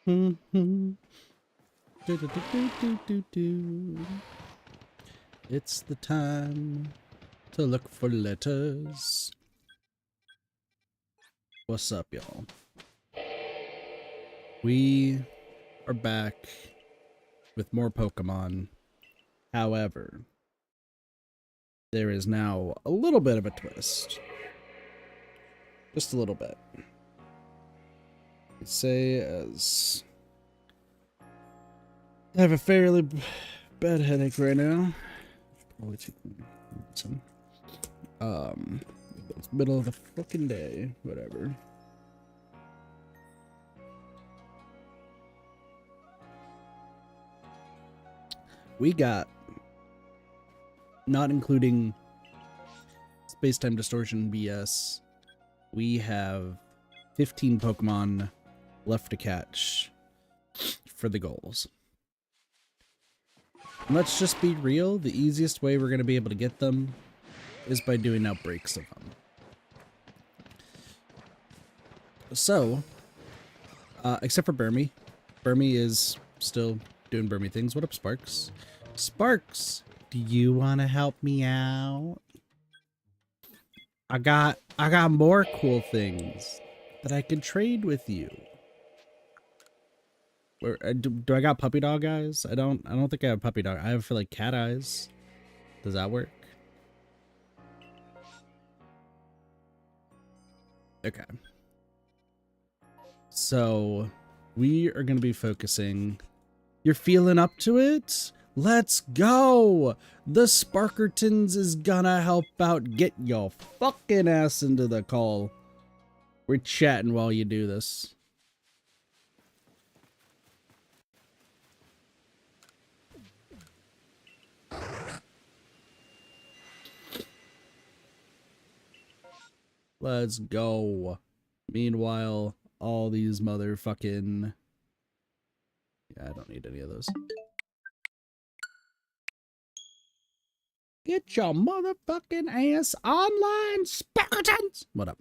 It's the time to look for letters. What's up, y'all? We are back with more Pokemon. However, there is now a little bit of a twist. Just a little bit. Say as I have a fairly bad headache right now. Probably take some. It's middle of the fucking day. Whatever. We got, not including space-time distortion BS, we have 15 Pokemon left to catch for the goals. And let's just be real, the easiest way we're going to be able to get them is by doing outbreaks of them. So, except for Burmy. Burmy is still doing Burmy things. What up, Sparks? Sparks, do you want to help me out? I got more cool things that I can trade with you. Where do I got puppy dog eyes? I don't think I have puppy dog. I have for like cat eyes. Does that work? Okay. So we are going to be focusing. You're feeling up to it? Let's go! The Sparkertons is gonna help out. Get your fucking ass into the call. We're chatting while you do this. Let's go. Meanwhile, all these motherfucking... Yeah, I don't need any of those. Get your motherfucking ass online, Sparkertons! What up?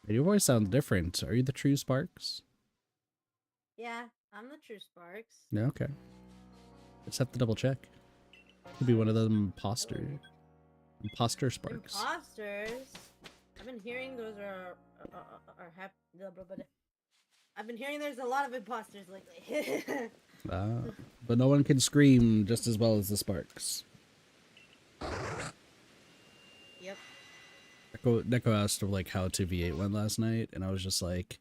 Your voice sounds different. Are you the true Sparks? Yeah, I'm the true Sparks. Yeah, okay. Just have to double check. Could be one of them imposter Sparks. Imposters? I've been hearing those are I've been hearing there's a lot of imposters lately. But no one can scream just as well as the Sparks. Yep. Neko asked like how 2v8 went last night, and I was just like,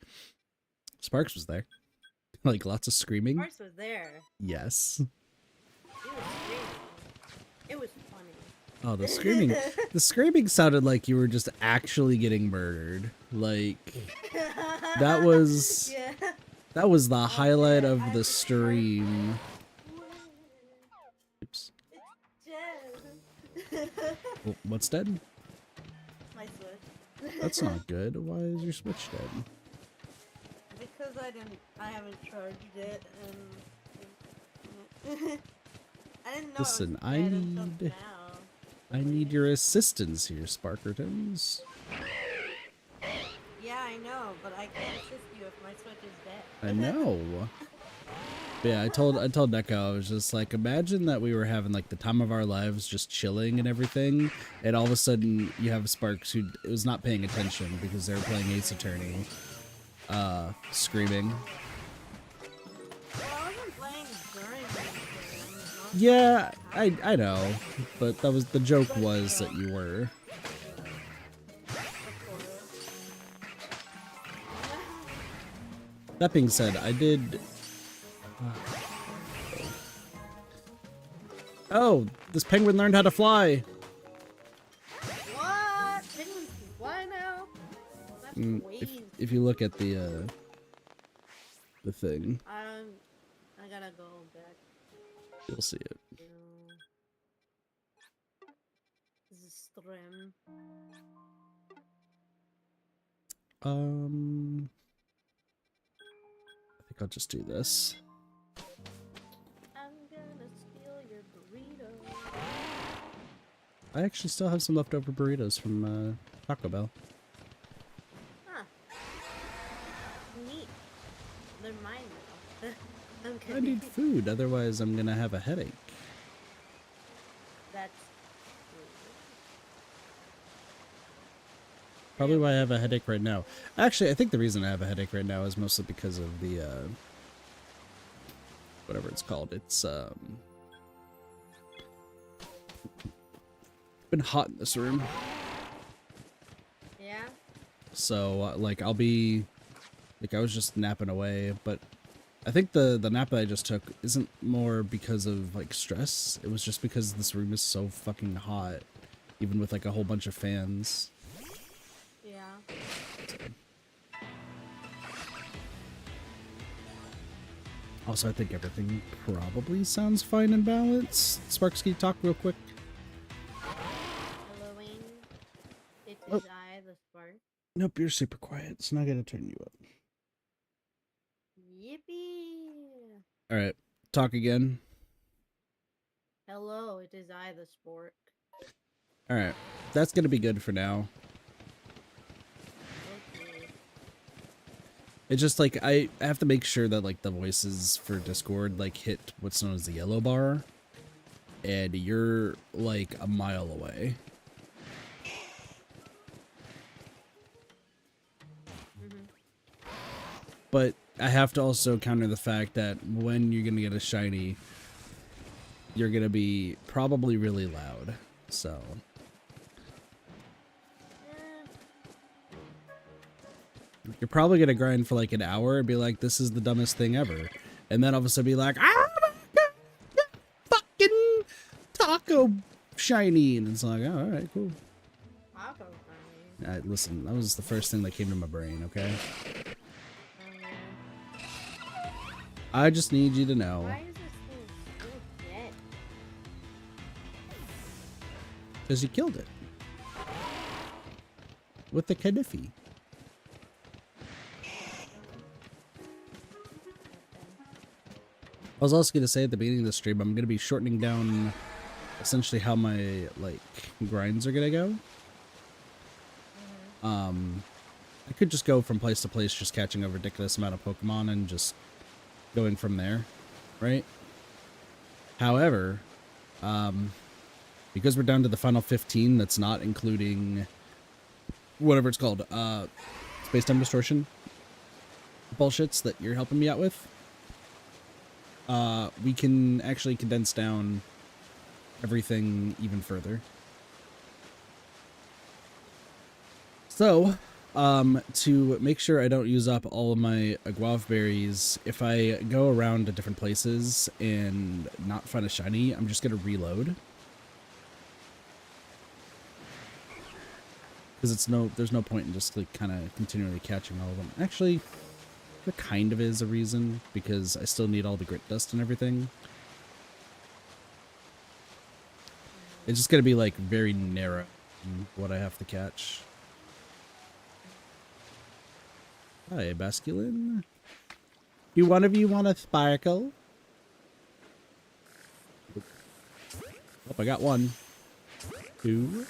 Sparks was there. Like lots of screaming. Sparks was there. Yes. He was screaming. It was funny. Oh, the screaming. The screaming sounded like you were just actually getting murdered. Like that was yeah. That was the highlight of the stream. Oops. It's dead. What's dead? My Switch. That's not good. Why is your Switch dead? Because I haven't charged it and I didn't know. Listen, it was I need your assistance here, Sparkertons. Yeah, I know, but I can't assist you if my Switch is dead. I know. But yeah, I told Neko, I was just like, imagine that we were having like the time of our lives just chilling and everything, and all of a sudden you have Sparks who was not paying attention because they were playing Ace Attorney, screaming. Well, I wasn't playing during the game. Yeah, I know, but that was the joke was that you were. That being said, I did... Oh, this penguin learned how to fly! What? Penguins can fly now? That's crazy. If you look at the thing, I gotta go back. you'll see it. This is stream. I think I'll just do this. I'm gonna steal your burrito. I actually still have some leftover burritos from Taco Bell. I need food, otherwise I'm gonna have a headache. That's Probably why I have a headache right now. Actually, I think the reason I have a headache right now is mostly because of the, whatever it's called. It's, been hot in this room. yeah. So, like, I'll be, like, I was just napping away, but I think the nap that I just took isn't more because of, like, stress. It was just because this room is so fucking hot, even with, like, a whole bunch of fans. Yeah. Also, I think everything probably sounds fine and balanced. Sparks, can you talk real quick? Halloween. It Oh. is I, the spark. Nope, you're super quiet. So now I gotta turn you up. Yippee! Alright, talk again. Hello, it is I, the spork. Alright, that's gonna be good for now. Okay. It's just like, I have to make sure that like the voices for Discord like hit what's known as the yellow bar. And you're like a mile away. But I have to also counter the fact that when you're gonna get a shiny, you're gonna be probably really loud. So you're probably gonna grind for like an hour and be like, this is the dumbest thing ever. And then all of a sudden be like, ah, fucking taco shiny. And it's like, oh, alright, cool. Taco shiny. Listen, that was the first thing that came to my brain, okay? I just need you to know. Why is this thing still dead? Because you killed it. With the Kanifi. I was also going to say at the beginning of the stream, I'm going to be shortening down essentially how my, like, grinds are going to go. I could just go from place to place, just catching a ridiculous amount of Pokemon and just going from there, right? However, because we're down to the final 15, that's not including whatever it's called, space-time distortion bullshits that you're helping me out with, we can actually condense down everything even further. So, to make sure I don't use up all of my guava berries, if I go around to different places and not find a shiny, I'm just going to reload. Because there's no point in just like kind of continually catching all of them. Actually, there kind of is a reason, because I still need all the grit dust and everything. It's just going to be like very narrow in what I have to catch. Hi, Basculin. Do one of you want a sparkle? Oh, I got one. Two.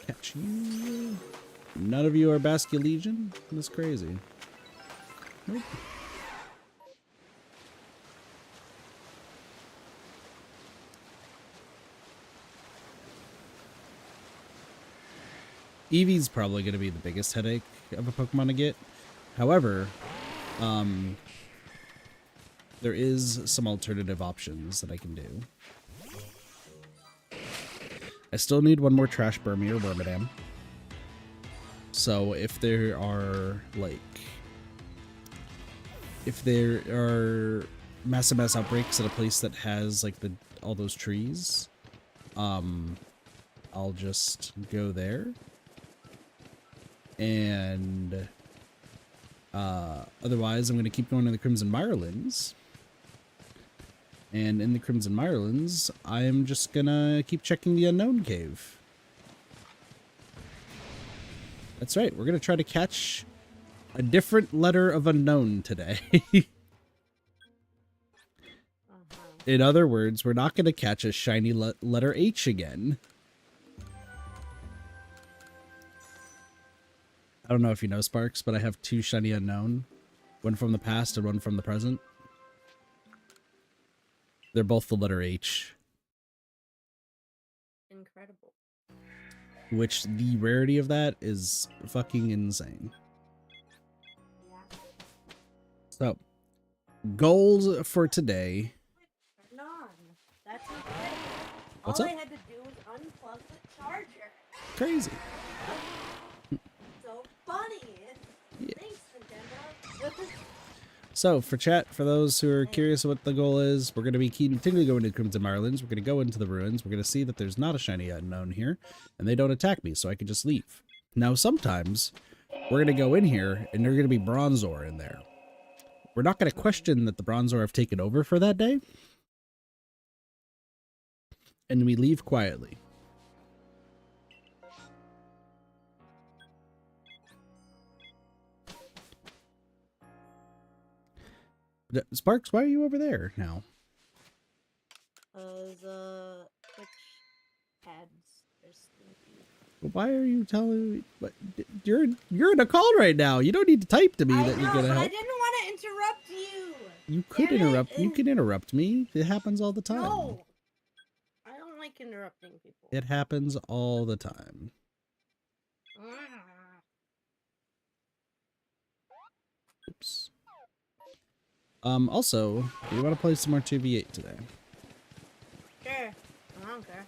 Catch you. None of you are Basculegion? That's crazy. Nope. Eevee's probably going to be the biggest headache of a Pokemon to get. However, there is some alternative options that I can do. I still need one more Trash Burmy or Wormadam. So if there are, like, if there are massive mass outbreaks at a place that has, like, all those trees, I'll just go there. And otherwise, I'm going to keep going to the Crimson Mirelands. And in the Crimson Mirelands, I'm just going to keep checking the Unknown Cave. That's right, we're going to try to catch a different letter of unknown today. In other words, we're not going to catch a shiny letter H again. I don't know if you know, Sparks, but I have two shiny unknown. One from the past and one from the present. They're both the letter H, Incredible. which the rarity of that is fucking insane. Yeah. So, goals for today. Turn on. That's incredible. What's All up? I had to do was unplug the charger. Crazy. So funny. Yeah. Thanks, Nintendo. So, for chat, for those who are curious what the goal is, we're going to be continually going to Crimson Marlins. We're going to go into the ruins. We're going to see that there's not a shiny unknown here, and they don't attack me, so I can just leave. Now, sometimes, we're going to go in here, and there's going to be Bronzor in there. We're not going to question that the Bronzor have taken over for that day, and we leave quietly. Sparks, why are you over there now? Twitch ads. There's Why are you telling me? But you're in a call right now. You don't need to type to me that you're gonna but help. I didn't want to interrupt you. You could Damn interrupt. it. You can interrupt me. It happens all the time. No. I don't like interrupting people. It happens all the time. Oops. Also, do you want to play some more 2v8 today? Sure. I don't care.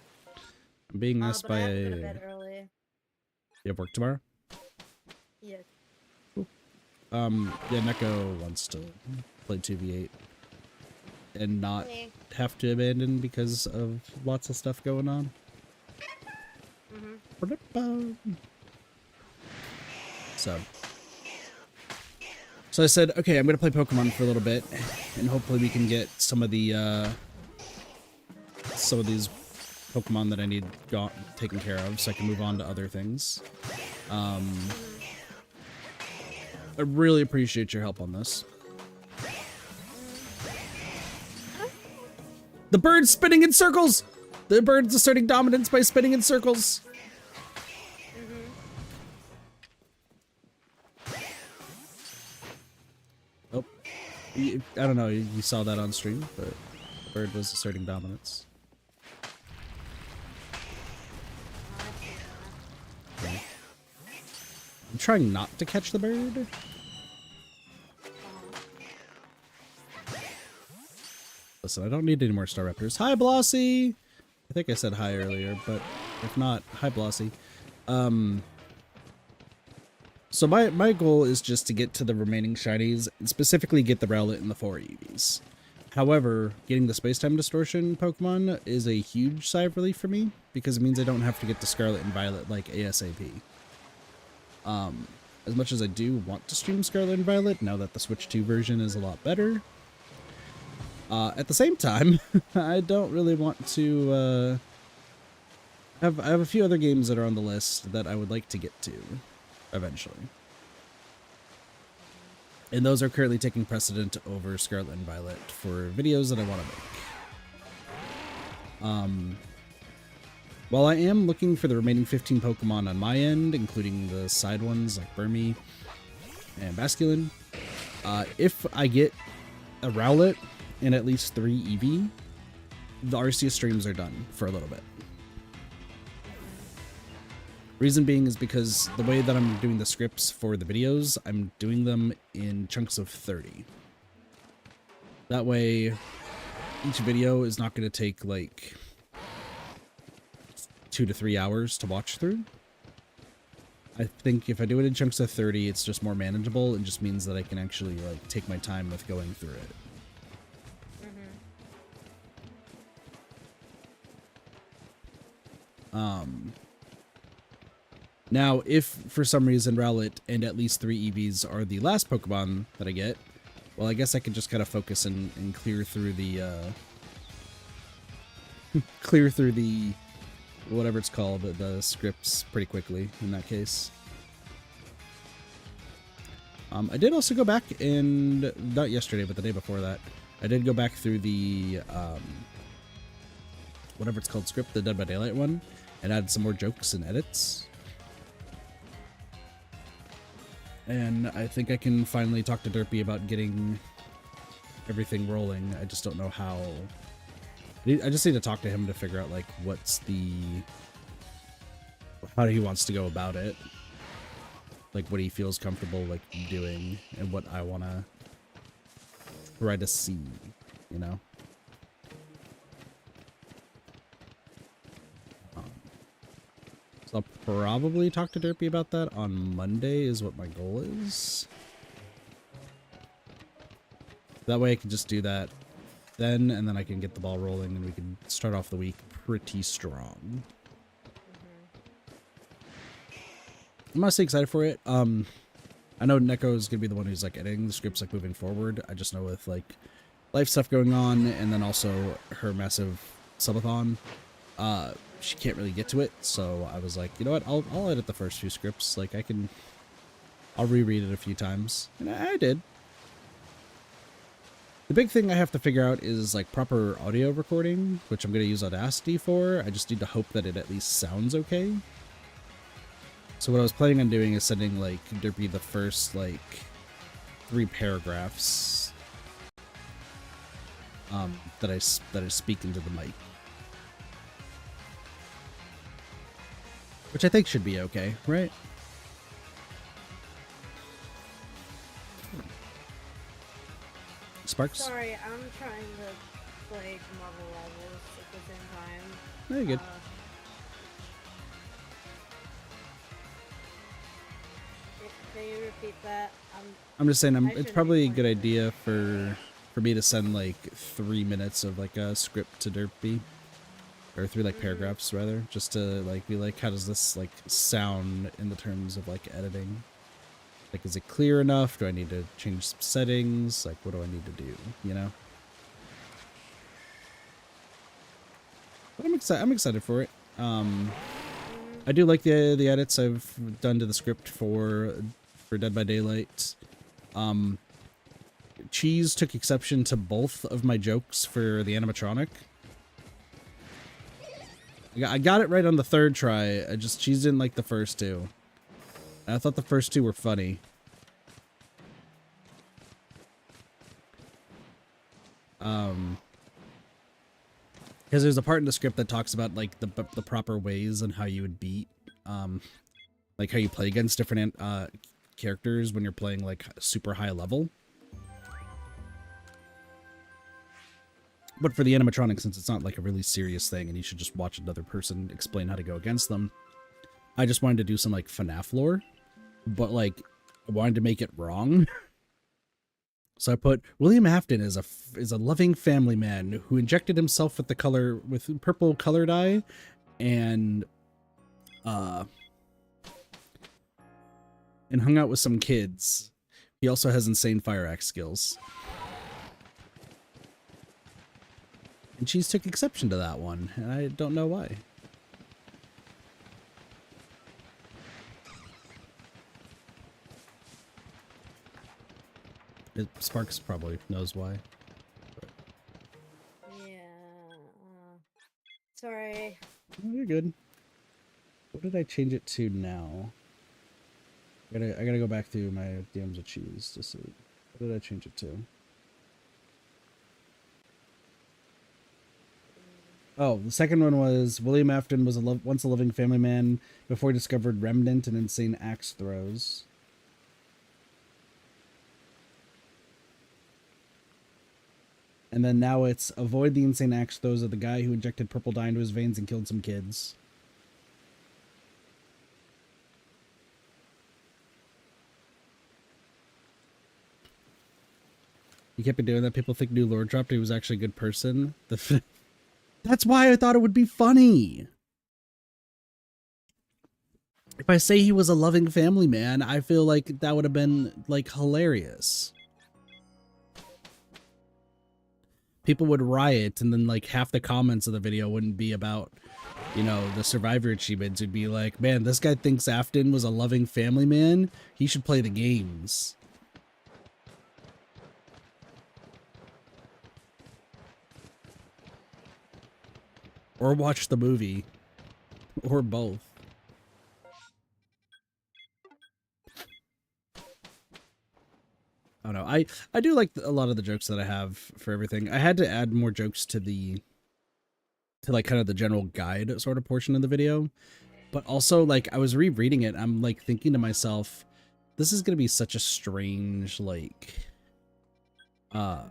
I'm being asked But by I have to a. go to bed early. You have work tomorrow? Yes. Yeah, Neko wants to play 2v8 and not have to abandon because of lots of stuff going on. So I said, okay, I'm gonna play Pokemon for a little bit, and hopefully we can get some of these Pokemon that I need taken care of, so I can move on to other things. I really appreciate your help on this. The bird's spinning in circles! The bird's asserting dominance by spinning in circles! Oh. I don't know, you saw that on stream, but the bird was asserting dominance. Okay. I'm trying not to catch the bird. Listen, I don't need any more Staraptors. Hi, Blossy! I think I said hi earlier, but if not, hi, Blossy. So my goal is just to get to the remaining shinies, and specifically get the Rowlet and the 4 EVs. However, getting the Space-Time Distortion Pokemon is a huge sigh of relief for me, because it means I don't have to get to Scarlet and Violet like ASAP. As much as I do want to stream Scarlet and Violet, now that the Switch 2 version is a lot better, at the same time, I don't really want to, I have a few other games that are on the list that I would like to get to, eventually. And those are currently taking precedent over Scarlet and Violet for videos that I want to make. While I am looking for the remaining 15 Pokemon on my end, including the side ones like Burmy and Basculin, if I get a Rowlet and at least 3 Eevee, the Arceus streams are done for a little bit. Reason being is because the way that I'm doing the scripts for the videos, I'm doing them in chunks of 30. That way, each video is not going to take like 2 to 3 hours to watch through. I think if I do it in chunks of 30, it's just more manageable and just means that I can actually like take my time with going through it. Now, if for some reason Rowlet and at least 3 EVs are the last Pokemon that I get, well, I guess I could just kind of focus and clear through the, whatever it's called, the scripts pretty quickly in that case. I did also go back and, not yesterday, but the day before that, I did go back through the, whatever it's called script, the Dead by Daylight one, and add some more jokes and edits. And I think I can finally talk to Derpy about getting everything rolling. I just don't know how I just need to talk to him to figure out like how he wants to go about it, like what he feels comfortable like doing, and what I want to try to see, you know. So I'll probably talk to Derpy about that on Monday is what my goal is. That way I can just do that then, and then I can get the ball rolling, and we can start off the week pretty strong. I'm honestly excited for it. I know Neko is gonna be the one who's like editing the scripts like moving forward. I just know with like life stuff going on, and then also her massive subathon, she can't really get to it. So I was like, you know what? I'll edit the first few scripts. Like I'll reread it a few times, and I did. The big thing I have to figure out is like proper audio recording, which I'm gonna use Audacity for. I just need to hope that it at least sounds okay. So what I was planning on doing is sending like Derpy the first like 3 paragraphs that I speak into the mic, which I think should be okay, right? Sparks? Sorry, I'm trying to play Marvel Rivals at the same time. Very good. Can you repeat that? I'm just saying, it's shouldn't probably a be good playing idea for me to send like 3 minutes of like a script to Derpy, or 3 like paragraphs rather, just to like be like, how does this like sound in the terms of like editing? Like, is it clear enough? Do I need to change some settings? Like, what do I need to do? You know. But I'm excited for it. I do like the edits I've done to the script for Dead by Daylight. Cheese took exception to both of my jokes for the animatronic. I got it right on the 3rd try. Cheese didn't like the first 2. I thought the first 2 were funny. Because there's a part in the script that talks about like the proper ways and how you would beat, like how you play against different characters when you're playing like super high level. But for the animatronic, since it's not like a really serious thing and you should just watch another person explain how to go against them, I just wanted to do some like FNAF lore, but like I wanted to make it wrong. So I put William Afton is a loving family man who injected himself with purple color dye and hung out with some kids. He also has insane fire axe skills. And Cheese took exception to that one, and I don't know why. Sparks probably knows why. Yeah. Sorry. Oh, you're good. What did I change it to now? I gotta go back through my DMs of Cheese to see. What did I change it to? Oh, the second one was William Afton was once a loving family man before he discovered Remnant and insane axe throws. And then now it's avoid the insane axe throws of the guy who injected purple dye into his veins and killed some kids. He kept doing that. People think New Lord dropped. He was actually a good person. That's why I thought it would be funny. If I say he was a loving family man, I feel like that would have been like hilarious. People would riot, and then like half the comments of the video wouldn't be about, you know, the survivor achievements. It'd be like, man, this guy thinks Afton was a loving family man. He should play the games. Or watch the movie. Or both. I don't know. I do like a lot of the jokes that I have for everything. I had to add more jokes to the to like kind of the general guide sort of portion of the video. But also, like, I was rereading it, I'm like thinking to myself, this is gonna be such a strange, like, I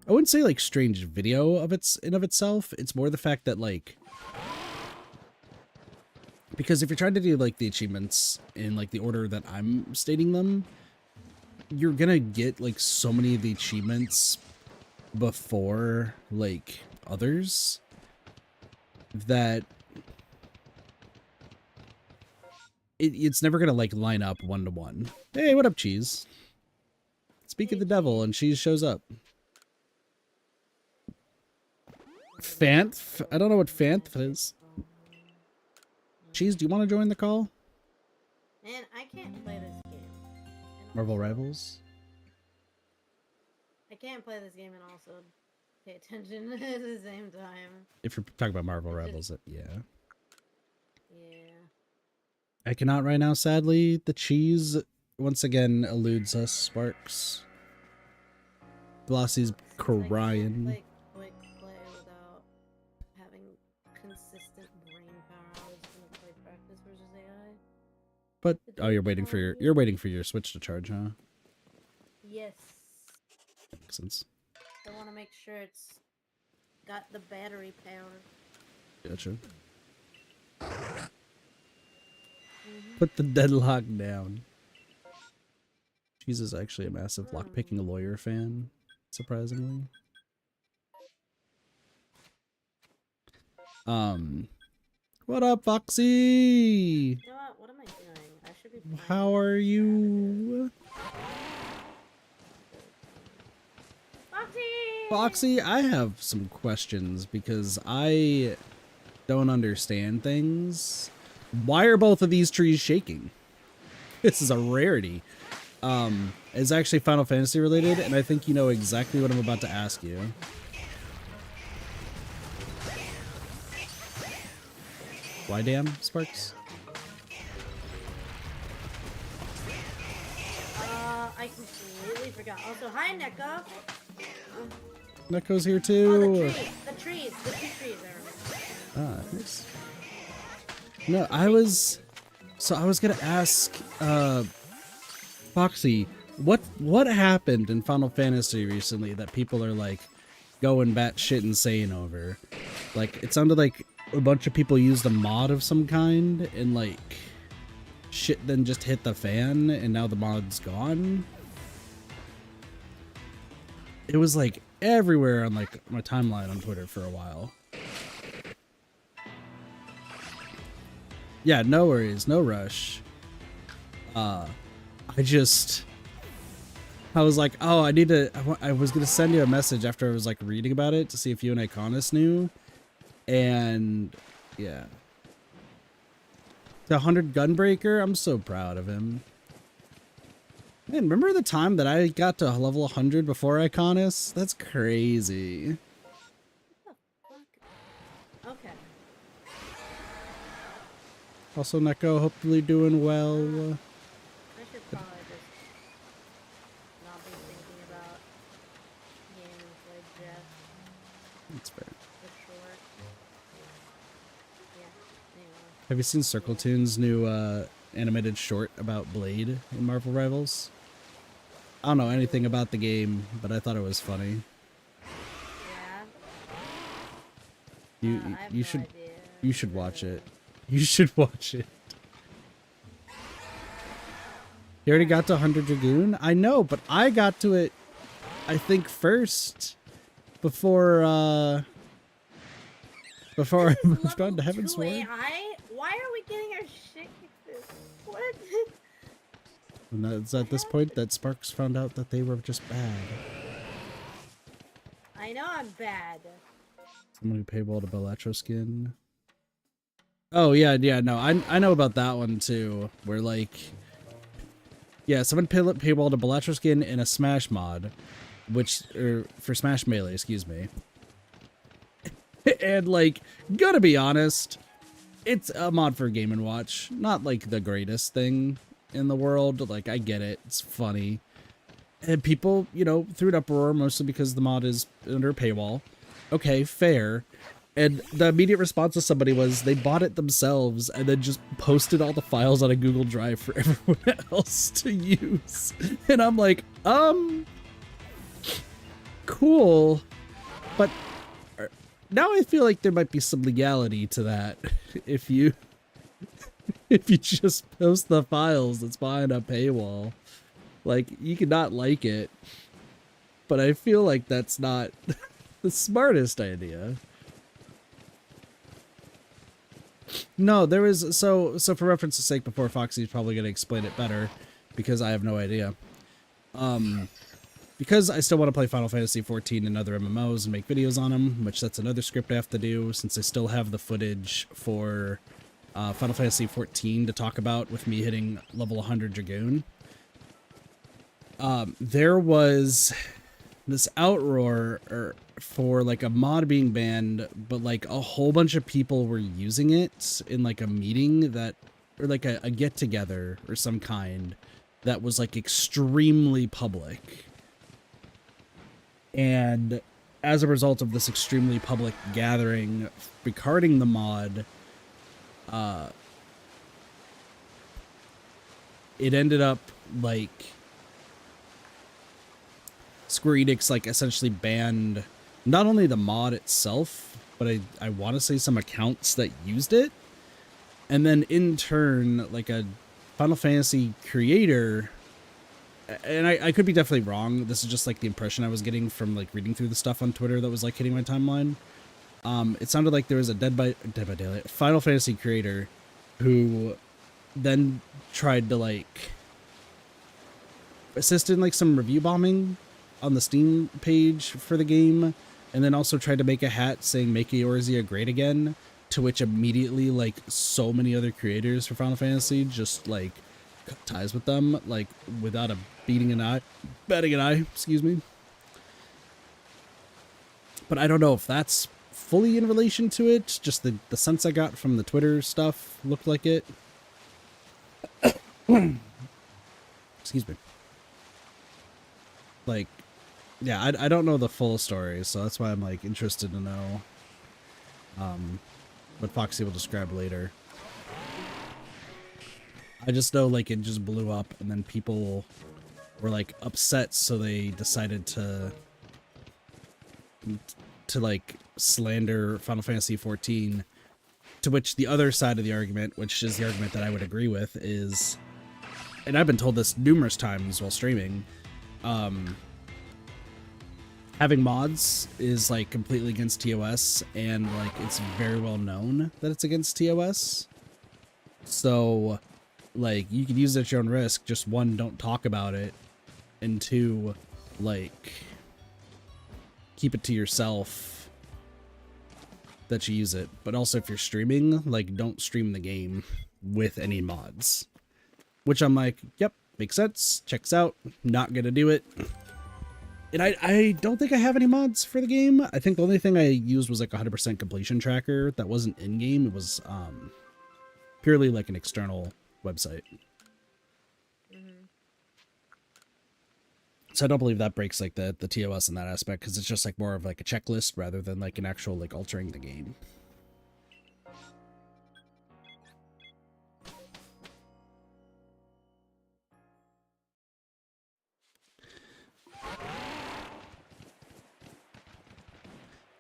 wouldn't say like strange video of itself. It's more the fact that, like, because if you're trying to do like the achievements in like the order that I'm stating them, you're gonna get like so many of the achievements before like others that it's never gonna like line up one to one. Hey, what up, Cheese? Speak of the devil, and Cheese shows up. Fanth? I don't know what Fanth is. Cheese, do you want to join the call? Man, I can't play this game. Marvel Rivals? I can't play this game and also pay attention at the same time. If you're talking about Marvel Rivals, yeah. Yeah. I cannot right now, sadly. The Cheese once again eludes us, Sparks. Glossy's crying. Like play without having consistent brain power. I was gonna play practice versus AI. But oh, you're waiting for your Switch to charge, huh? Yes. Makes sense. I want to make sure it's got the battery power. Gotcha. Put the deadlock down. Cheese is actually a massive lockpicking lawyer fan, surprisingly. What up, Foxy? You know what am I doing? I should be. How are you? Foxy! Foxy, I have some questions because I don't understand things. Why are both of these trees shaking? This is a rarity. It's actually Final Fantasy related, and I think you know exactly what I'm about to ask you. Why damn, Sparks? I completely forgot. Also, hi, Neko. Neko's here Oh, too. the two trees, I remember. Ah, nice. No, I was gonna ask, Foxy, what happened in Final Fantasy recently that people are like going batshit insane over? Like, it sounded like a bunch of people used a mod of some kind and like shit then just hit the fan and now the mod's gone. It was like everywhere on like my timeline on Twitter for a while. Yeah, no worries, no rush. I was like, oh, I was gonna send you a message after I was like reading about it to see if you and Iconis knew. And yeah. The 100 Gunbreaker, I'm so proud of him. Man, remember the time that I got to level 100 before Iconis? That's crazy. What the fuck? Okay. Also, Neko, hopefully doing well. I should probably just not be thinking about games like Jeff That's fair. for short. Yeah, anyway. Have you seen Circle Tune's new animated short about Blade in Marvel Rivals? I don't know anything about the game, but I thought it was funny. Yeah. You should watch it. You should watch it. You already got to 100 Dragoon? I know, but I got to it, I think, first. Before I moved on to Heaven's Sword. AI? Why are we getting our shit kicked? What? And it's at this point that Sparks found out that they were just bad. I know I'm bad. Someone who paywalled a Bellatro skin. Oh yeah, no, I know about that one too. Where like, yeah, someone paywalled a Bellatro skin in a Smash mod, for Smash Melee, excuse me. And like, gotta be honest, it's a mod for Game & Watch, not like the greatest thing in the world. Like, I get it, it's funny, and people, you know, threw an uproar mostly because the mod is under a paywall. okay, fair. And the immediate response of somebody was they bought it themselves and then just posted all the files on a Google Drive for everyone else to use. And I'm like, cool. But now I feel like there might be some legality to that. If you just post the files that's behind a paywall, like, you could not like it, but I feel like that's not the smartest idea. No, there was, so for reference's sake, before Foxy's probably going to explain it better, because I have no idea. Because I still want to play Final Fantasy XIV and other MMOs and make videos on them, which that's another script I have to do, since I still have the footage for Final Fantasy XIV to talk about with me hitting level 100 Dragoon. There was this outroar for like a mod being banned, but like a whole bunch of people were using it in like a meeting that, or like a get together or some kind that was like extremely public. And as a result of this extremely public gathering regarding the mod, it ended up like Square Enix like essentially banned not only the mod itself, but I want to say some accounts that used it. And then in turn, like a Final Fantasy creator, and I could be definitely wrong, this is just like the impression I was getting from like reading through the stuff on Twitter that was like hitting my timeline. It sounded like there was a Dead by Daylight Final Fantasy creator who then tried to like assist in like some review bombing on the Steam page for the game, and then also tried to make a hat saying "Make Eorzea great again," to which immediately like so many other creators for Final Fantasy just like cut ties with them, like without a batting an eye, excuse me. But I don't know if that's fully in relation to it. Just the sense I got from the Twitter stuff looked like it. Excuse me. Like, yeah, I don't know the full story, so that's why I'm like interested to know what Foxy will describe later. I just know like it just blew up, and then people were like upset, so they decided to like slander Final Fantasy XIV. To which the other side of the argument, which is the argument that I would agree with, is, and I've been told this numerous times while streaming, having mods is like completely against TOS, and like it's very well known that it's against TOS. So like you can use it at your own risk. Just one, don't talk about it, and two, like keep it to yourself that you use it. But also if you're streaming, like don't stream the game with any mods. Which I'm like, yep, makes sense, checks out, not gonna do it. And I don't think I have any mods for the game. I think the only thing I used was like 100% completion tracker that wasn't in-game. It was purely like an external website. So I don't believe that breaks like the TOS in that aspect, because it's just like more of like a checklist rather than like an actual like altering the game.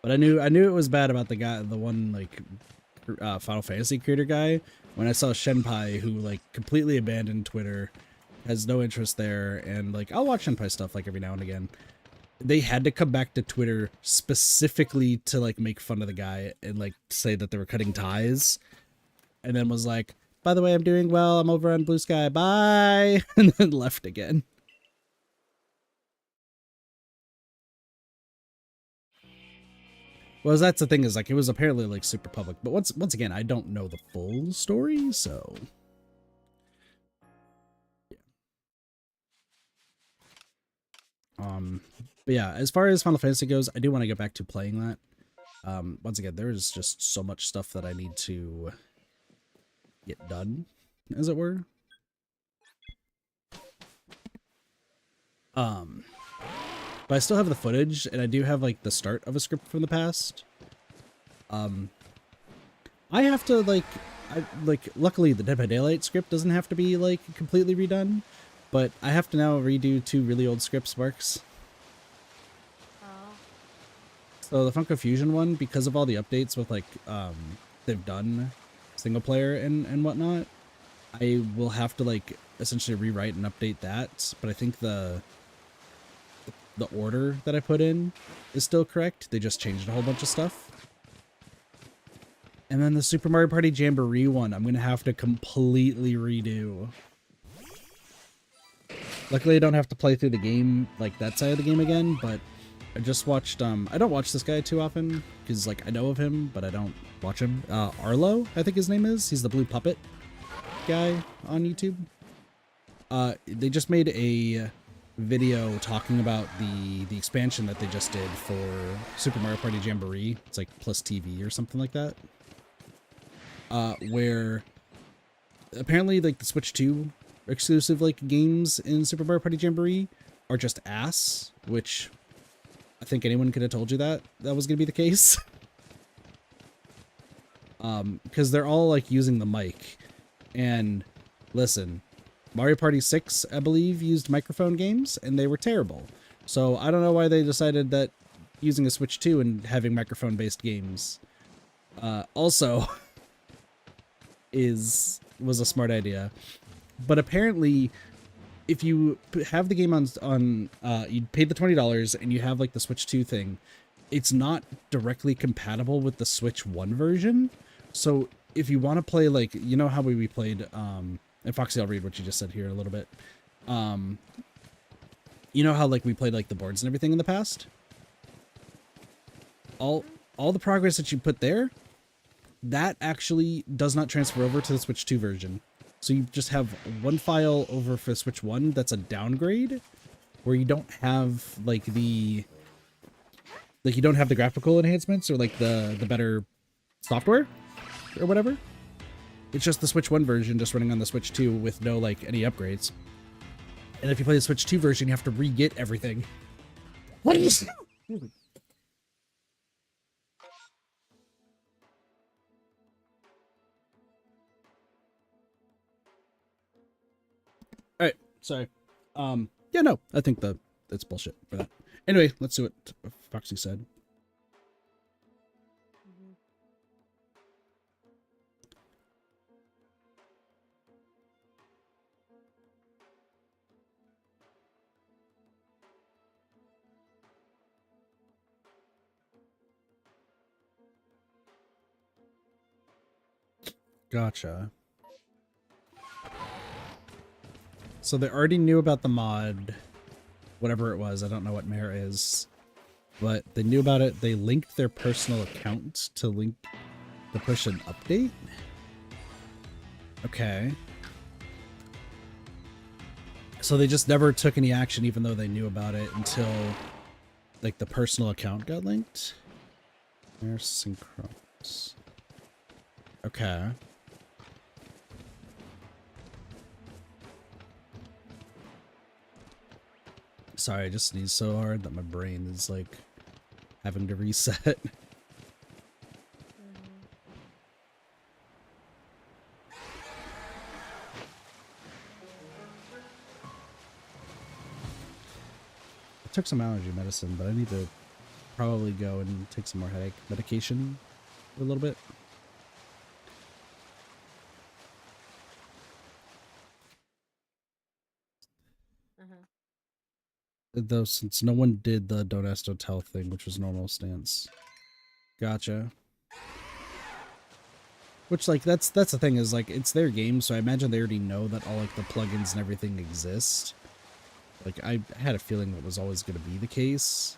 But I knew it was bad about the guy, the one like Final Fantasy creator guy, when I saw Shenpai, who like completely abandoned Twitter, has no interest there, and like I'll watch Shenpai stuff like every now and again. They had to come back to Twitter specifically to like make fun of the guy and like say that they were cutting ties, and then was like, by the way, I'm doing well, I'm over on Blue Sky, bye, and then left again. Well, that's the thing, is like it was apparently like super public, but once again, I don't know the full story, so yeah. But yeah, as far as Final Fantasy goes, I do want to get back to playing that. Once again, there's just so much stuff that I need to get done, as it were. but I still have the footage, and I do have like the start of a script from the past. I have to luckily the Dead by Daylight script doesn't have to be like completely redone, but I have to now redo 2 really old scripts, Marks. Oh. So the Funko Fusion one, because of all the updates with like they've done single player and whatnot, I will have to like essentially rewrite and update that. But I think the order that I put in is still correct. They just changed a whole bunch of stuff. And then the Super Mario Party Jamboree one, I'm going to have to completely redo. Luckily, I don't have to play through the game, like that side of the game again, but I just watched, I don't watch this guy too often, because like I know of him, but I don't watch him. Arlo, I think his name is. He's the blue puppet guy on YouTube. They just made a video talking about the expansion that they just did for Super Mario Party Jamboree. It's like plus TV or something like that. Where apparently like the Switch 2 exclusive like games in Super Mario Party Jamboree are just ass, which I think anyone could have told you that was going to be the case. Because they're all like using the mic, and listen, Mario Party 6, I believe, used microphone games and they were terrible. So I don't know why they decided that using a Switch 2 and having microphone based games also was a smart idea. But apparently if you have the game on you paid the $20 and you have like the Switch 2 thing, it's not directly compatible with the Switch 1 version. So if you want to play, like, you know how we played and Foxy, I'll read what you just said here a little bit. You know how like we played like the boards and everything in the past? All the progress that you put there, that actually does not transfer over to the Switch 2 version. So you just have one file over for Switch 1 that's a downgrade, where you don't have like you don't have the graphical enhancements or like the better software or whatever. It's just the Switch 1 version just running on the Switch 2 with no like any upgrades. And if you play the Switch 2 version, you have to re-get everything. What is Alright, sorry. Yeah, no, I think that's bullshit for that. Anyway, let's see what Foxy said. Mhm. Gotcha. So they already knew about the mod, whatever it was. I don't know what Mare is, but they knew about it. They linked their personal account to push an update. Okay. So they just never took any action, even though they knew about it, until like the personal account got linked. Mare synchronous. Okay. Sorry, I just sneezed so hard that my brain is like having to reset. Mhm. I took some allergy medicine, but I need to probably go and take some more headache medication for a little bit. Uh-huh. Though, since no one did the don't ask, don't tell thing, which was normal stance. Gotcha. Which, like, that's the thing, is like, it's their game, so I imagine they already know that all like the plugins and everything exist. Like, I had a feeling that was always going to be the case,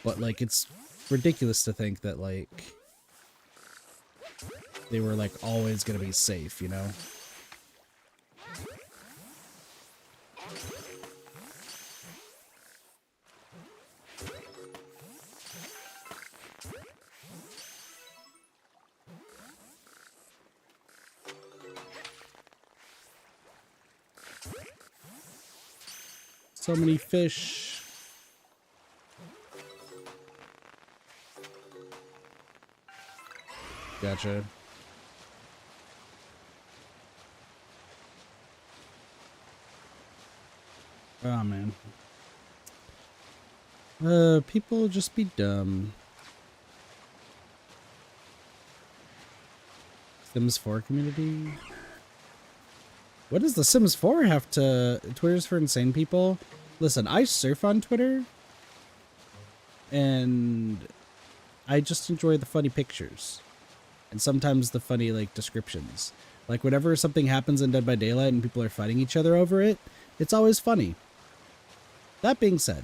but like, it's ridiculous to think that like they were like always going to be safe, you know? So many fish. Gotcha. Oh man. People just be dumb. Sims 4 community. What does the Sims 4 have to... Twitter's for insane people? Listen, I surf on Twitter. And I just enjoy the funny pictures. And sometimes the funny, like, descriptions. Like, whenever something happens in Dead by Daylight and people are fighting each other over it, it's always funny. That being said,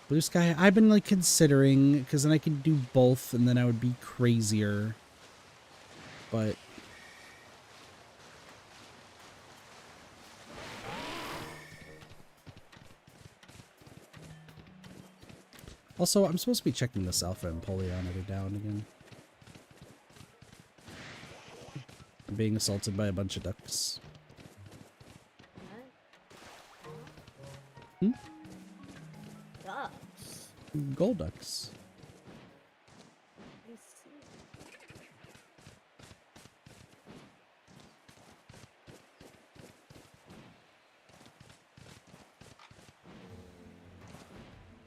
Blue Sky, I've been, like, considering, because then I could do both, and then I would be crazier. But... Also, I'm supposed to be checking this Alpha and Polion every now and again. I'm being assaulted by a bunch of ducks. What? Ducks. Gold ducks. I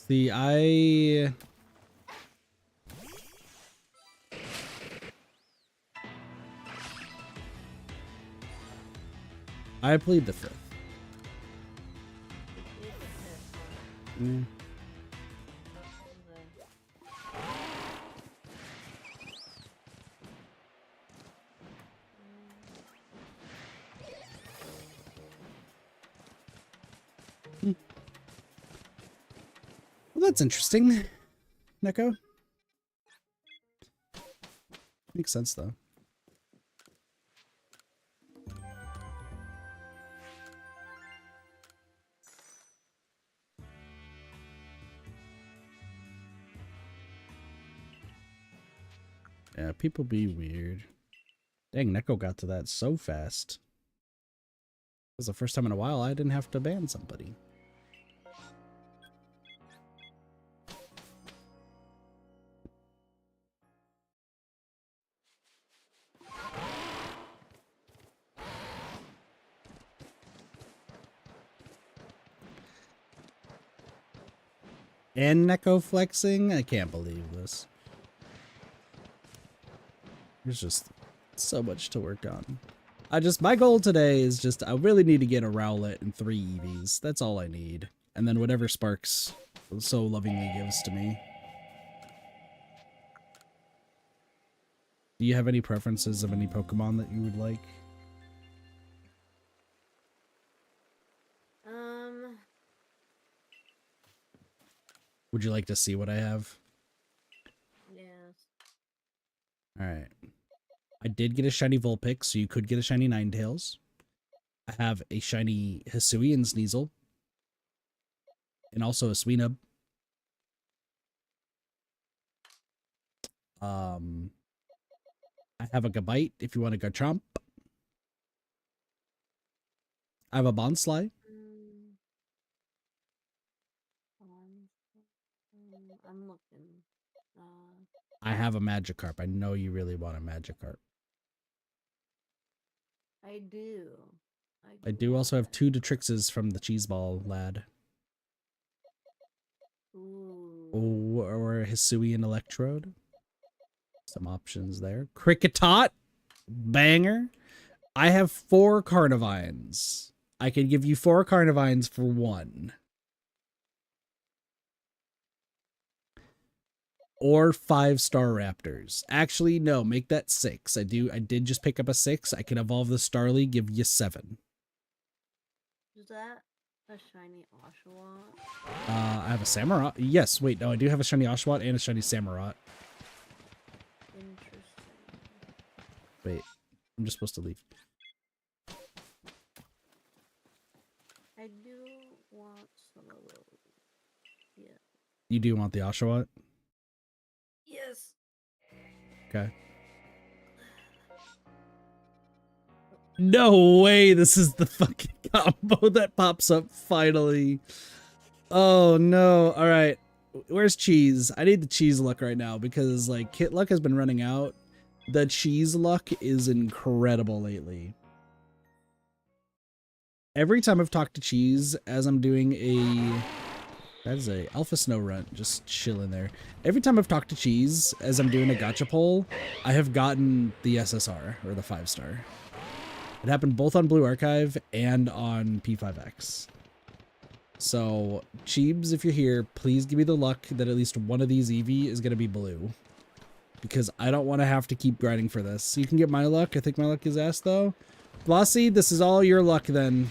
see. See, I plead the fifth. Mm. Well, that's interesting, Neko. Makes sense, though. Yeah, people be weird. Dang, Neko got to that so fast. It was the first time in a while I didn't have to ban somebody. And Neko flexing? I can't believe this. There's just so much to work on. My goal today is just, I really need to get a Rowlet and 3 EVs. That's all I need. And then whatever Sparks so lovingly gives to me. Do you have any preferences of any Pokemon that you would like? Would you like to see what I have? Yes. Alright. I did get a shiny Vulpix, so you could get a shiny Ninetales. I have a shiny Hisui and Sneasel. And also a Sweenub. I have a Gabite if you want to go Chomp. I have a Bonsly. I'm looking. I have a Magikarp. I know you really want a Magikarp. I do. I do also have 2 Detrixes from the Cheeseball lad. Ooh. Or a Hisui and Electrode. Some options there. Cricketot. Banger. I have 4 Carnivines. I could give you 4 Carnivines for 1. Or 5 Star Raptors. Actually, no, make that 6. I did just pick up a 6. I can evolve the Starly, give you 7. Is that a shiny Oshawott? I have a Samurott. Yes, wait, no, I do have a shiny Oshawott and a shiny Samurott. Interesting. Wait, I'm just supposed to leave. I do want some of those. Yeah. You do want the Oshawott? Yes. Okay. No way, this is the fucking combo that pops up finally. Oh no, alright. Where's cheese? I need the cheese luck right now because like kit luck has been running out. The cheese luck is incredible lately. Every time I've talked to cheese as I'm doing that is a alpha snow runt, just chilling there. Every time I've talked to cheese as I'm doing a gacha poll, I have gotten the SSR or the 5-star. It happened both on Blue Archive and on P5X. So, Cheebs, if you're here, please give me the luck that at least one of these Eevee is going to be blue. Because I don't want to have to keep grinding for this. So you can get my luck. I think my luck is ass, though. Glossy, this is all your luck, then.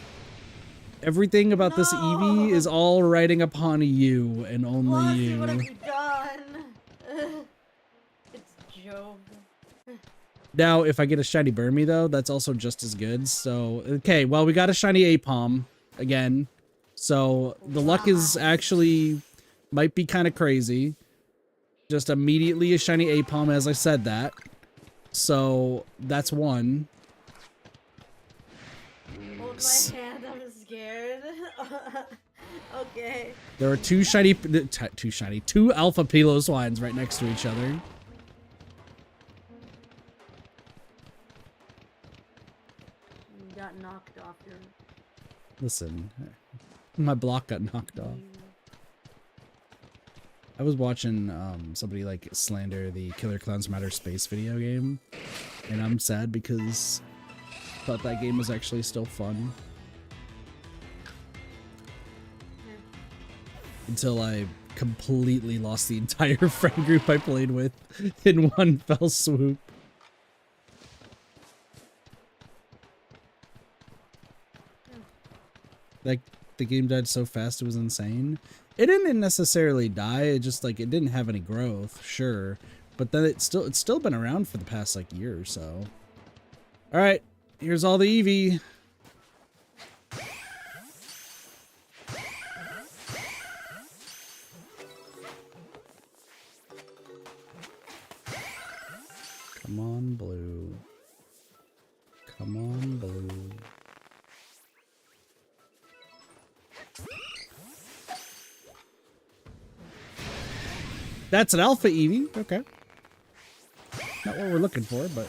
Everything about this Eevee is all riding upon you, and only Glossy, you. what have you done? It's Job. Now, if I get a shiny Burmy, though, that's also just as good. So, okay, well, we got a shiny Apom again. So, the luck is actually, might be kind of crazy. Just immediately a shiny Apom as I said that. So, that's one. Hold my hand, I'm scared. Okay. There are two alpha Piloswines right next to each other. You got knocked off your... Listen, my block got knocked off. I was watching somebody like slander the Killer Clowns from Outer Space video game, and I'm sad because I thought that game was actually still fun. Until I completely lost the entire friend group I played with in one fell swoop. Like, the game died so fast it was insane. It didn't necessarily die, it just like it didn't have any growth, sure. But then it's still been around for the past like year or so. Alright, here's all the Eevee. Come on, blue. Come on, blue. That's an alpha Eevee. Okay. Not what we're looking for, but...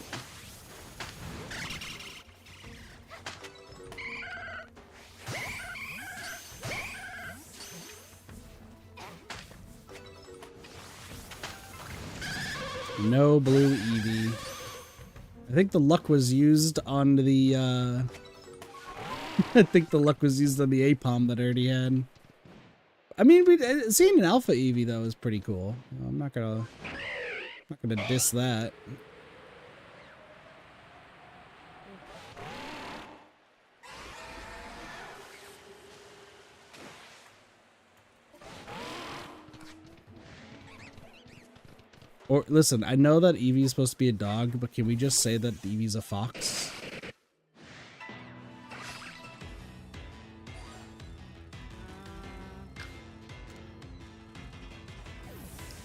No blue Eevee. I think the luck was used on the, I think the luck was used on the Apom that I already had. I mean, seeing an alpha Eevee though is pretty cool. I'm not gonna diss that. Or listen, I know that Eevee is supposed to be a dog, but can we just say that Eevee's a fox?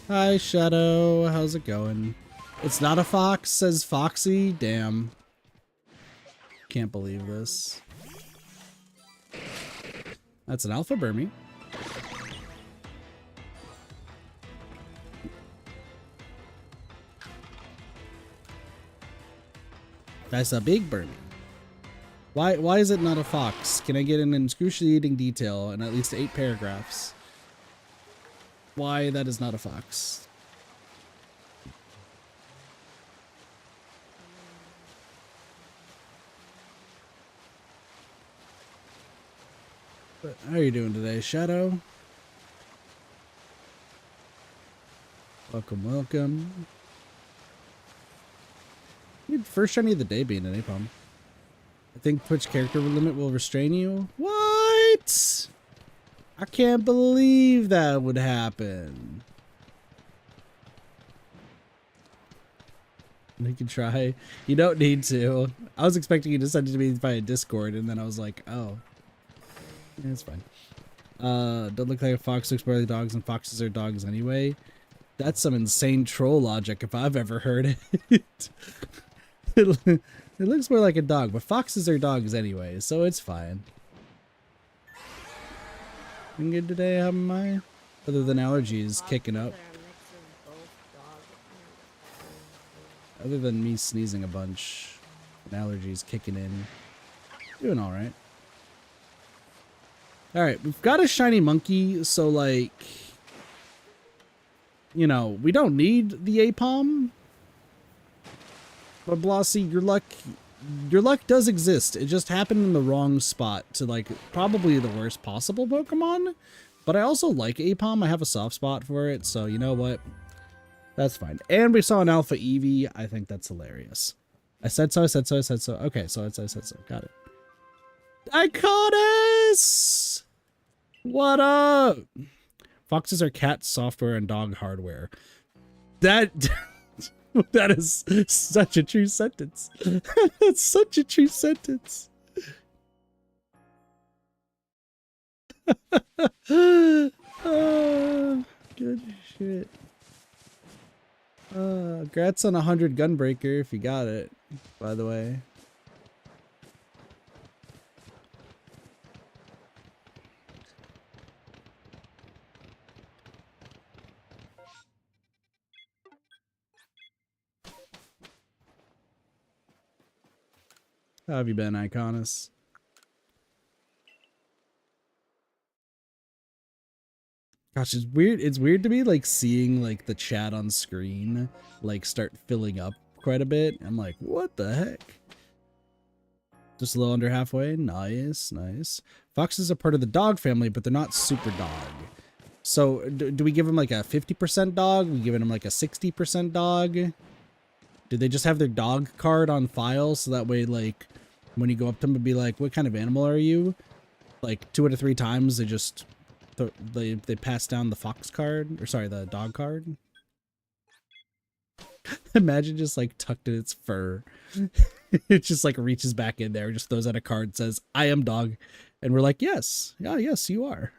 Hi, Shadow. How's it going? It's not a fox, says Foxy. Damn. Can't believe this. That's an alpha Burmy. That's a big Burmy. Why is it not a fox? Can I get an excruciating detail in at least 8 paragraphs? Why that is not a fox? But how are you doing today, Shadow? Welcome, welcome. First shiny of the day being an Apom. I think Twitch character limit will restrain you. What? I can't believe that would happen. You can try. You don't need to. I was expecting you to send it to me via Discord, and then I was like, oh. Yeah, it's fine. Don't look like a fox, looks more like dogs, and foxes are dogs anyway. That's some insane troll logic if I've ever heard it. It looks more like a dog, but foxes are dogs anyway, so it's fine. I'm good today, how am I? Other than allergies Foxes kicking up. are a mix of both dog and Other than me sneezing a bunch and allergies kicking in. Doing alright. Alright, we've got a shiny monkey, so like, you know, we don't need the Apom. But Blossy, your luck does exist. It just happened in the wrong spot to like probably the worst possible Pokemon. But I also like Apom. I have a soft spot for it, so you know what? That's fine. And we saw an Alpha Eevee. I think that's hilarious. I said so, I said so, I said so. Okay, so I said so. Got it. Iconis! What up? Foxes are cat software and dog hardware. That that is such a true sentence. That's such a true sentence. Good shit. Congrats on 100 Gunbreaker if you got it, by the way. How have you been, Iconis? Gosh, it's weird. It's weird to me, like, seeing, like, the chat on screen, like, start filling up quite a bit. I'm like, what the heck? Just a little under halfway. Nice, nice. Foxes are part of the dog family, but they're not super dog. So, do we give them, like, a 50% dog? We giving them, like, a 60% dog? Do they just have their dog card on file, so that way, like, when you go up to them and be like, what kind of animal are you? Like, 2 out of 3 times, they just... They pass down the fox card, or sorry, the dog card. Imagine just like tucked in its fur. It just like reaches back in there, just throws out a card, says, I am dog. And we're like, yes. Yeah, yes, you are.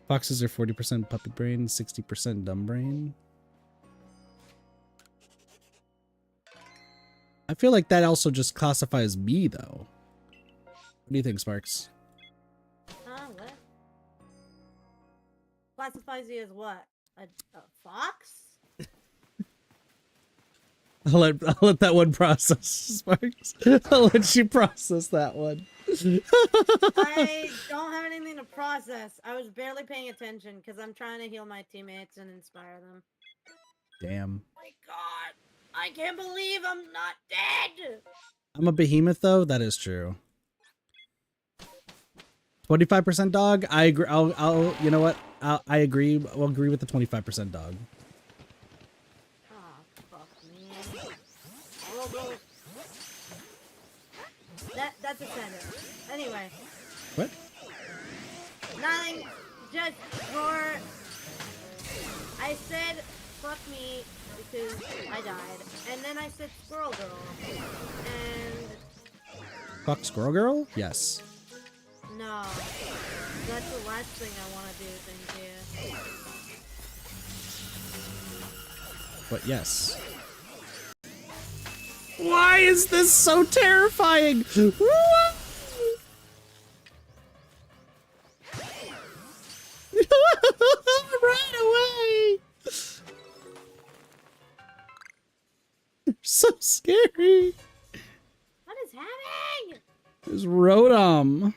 Foxes are 40% puppy brain, 60% dumb brain. I feel like that also just classifies me, though. What do you think, Sparks? what? Classifies you as what? A fox? I'll let that one process, Sparks. I'll let you process that one. I don't have anything to process. I was barely paying attention because I'm trying to heal my teammates and inspire them. Damn. My God, I can't believe I'm not dead. I'm a behemoth, though. That is true. 25% dog. I agree. I'll. You know what? I agree. I'll agree with the 25% dog. Oh, fuck me. Oh, bro. That's a sentence. Anyway. What? Nothing. Just for. I said fuck me because I died, and then I said squirrel girl, and. Fuck Squirrel Girl? Yes. No, that's the last thing I want to do, thank you. But yes. Why is this so terrifying? Right away! They're so scary. What is happening? There's Rotom.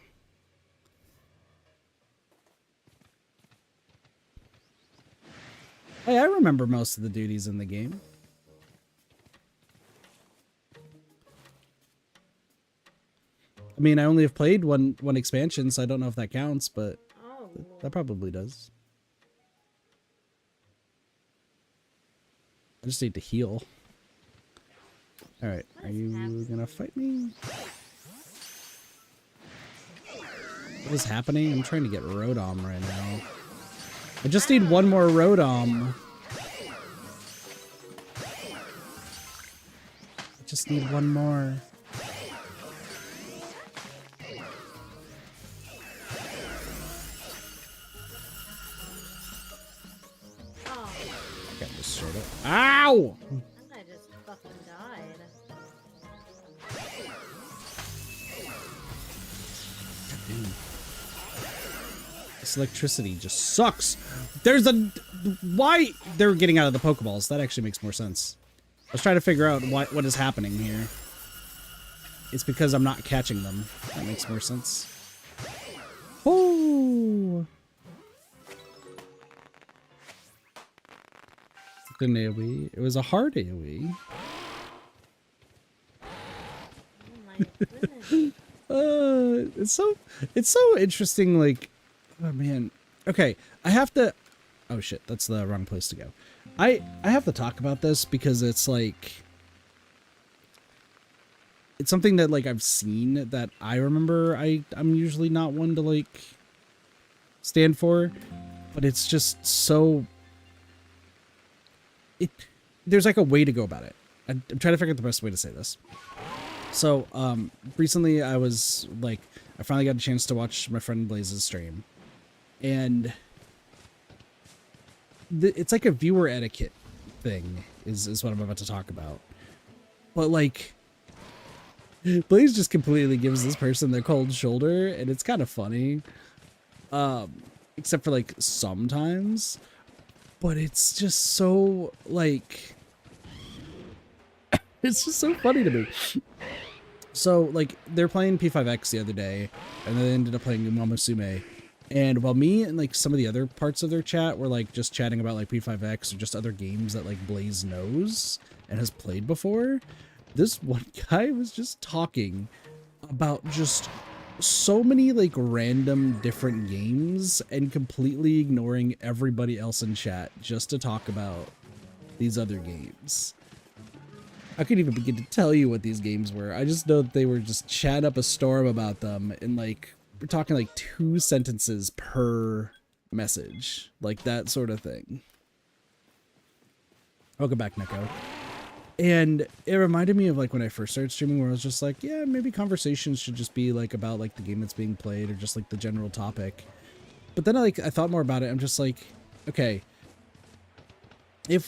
Hey, I remember most of the duties in the game. I mean, I only have played one expansion, so I don't know if that counts, but Oh. that probably does. I just need to heal. Alright, are you gonna fight me? What is happening? I'm trying to get Rotom right now. I just need one more Rotom. I just need one more. Oh. I got this sort of. Ow! I just fucking died. This electricity just sucks. There's a... Why they're getting out of the Pokeballs? That actually makes more sense. I was trying to figure out what is happening here. It's because I'm not catching them. That makes more sense. Oh! It's an AoE. It was a hard AoE. Oh my goodness. It's so interesting, like, oh man. Okay, I have to, oh shit, that's the wrong place to go. I have to talk about this because it's like, it's something that like I've seen that I remember I'm usually not one to like stand for, but it's just so, there's like a way to go about it. I'm trying to figure out the best way to say this. So, recently I was like, I finally got a chance to watch my friend Blaze's stream, and it's like a viewer etiquette thing is what I'm about to talk about. But like, Blaze just completely gives this person the cold shoulder, and it's kind of funny. Except for like sometimes, but it's just so like, it's just so funny to me. So, like, they're playing P5X the other day, and they ended up playing Momosume. And while me and, like, some of the other parts of their chat were, like, just chatting about, like, P5X or just other games that, like, Blaze knows and has played before, this one guy was just talking about just so many, like, random different games and completely ignoring everybody else in chat just to talk about these other games. I couldn't even begin to tell you what these games were. I just know that they were just chatting up a storm about them, and like, we're talking like 2 sentences per message, like that sort of thing. Welcome back, Neko. And it reminded me of like when I first started streaming, where I was just like, yeah, maybe conversations should just be like about like the game that's being played or just like the general topic. But then I thought more about it. I'm just like, okay, if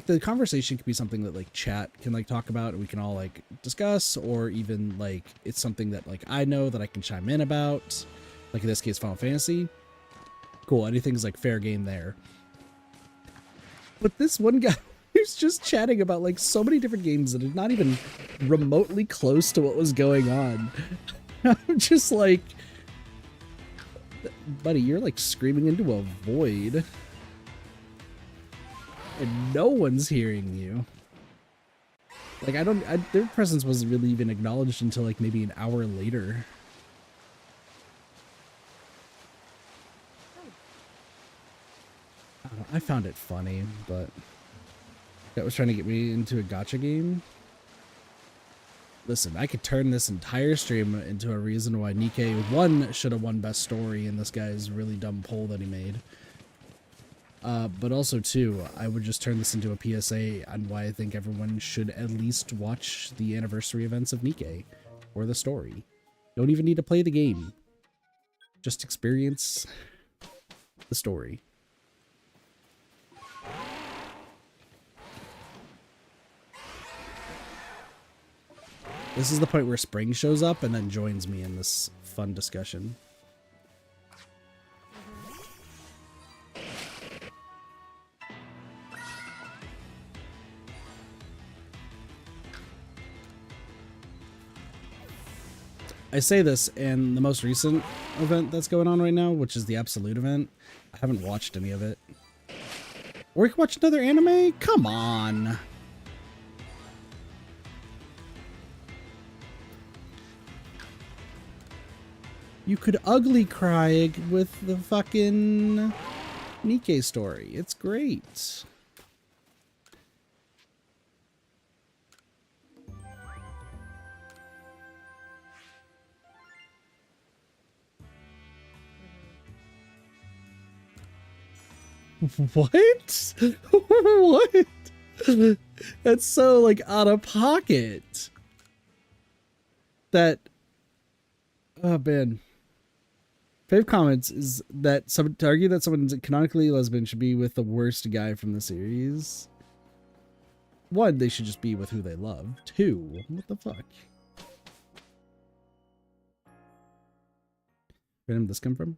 the conversation could be something that like chat can like talk about and we can all like discuss, or even like it's something that like I know that I can chime in about, like in this case Final Fantasy, cool, anything's like fair game there. But this one guy who's just chatting about like so many different games that are not even remotely close to what was going on. I'm just like, buddy, you're like screaming into a void. And no one's hearing you. Like, their presence wasn't really even acknowledged until like maybe an hour later. I don't know, I found it funny, but that was trying to get me into a gacha game. Listen, I could turn this entire stream into a reason why Nikkei 1 should have won Best Story in this guy's really dumb poll that he made. But also, too, I would just turn this into a PSA on why I think everyone should at least watch the anniversary events of Nikkei, or the story. Don't even need to play the game. Just experience the story. This is the point where Spring shows up and then joins me in this fun discussion. I say this, and the most recent event that's going on right now, which is the Absolute event, I haven't watched any of it. Or we can watch another anime? Come on! You could ugly cry with the fucking Nikkei story. It's great. What? What? That's so like out of pocket. That, oh man. Fave comments is that to argue that someone's canonically lesbian should be with the worst guy from the series. 1, they should just be with who they love. 2, what the fuck? Where did this come from?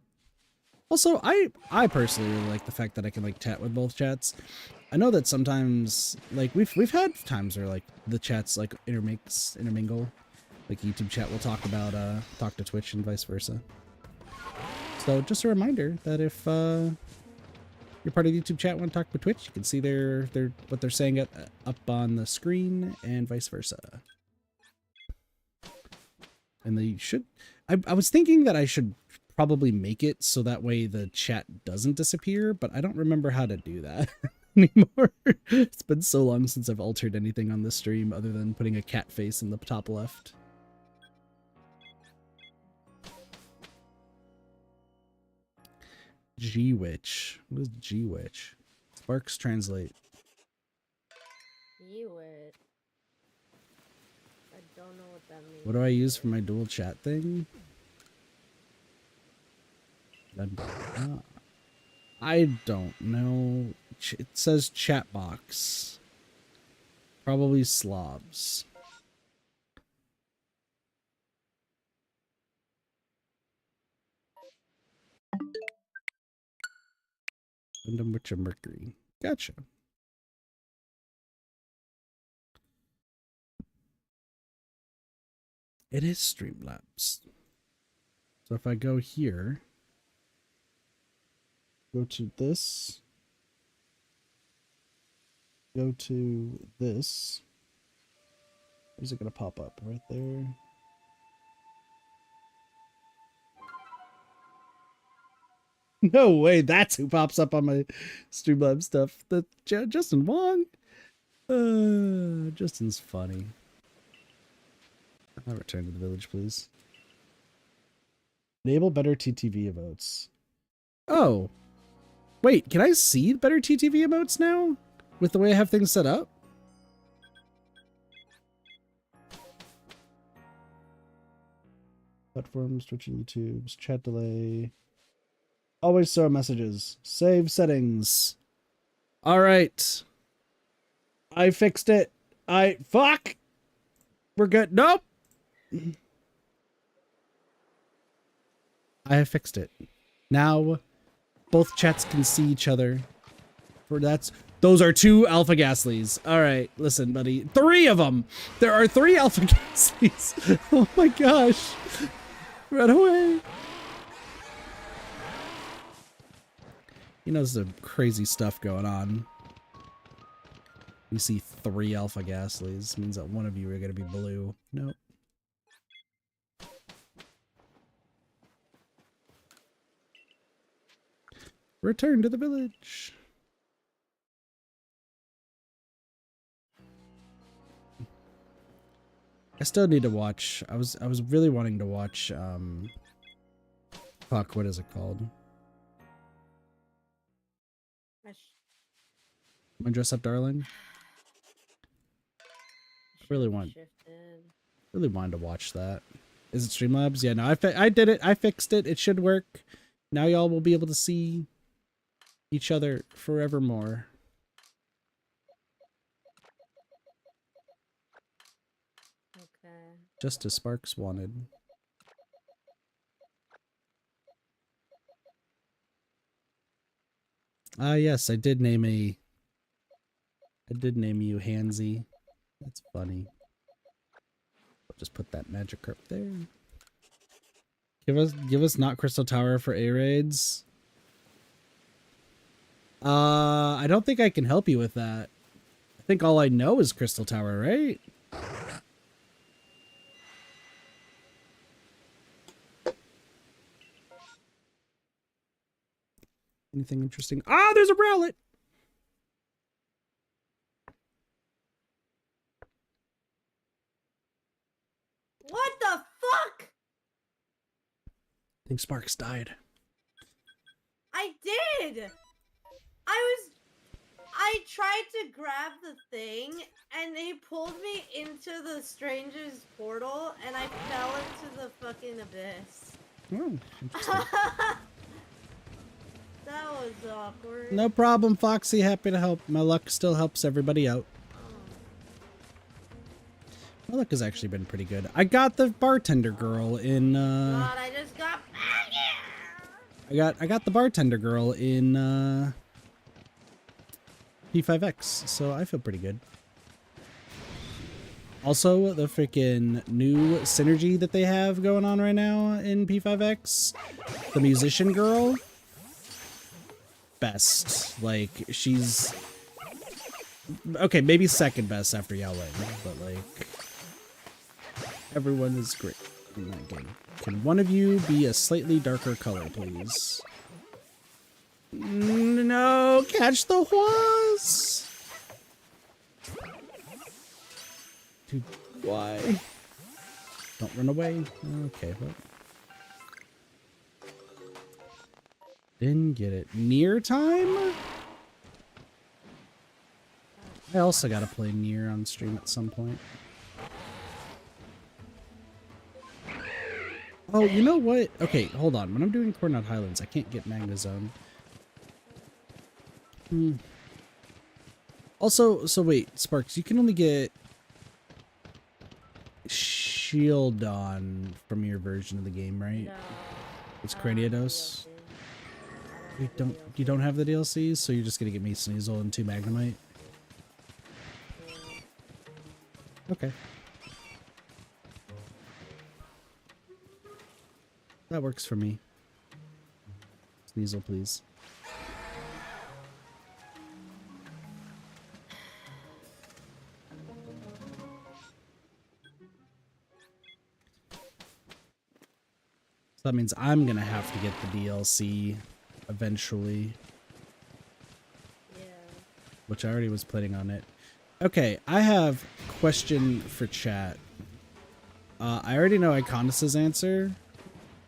Also, I personally really like the fact that I can like chat with both chats. I know that sometimes like we've had times where like the chats like intermingle. Like YouTube chat will talk about talk to Twitch and vice versa. So just a reminder that if you're part of the YouTube chat want to talk to Twitch, you can see their what they're saying up on the screen and vice versa. And they should I was thinking that I should probably make it so that way the chat doesn't disappear, but I don't remember how to do that anymore. It's been so long since I've altered anything on this stream other than putting a cat face in the top left. G-Witch. What is G-Witch? Sparks translate. You it. I don't know what that means. What do I use for my dual chat thing? I don't know. It says chat box. Probably slobs. Random Witcher Mercury. Gotcha. It is Streamlabs. So if I go here, go to this, go to this, where's it going to pop up? Right there. No way, that's who pops up on my Streamlabs stuff. The Justin Wong. Justin's funny. I'll return to the village, please. Enable better TTV emotes. Oh. Wait, can I see better TTV emotes now? With the way I have things set up? Platforms, Twitch and YouTube's chat delay. Always show messages. Save settings. Alright. I fixed it. Fuck! We're good. Nope! I have fixed it. Now, both chats can see each other. Those are 2 alpha Gaslies. Alright, listen, buddy. 3 of them! There are 3 alpha Gaslies! Oh my gosh! Run away! You know, there's some crazy stuff going on. You see 3 alpha Gaslies. Means that one of you are going to be blue. Nope. Return to the village. I still need to watch. I was really wanting to watch fuck, what is it called? My Dress Up Darling. Really wanted to watch that. Is it Streamlabs? Yeah, no, I did it. I fixed it. It should work. Now y'all will be able to see each other forevermore. Okay. Just as Sparks wanted. Ah, yes, I did name you Hansy. That's funny. I'll just put that magic up there. Give us not Crystal Tower for A raids. I don't think I can help you with that. I think all I know is Crystal Tower, right? Anything interesting? Ah, there's a Rowlet! What the fuck? I think Sparks died. I did! I tried to grab the thing, and they pulled me into the stranger's portal, and I fell into the fucking abyss. Oh, interesting. That was awkward. No problem, Foxy. Happy to help. My luck still helps everybody out. My luck has actually been pretty good. I got the bartender girl in, God, I just got back here! I got the bartender girl in P5X, so I feel pretty good. Also, the freaking new synergy that they have going on right now in P5X, the musician girl, best. Like, she's okay, maybe second best after Yao Ling, but like everyone is great in that game. Can one of you be a slightly darker color, please? No, catch the horse. Dude, why? Don't run away. Okay, but didn't get it. Near time? I also gotta play Nier on stream at some point. Oh, you know what? Okay, hold on. When I'm doing Coordinate Highlands, I can't get Magna Zone. Also, so wait, Sparks, you can only get Shield on from your version of the game, right? No. It's Craniados. You don't have the DLCs, so you're just gonna get me Sneasel and 2 Magnemite. Okay. That works for me. Sneasel, please. So that means I'm gonna have to get the DLC eventually. Yeah. Which I already was planning on it. Okay, I have a question for chat. I already know Iconis' answer,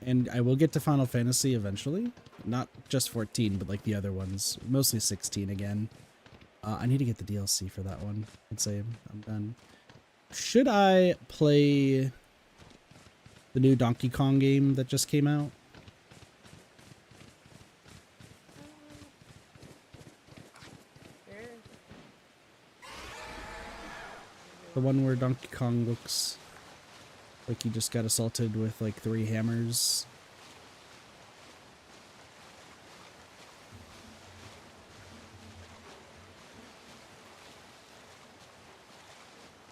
and I will get to Final Fantasy eventually. Not just 14, but like the other ones. Mostly 16 again. I need to get the DLC for that one. I'd say I'm done. Should I play the new Donkey Kong game that just came out? Sure. The one where Donkey Kong looks like he just got assaulted with like 3 hammers.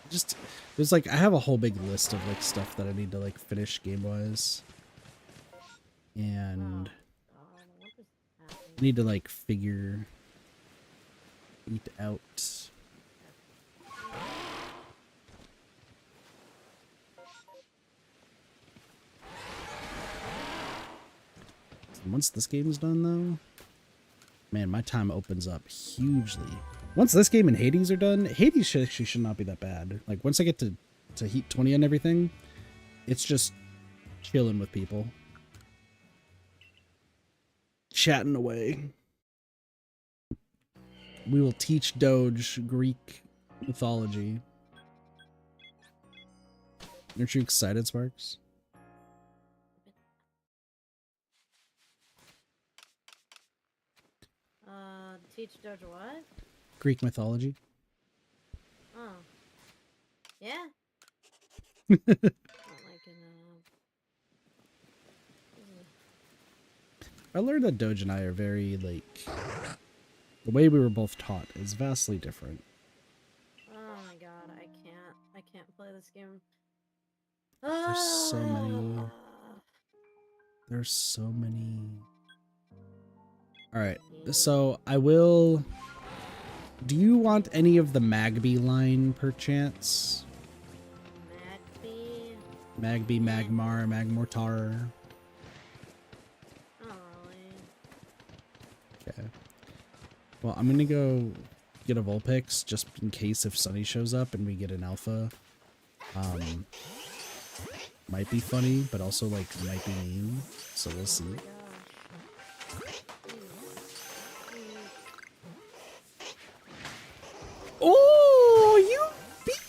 Just, there's like, I have a whole big list of like stuff that I need to like finish game-wise. And God, what is happening? I need to like figure it out. Once this game's done though, man, my time opens up hugely. Once this game and Hades are done, Hades actually should not be that bad. Like once I get to Heat 20 and everything, it's just chilling with people. Chatting away. We will teach Doge Greek mythology. Aren't you excited, Sparks? Teach Doge what? Greek mythology. Oh. Yeah. Not like I learned that Doge and I are very, like, the way we were both taught is vastly different. oh my god, I can't play this game. There's so many. Alright, so I will... Do you want any of the Magby line, perchance? Magby? Magby, Magmar, Magmortar. Not really. Okay. Well, I'm gonna go get a Vulpix just in case if Sunny shows up and we get an alpha. Might be funny, but also like might be mean. So we'll see. Oh, you beat.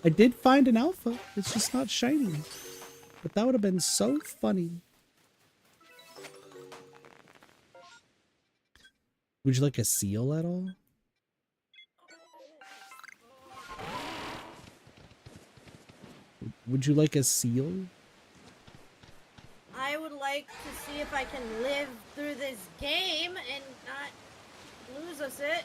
I did find an alpha. It's just not shiny. But that would have been so funny. Would you like a seal at all? Would you like a seal? I can live through this game and not lose us it.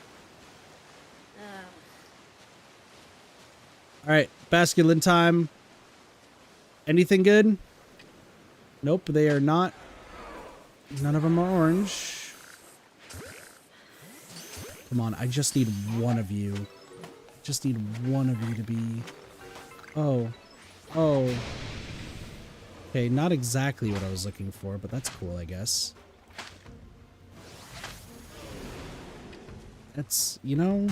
All right, basculin time. Anything good? Nope, they are not. None of them are orange. Come on, I just need one of you. Just need one of you to be... Oh. Oh. Okay, not exactly what I was looking for, but that's cool, I guess. That's, you know,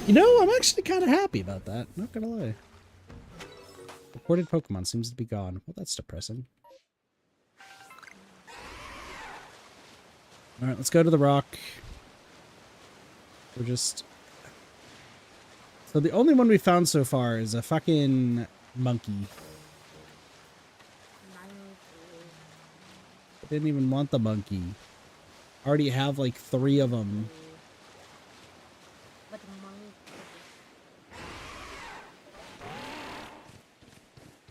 I'm actually kind of happy about that. Not gonna lie. Reported Pokemon seems to be gone. Well, that's depressing. All right, let's go to the rock. We're just... So the only one we found so far is a fucking monkey. I didn't even want the monkey. I already have like 3 of them. But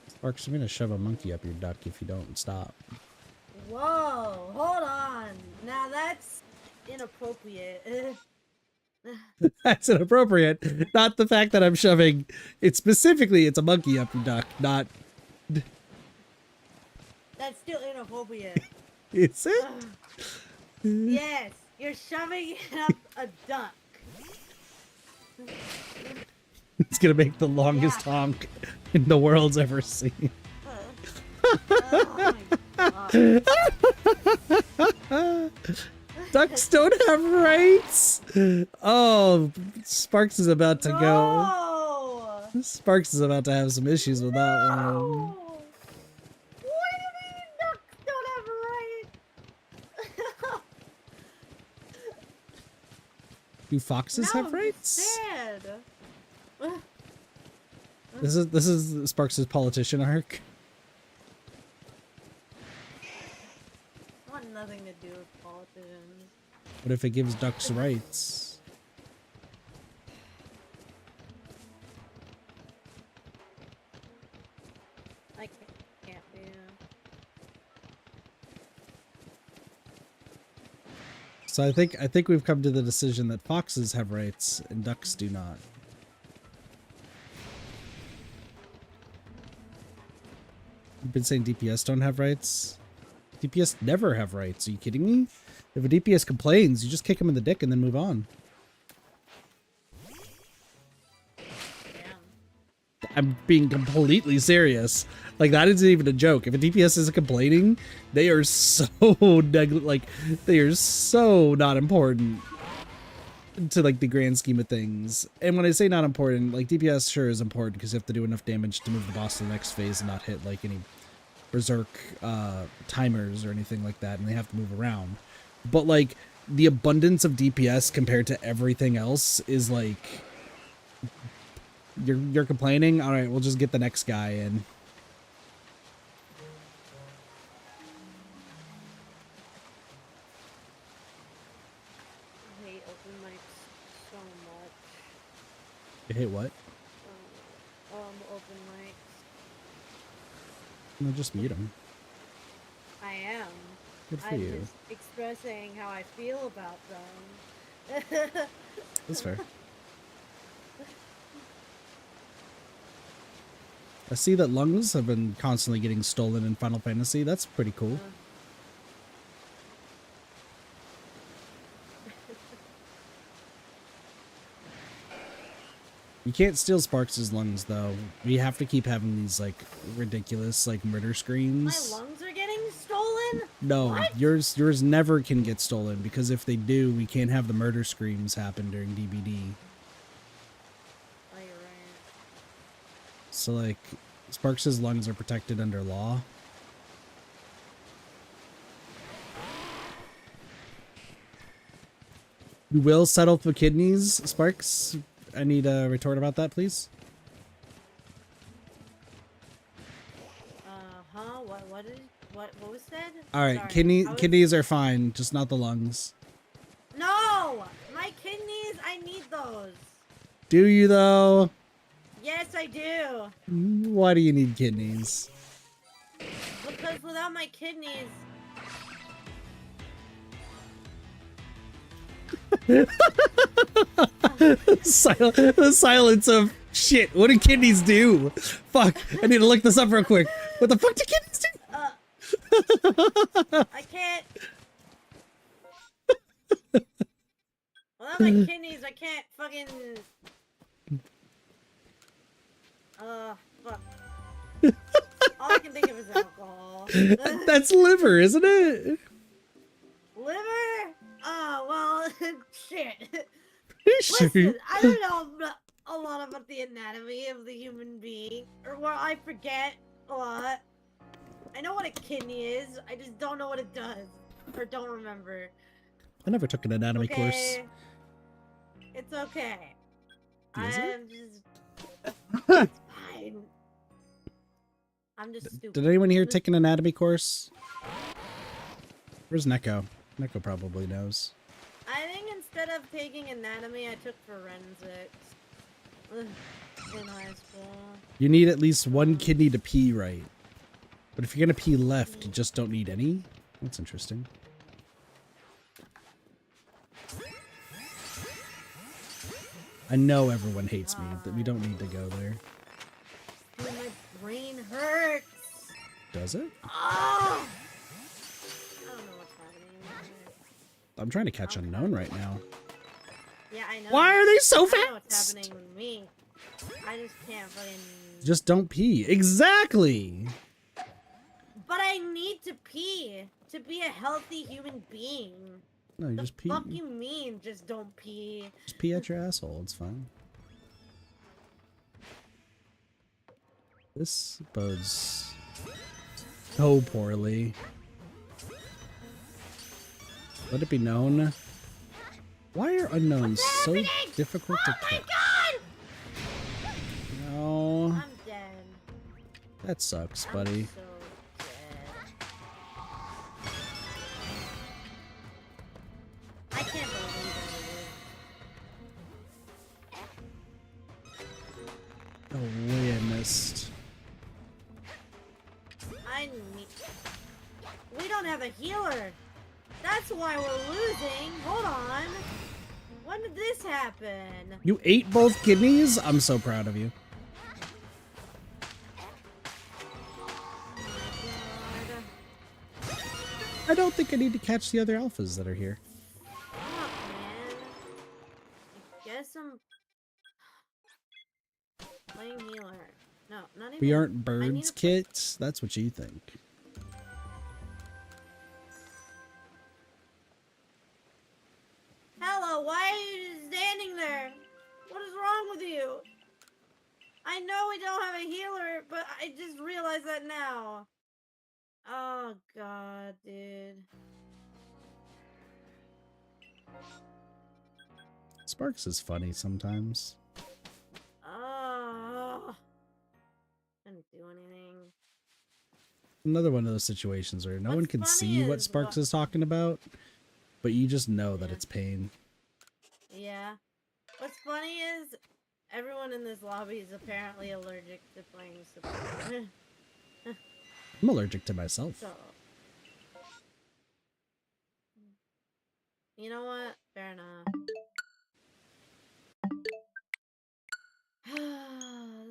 Sparks, I'm gonna shove a monkey up your duck if you don't stop. whoa, hold on. Now that's inappropriate. That's inappropriate. Not the fact that I'm shoving it specifically, it's a monkey up your duck, not... That's still inappropriate. Is it? Yes, you're shoving it up a duck. It's gonna make the longest honk in the world's ever seen. Oh my God. Ducks don't have rights. Oh, Sparks is about to go. No! Sparks is about to have some issues with that one. No! What do you mean ducks don't have rights? Do foxes Now have I'm rights? sad. This is Sparks' politician arc. I want nothing to do with politicians. What if it gives ducks rights? I can't be. So I think we've come to the decision that foxes have rights and ducks do not. You've been saying DPS don't have rights? DPS never have rights. Are you kidding me? If a DPS complains, you just kick him in the dick and then move on. Damn. I'm being completely serious. Like, that isn't even a joke. If a DPS isn't complaining, they are so they are so not important to like the grand scheme of things. And when I say not important, like DPS sure is important because you have to do enough damage to move the boss to the next phase and not hit like any berserk timers or anything like that, and they have to move around. But like the abundance of DPS compared to everything else is like, you're complaining? All right, we'll just get the next guy in. I hate open mics so much. You hate what? Open mics. No, just mute him. I am. Good for I'm you. just expressing how I feel about them. That's fair. I see that lungs have been constantly getting stolen in Final Fantasy. That's pretty cool. You can't steal Sparks' lungs, though. We have to keep having these, like, ridiculous, like, murder screens. My lungs are getting stolen? No, What? yours never can get stolen, because if they do, we can't have the murder screams happen during DBD. Oh, you're right. So, like, Sparks' lungs are protected under law. You will settle for kidneys, Sparks? I need a retort about that, please. Huh? What was said? All right, Sorry. kidneys are fine, just not the lungs. No! My kidneys, I need those. Do you, though? Yes, I do. Why do you need kidneys? Because without my kidneys, The silence of shit. What do kidneys do? Fuck. I need to look this up real quick. What the fuck do kidneys do? I can't. Without my kidneys, I can't fucking. Fuck. All I can think of is alcohol. That's liver, isn't it? Liver? Oh, well, shit. Sure. Listen, I don't know a lot about the anatomy of the human being. Or, well, I forget a lot. I know what a kidney is, I just don't know what it does. Or don't remember. I never took an anatomy course. It's okay. Is it? I'm just... It's fine. I'm just stupid. Did anyone here take an anatomy course? Where's Neko? Neko probably knows. I think instead of taking anatomy, I took forensics. In high school. You need at least one kidney to pee right. But if you're gonna pee left, you just don't need any? That's interesting. I know everyone hates me, that we don't need to go there. Dude, my brain hurts. Does it? Oh! I don't know what's happening. I'm trying to catch Unknown right now. Yeah, I know. Why are they so I know what's fast? happening with me. I just can't fucking... Just don't pee. Exactly! But I need to pee to be a healthy human being. No, you The just pee. fuck you mean, just don't pee? Just pee at your asshole. It's fine. This bodes so poorly. Let it be known. Why are unknowns so difficult to catch? God! No. I'm dead. That sucks, buddy. I'm so dead. I can't believe Oh, way I missed. I need... We don't have a healer. That's why we're losing. Hold on. When did this happen? You ate both kidneys? I'm so proud of you. God. I don't think I need to catch the other alphas that are here. Fuck, man. I guess I'm playing healer. No, not even. We aren't I need birds, to- Kit. That's what you think. Hello, why are you standing there? What is wrong with you? I know we don't have a healer, but I just realized that now. Oh god, dude. Sparks is funny sometimes. Oh. Couldn't do anything. Another one of those situations where no one What's can funny see what is Sparks what- is talking about, but you just know that Yeah. it's pain. Yeah. What's funny is everyone in this lobby is apparently allergic to playing support. I'm allergic to myself. So, you know what? Fair enough.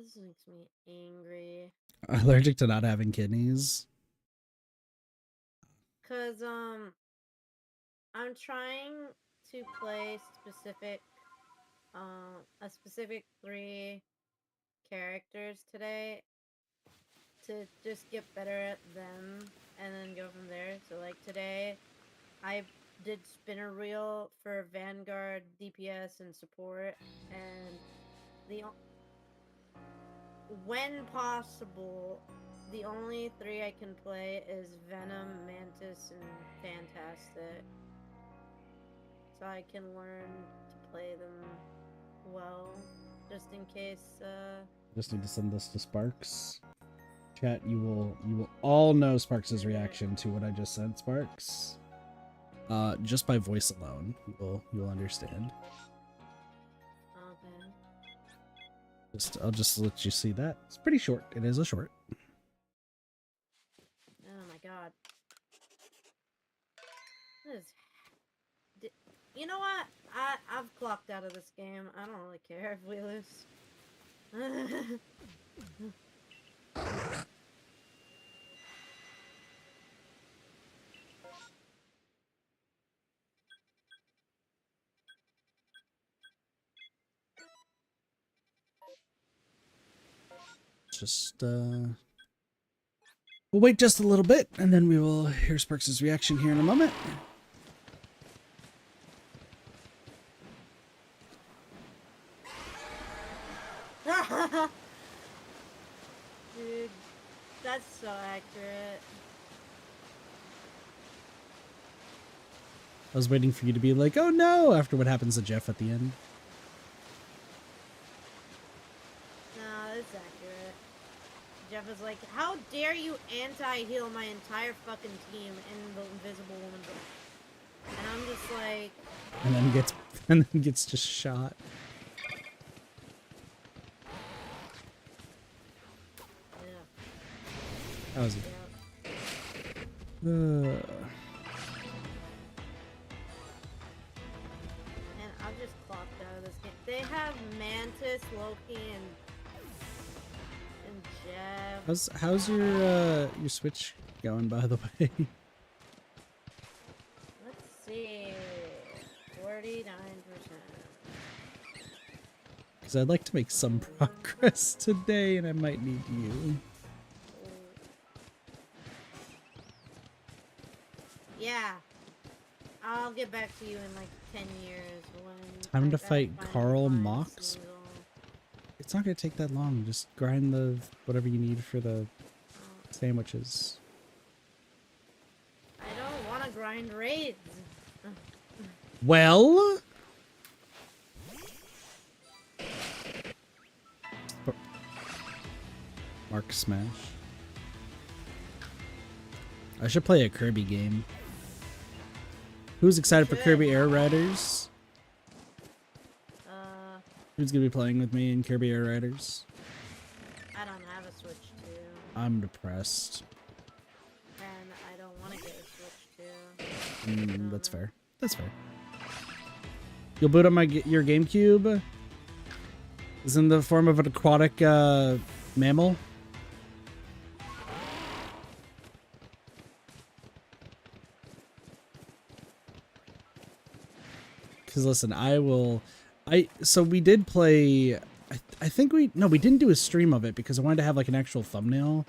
This makes me angry. Allergic to not having kidneys. Cause I'm trying to play a specific 3 characters today to just get better at them and then go from there. So like today I did spinner reel for Vanguard, DPS, and support, and when possible, the only 3 I can play is Venom, Mantis, and Fantastic. So I can learn to play them well, just in case, Just need to send this to Sparks. Chat, you will all know Sparks' reaction to what I just sent, Sparks. Just by voice alone, you'll understand. Okay. I'll just let you see that. It's pretty short. It is a short. Oh my god. What is... You know what? I've clocked out of this game. I don't really care if we lose. Just we'll wait just a little bit, and then we will hear Sparks' reaction here in a moment. Dude, that's so accurate. I was waiting for you to be like, "Oh no!" after what happens to Jeff at the end. Nah, that's accurate. Jeff is like, how dare you anti-heal my entire fucking team in the Invisible Woman book? And I'm just like... And then gets just shot. Yeah. That was Yeah. it. And I've just clocked out of this game. They have Mantis, Loki, and Jeff. How's your Switch going, by the way? Let's see. 49%. Because I'd like to make some progress today, and I might need you. Yeah. I'll get back to you in like 10 years when Time to I fight finally Karl find Mox? Smeagol. It's not gonna take that long. Just grind the whatever you need for the sandwiches. I don't want to grind raids. Well, Mark Smash. I should play a Kirby game. Who's excited for Kirby Air Riders? Who's gonna be playing with me in Kirby Air Riders? I don't have a Switch 2. I'm depressed. And I don't want to get a Switch 2. That's fair. That's fair. You'll boot up your GameCube? Is in the form of an aquatic mammal? Because listen, so we did play, I think we didn't do a stream of it because I wanted to have like an actual thumbnail.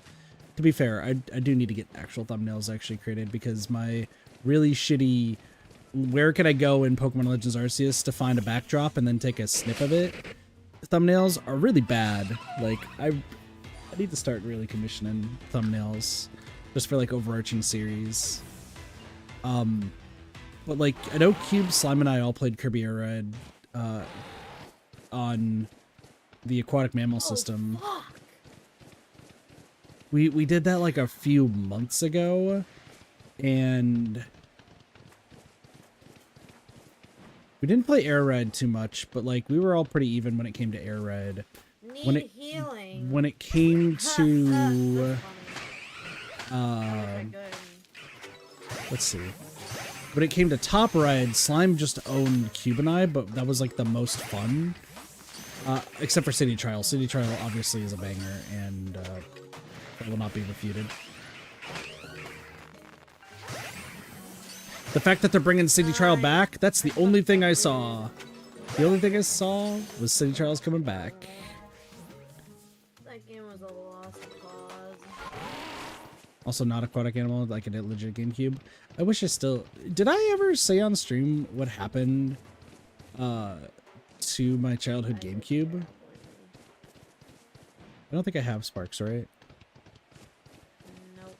To be fair, I do need to get actual thumbnails actually created because my really shitty, where can I go in Pokemon Legends Arceus to find a backdrop and then take a snip of it, thumbnails are really bad. Like, I need to start really commissioning thumbnails just for like overarching series. But like, I know Cube, Slime, and I all played Kirby Air Ride on the aquatic mammal system. Fuck. We did that like a few months ago, and we didn't play Air Ride too much, but like we were all pretty even when it came to Air Ride. Need healing. When it came to let's see. When it came to Top Ride, Slime just owned Cube and I, but that was like the most fun. Except for City Trial. City Trial obviously is a banger, and that will not be refuted. The fact that they're bringing City Trial back, that's the only thing I saw. The only thing I saw was City Trials coming back. That game was a lost cause. Also not aquatic animal, like a legit GameCube. I wish I still... Did I ever say on stream what happened to my childhood GameCube? I don't think I have Sparks, right? Nope.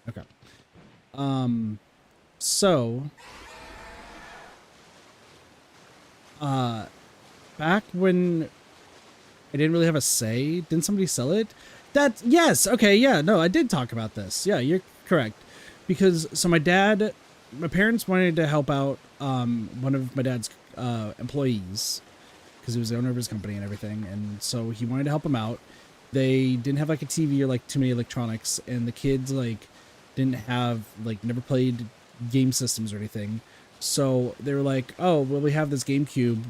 Okay. So... back when I didn't really have a say, didn't somebody sell it? Yes, okay, yeah, no, I did talk about this. Yeah, you're correct. Because, so my parents wanted to help out one of my dad's employees, because he was the owner of his company and everything, and so he wanted to help him out. They didn't have like a TV or like too many electronics, and the kids like didn't have, like, never played game systems or anything. So they were like, oh, well, we have this GameCube.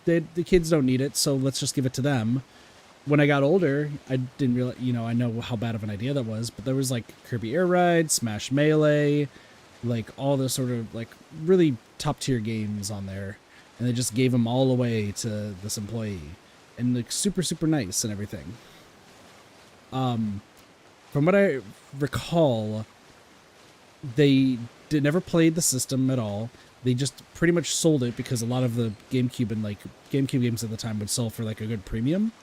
The kids don't need it, so let's just give it to them. When I got older, I didn't realize, I know how bad of an idea that was, but there was like Kirby Air Ride, Smash Melee, like all the sort of like really top tier games on there. And they just gave them all away to this employee. And like super, super nice and everything. From what I recall, they never played the system at all. They just pretty much sold it because a lot of the GameCube and like GameCube games at the time would sell for like a good premium.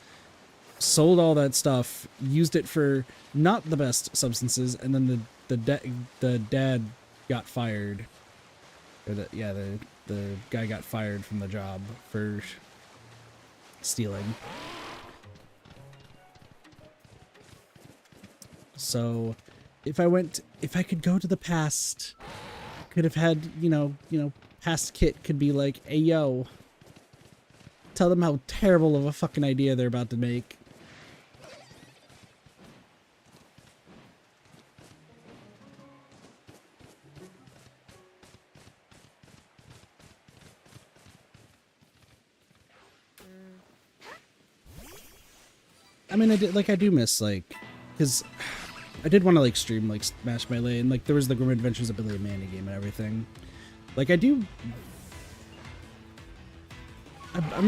Sold all that stuff, used it for not the best substances, and then the dad got fired. Or the guy got fired from the job for stealing. So if I could go to the past, could have had, past Kit could be like, hey yo, tell them how terrible of a fucking idea they're about to make. I mean, I do miss, like, because I did want to, like, stream, like, Smash Melee, and, like, there was the Grim Adventures of Billy and Mandy game and everything. Like, I'm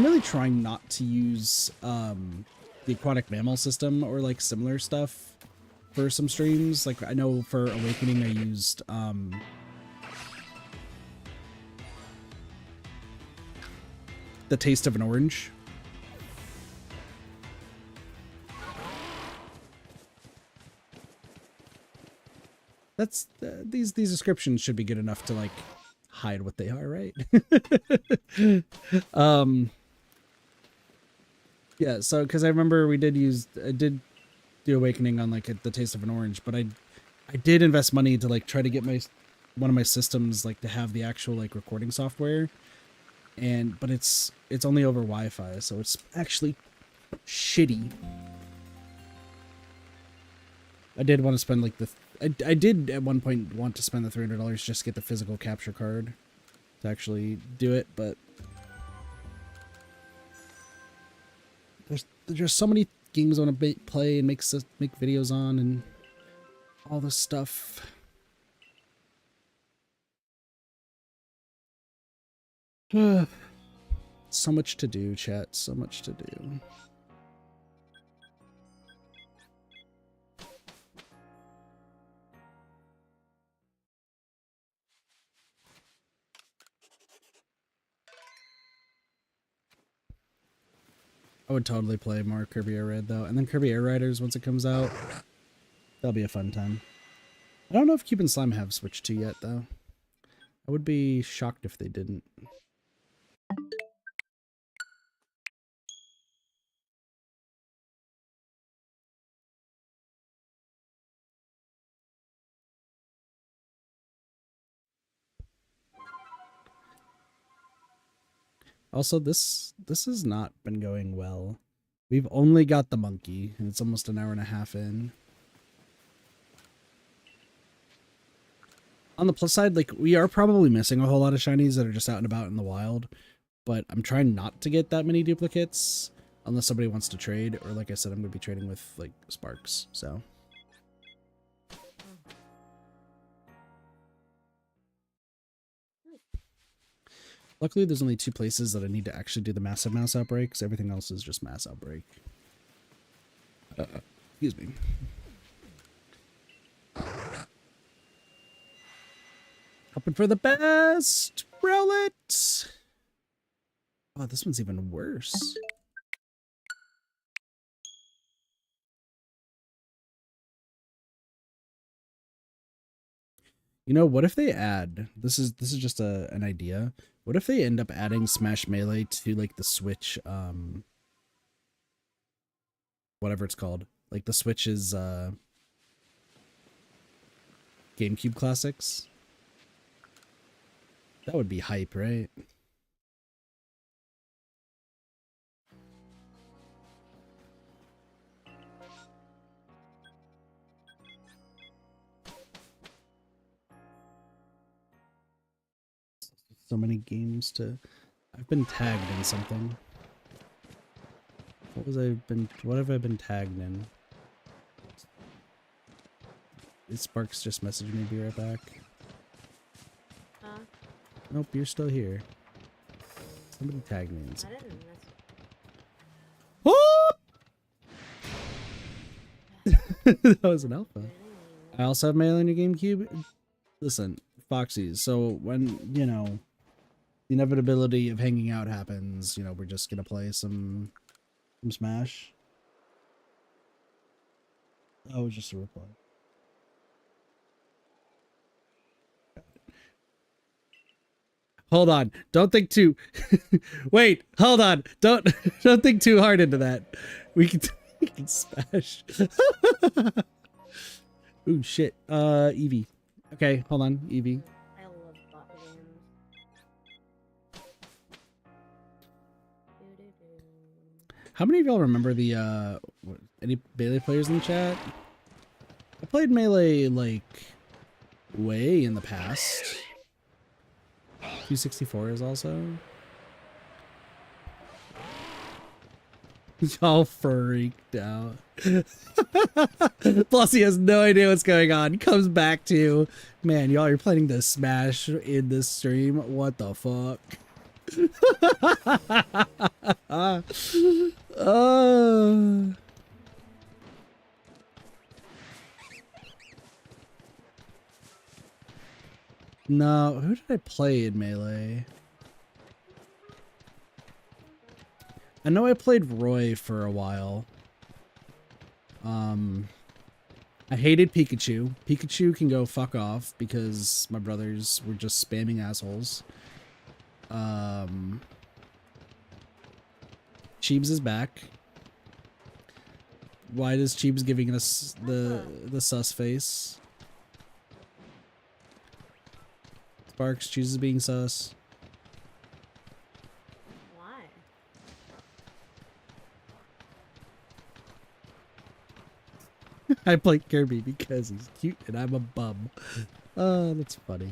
really trying not to use, the aquatic mammal system or, like, similar stuff for some streams. Like, I know for Awakening I used, the taste of an orange. That's these descriptions should be good enough to like hide what they are, right? Yeah, so because I remember I did do Awakening on like the taste of an orange, but I did invest money to like try to get one of my systems like to have the actual like recording software, but it's only over Wi-Fi, so it's actually shitty. I did want to spend like I did at one point want to spend the $300 just to get the physical capture card to actually do it, but there's just so many games I want to play and make videos on and all this stuff. So much to do, chat. So much to do. I would totally play more Kirby Air Ride though, and then Kirby Air Riders once it comes out. That'll be a fun time. I don't know if Cube and Slime have Switch 2 yet though. I would be shocked if they didn't. Also, this has not been going well. We've only got the monkey, and it's almost an hour and a half in. On the plus side, like, we are probably missing a whole lot of shinies that are just out and about in the wild, but I'm trying not to get that many duplicates unless somebody wants to trade, or like I said, I'm going to be trading with, like, Sparks, so. Luckily, there's only 2 places that I need to actually do the massive mouse outbreaks. Everything else is just mass outbreak. Excuse me. Hoping for the best! Roll it! Oh, this one's even worse. You know, what if they add, this is just an idea. What if they end up adding Smash Melee to like the Switch, whatever it's called. Like the Switch's GameCube classics? That would be hype, right? So many games to... I've been tagged in something. What have I been tagged in? Sparks just messaged me, be right back. Huh? Nope, you're still here. Somebody tagged me in I something. didn't mess. That was an alpha. I also have mail in your GameCube. Listen, Foxies, so when, you know, the inevitability of hanging out happens, you know, we're just gonna play some Smash. Oh, it was just a reply. Hold on. Don't think too... Wait, hold on. Don't think too hard into that. We can smash. Ooh, shit. Eevee. Okay, hold on. Eevee. I love bot games. How many of y'all remember the, any Melee players in the chat? I played Melee, like, way in the past. 264 is also. Y'all freaked out. Plus he has no idea what's going on. Comes back to, man, y'all are planning to smash in this stream. What the fuck? No, who did I play in Melee? I know I played Roy for a while. I hated Pikachu. Pikachu can go fuck off because my brothers were just spamming assholes. Cheebs is back. Why does Cheebs giving us the sus face? Sparks chooses being sus. Why? I play Kirby because he's cute and I'm a bum. Oh, that's funny.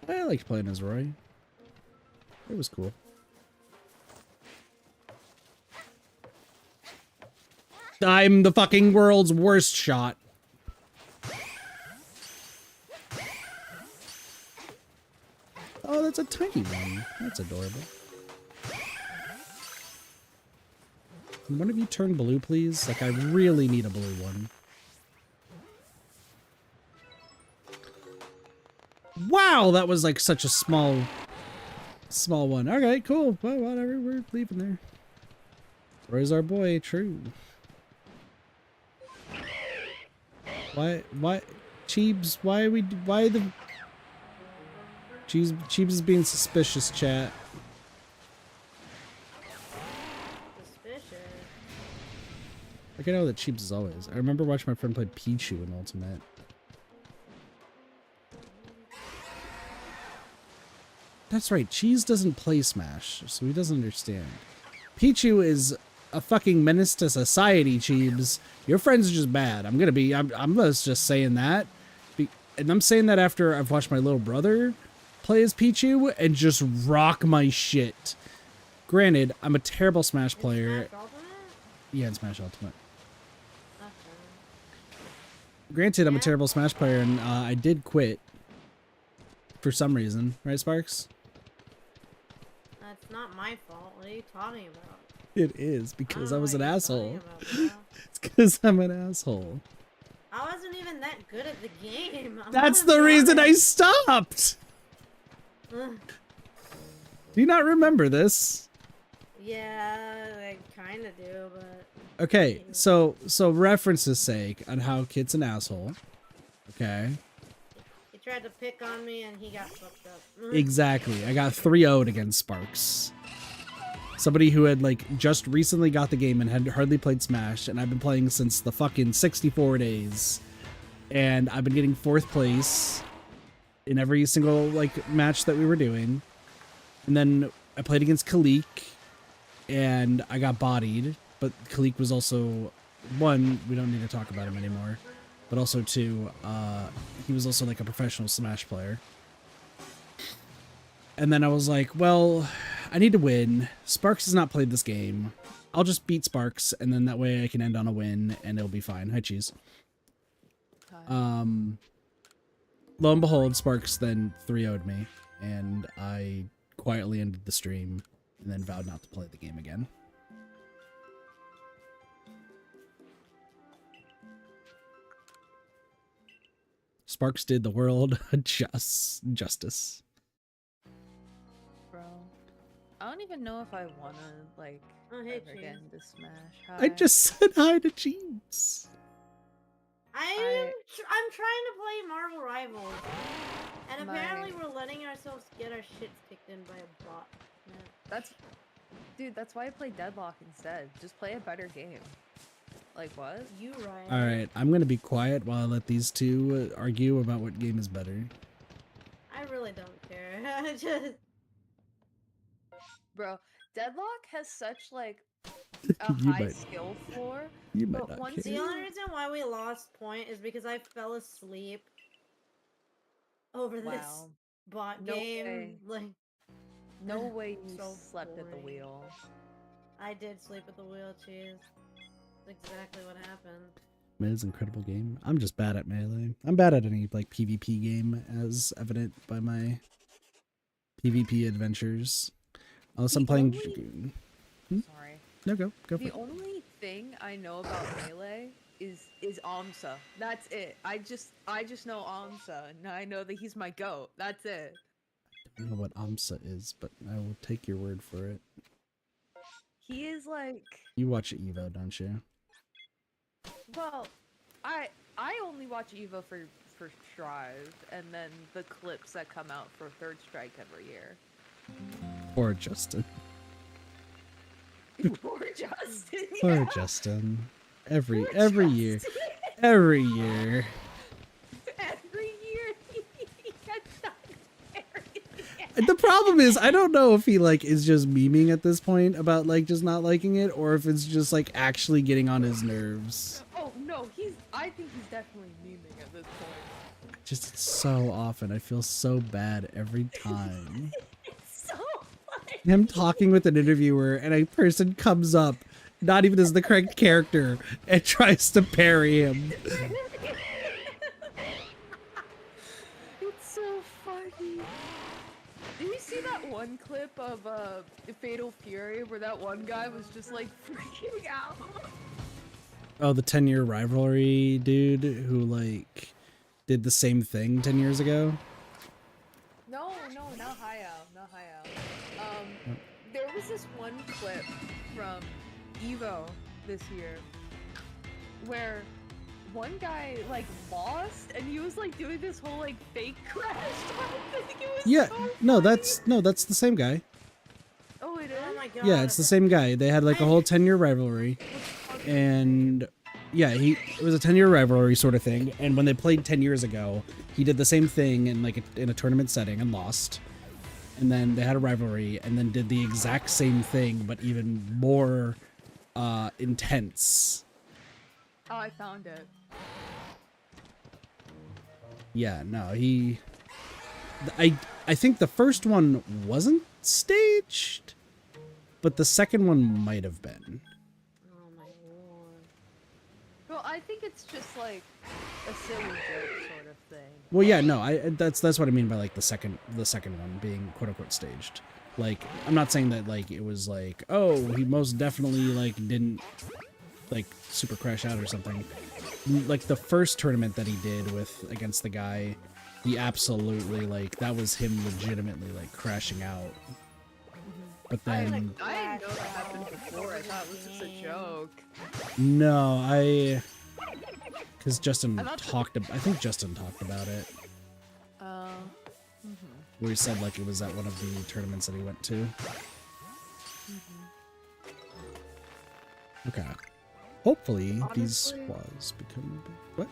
I liked playing as Roy. It was cool. I'm the fucking world's worst shot. Oh, that's a tiny one. That's adorable. Can one of you turn blue, please? Like, I really need a blue one. Wow, that was like such a small one. Okay, cool. Well, whatever. We're leaving there. Roy's our boy. True. Why, Cheebs, why the... Cheebs is being suspicious, chat. Suspicious. Like, I know that Cheebs is always. I remember watching my friend play Pichu in Ultimate. That's right, Cheese doesn't play Smash, so he doesn't understand. Pichu is a fucking menace to society, Cheebs. Your friends are just bad. I'm just saying that. And I'm saying that after I've watched my little brother play as Pichu and just rock my shit. Granted, I'm a terrible Smash player. Smash Ultimate? Yeah, in Smash Ultimate. Okay. Granted, I'm a Yeah. terrible Smash player, and I did quit. For some reason. Right, Sparks? That's not my fault. What are you talking about? It is, because I was an asshole. About, It's because I'm an asshole. I wasn't even that good at the game. That's the reason I stopped! Ugh. Do you not remember this? Yeah, I kind of do, but... Okay, so reference's sake on how Kit's an asshole. Okay. He tried to pick on me and he got fucked up. Exactly. I got 3-0'd against Sparks. Somebody who had, like, just recently got the game and had hardly played Smash, and I've been playing since the fucking 64 days. And I've been getting 4th place in every single, like, match that we were doing. And then I played against Khalik, and I got bodied. But Khalik was also... One, we don't need to talk about him anymore. but also too, he was also like a professional Smash player. And then I was like, well, I need to win. Sparks has not played this game. I'll just beat Sparks, and then that way I can end on a win, and it'll be fine. Hi, Cheese. Hi. Lo and behold, Sparks then 3-0'd me, and I quietly ended the stream, and then vowed not to play the game again. Sparks did the world justice. Bro. I don't even know if I wanna, like, Oh, hey, ever get James. into Smash. I just said hi to Jeeves. I'm trying to play Marvel Rivals, and apparently My- we're letting ourselves get our shits kicked in by a bot. Yeah. Dude, that's why I play Deadlock instead. Just play a better game. Like, what? You right. Alright, I'm gonna be quiet while I let these two argue about what game is better. I really don't care. Just Bro, Deadlock has such, like, a You high might- skill floor. You might But not once care. the only reason why we lost point is because I fell asleep over this Wow. bot No game. way. Like, No way you So slept at the boring. wheel. I did sleep at the wheel, Cheese. That's exactly what happened. Melee's an incredible game. I'm just bad at Melee. I'm bad at any like PvP game, as evident by my PvP adventures. Unless I'm The playing. Sorry. No, go for The it. only thing I know about Melee is Amsa. That's it. I just know Amsa, and I know that he's my goat. That's it. I don't know what AMSA is, but I will take your word for it. He is like, You watch Evo, don't you? well, I only watch Evo for Strive, and then the clips that come out for Third Strike every year. Or Justin. Poor Justin. Or Yeah. Justin. Every Poor year. Justin. Every year. Every year he gets that. The problem is, I don't know if he like is just memeing at this point about like just not liking it, or if it's just like actually getting on his nerves. Oh no, I think he's definitely memeing at this point. Just so often, I feel so bad every time. It's so funny. Him talking with an interviewer, and a person comes up, not even as the correct character, and tries to parry him. It's so funny. Did you see that one clip of Fatal Fury where that one guy was just like freaking out? Oh, the 10-year rivalry dude who like did the same thing 10 years ago. No, not Hayao, not Hayao. There was this one clip from Evo this year where one guy like lost and he was like doing this whole like fake crash type thing. It was Yeah, so no, funny. that's the same guy. Oh, it is? Oh my god. Yeah, it's the same guy. They had like a whole 10-year rivalry, and yeah, it was a 10-year rivalry sort of thing. And when they played 10 years ago, he did the same thing in like in a tournament setting and lost. And then they had a rivalry, and then did the exact same thing, but even more intense. Oh, I found it. Yeah, no, I think the first one wasn't staged, but the second one might have been. Oh my lord. Well, I think it's just like a silly joke sort of thing. Well, yeah, no, that's what I mean by like the second one being quote unquote staged. Like, I'm not saying that like it was like, oh, he most definitely like didn't like super crash out or something. Like the first tournament that he did against the guy, he absolutely like that was him legitimately like crashing out. But I then didn't know that happened before. I thought it was just a joke. no, because Justin I thought I think Justin talked about it, where he said like it was at one of the tournaments that he went to. Okay. Hopefully these Honestly- squads become what?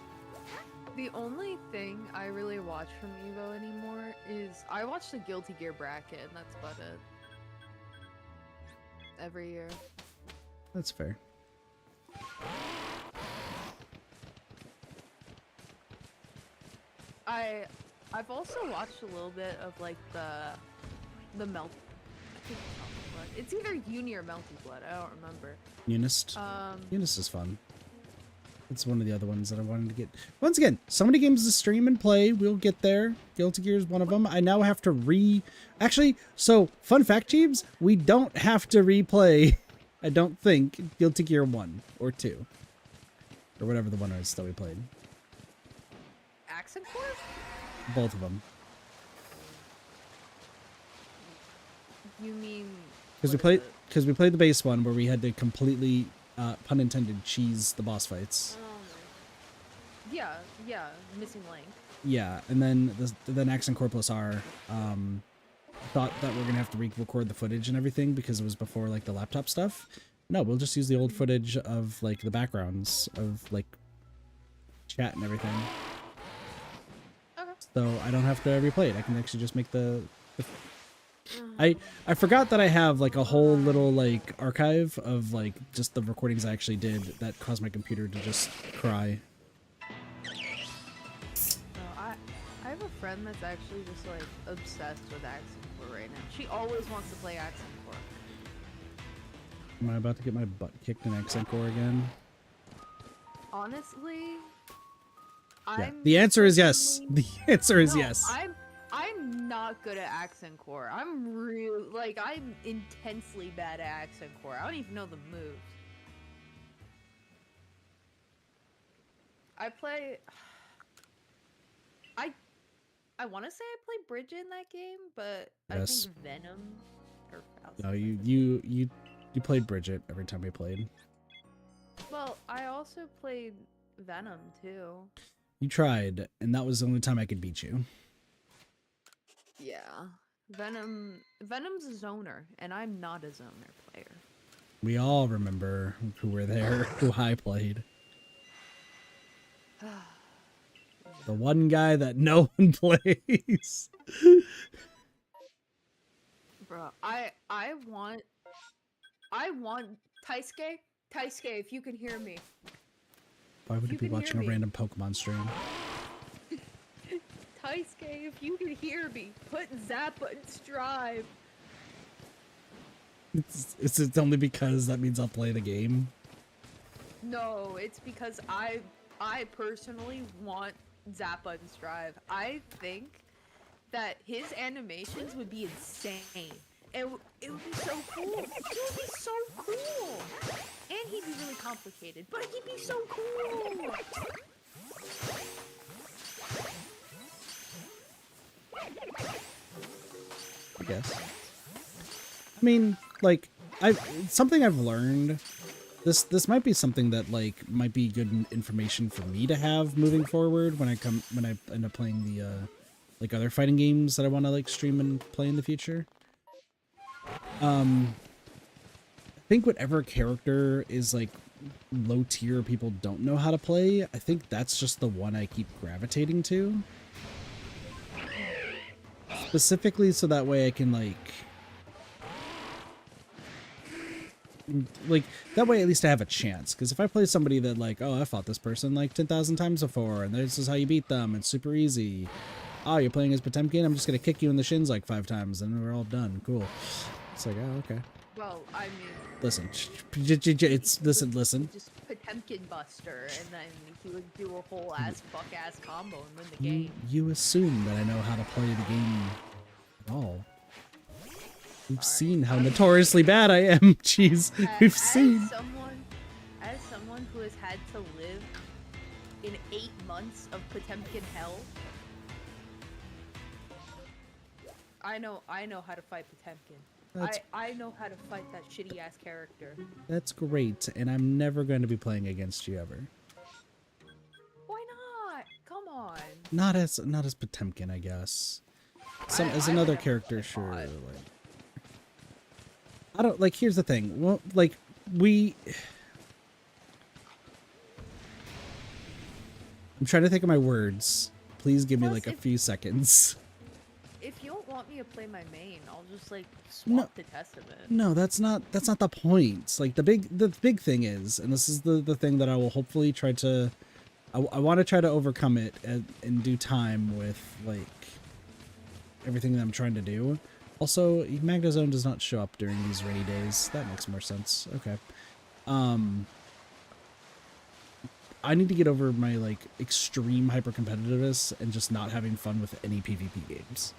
The only thing I really watch from Evo anymore is I watch the Guilty Gear bracket, and that's about it. Every year. That's fair. I've also watched a little bit of like the melt. I think it's Melty Blood. It's either Uni or Melty Blood. I don't remember. Unist. Unist is fun. It's one of the other ones that I wanted to get. Once again, so many games to stream and play. We'll get there. Guilty Gear is one of them. I now have to Actually, so, fun fact, Jeeves, we don't have to replay, I don't think, Guilty Gear 1 or 2. Or whatever the one is that we played. Accent Core? Both of them. You mean? Because we played the base one where we had to completely, pun intended, cheese the boss fights. Yeah, missing link. Yeah, and then then Accent Core plus R thought that we're gonna have to re-record the footage and everything because it was before like the laptop stuff. No, we'll just use the old footage of like the backgrounds of like chat and everything. Okay. So I don't have to replay it. I can actually just make the I forgot that I have like a whole little like archive of like just the recordings I actually did that caused my computer to just cry. I have a friend that's actually just like obsessed with Accent Core right now. She always wants to play Accent Core. Am I about to get my butt kicked in Accent Core again? Honestly, Yeah. The answer is yes. The answer is yes. I'm not good at Accent Core. I'm intensely bad at Accent Core. I don't even know the moves. I want to say I played Bridget in that game, but Yes. I think Venom or Faust. No, you played Bridget every time we played. Well, I also played Venom too. You tried, and that was the only time I could beat you. Yeah. Venom's a zoner, and I'm not a zoner player. We all remember who were there, who I played. The one guy that no one plays. Bro, I want Taisuke, if you can hear me. Why would you be watching a random Pokemon stream? Taisuke, if you can hear me, put Zappa in Strive. It's only because that means I'll play the game. No, it's because I personally want Zappa and Strive. I think that his animations would be insane. It would be so cool. It would be so cool. And he'd be really complicated, but he'd be so cool. I guess. I mean, like, something I've learned. This might be something that like might be good information for me to have moving forward when I end up playing the like other fighting games that I want to like stream and play in the future. I think whatever character is like low tier people don't know how to play, I think that's just the one I keep gravitating to. Specifically so that way I can like that way at least I have a chance, because if I play somebody that like, oh, I fought this person like 10,000 times before and this is how you beat them, it's super easy. Oh, you're playing as Potemkin, I'm just gonna kick you in the shins like 5 times and we're all done. Cool. It's like, oh, okay. Well, I mean, listen, listen. Just Potemkin Buster, and then he would do a whole fuck ass combo and win the game. You assume that I know how to play the game at all. We've seen how notoriously bad I am. Jeez, we've seen. As someone who has had to live in 8 months of Potemkin hell, I know how to fight Potemkin. I know how to fight that shitty ass character. That's great, and I'm never going to be playing against you ever. Why not? Come on. Not as Potemkin, I guess. As another character, sure. Like, I don't like. Here's the thing. Well, like I'm trying to think of my words. Please give me like a few seconds. If you don't want me to play my main, I'll just like swap the Testament. No, that's not the point. Like the big thing is, and this is the thing that I will hopefully try to I want to try to overcome it in due time with like everything that I'm trying to do. Also, Magnezone does not show up during these rainy days. That makes more sense. Okay. I need to get over my like extreme hyper competitiveness and just not having fun with any PvP games.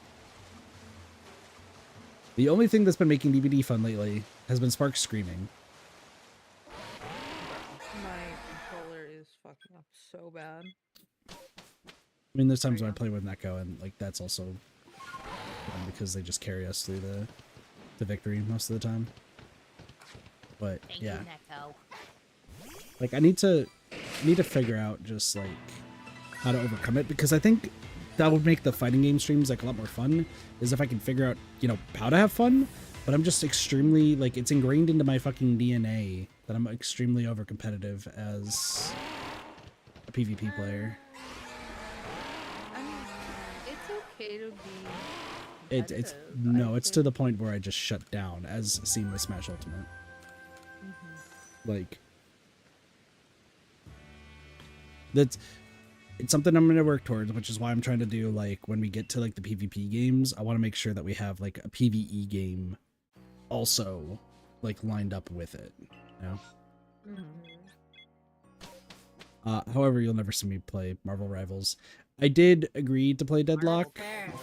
The only thing that's been making DBD fun lately has been Spark screaming. My controller is fucking up so bad. I mean, there's times when I play with Neko, and like that's also fun because they just carry us through the victory most of the time. But Thank yeah, you, Neko. like I need to figure out just like how to overcome it, because I think that would make the fighting game streams like a lot more fun, is if I can figure out, you know, how to have fun. But I'm just extremely, like, it's ingrained into my fucking DNA that I'm extremely over competitive as a PvP player. I mean, it's okay to be. It's competitive, no, I it's to think. the point where I just shut down, as seen with Smash Ultimate. Like, it's something I'm going to work towards, which is why I'm trying to do, like, when we get to, like, the PvP games, I want to make sure that we have, like, a PvE game also, like, lined up with it, you know? However, you'll never see me play Marvel Rivals. I did agree to play Deadlock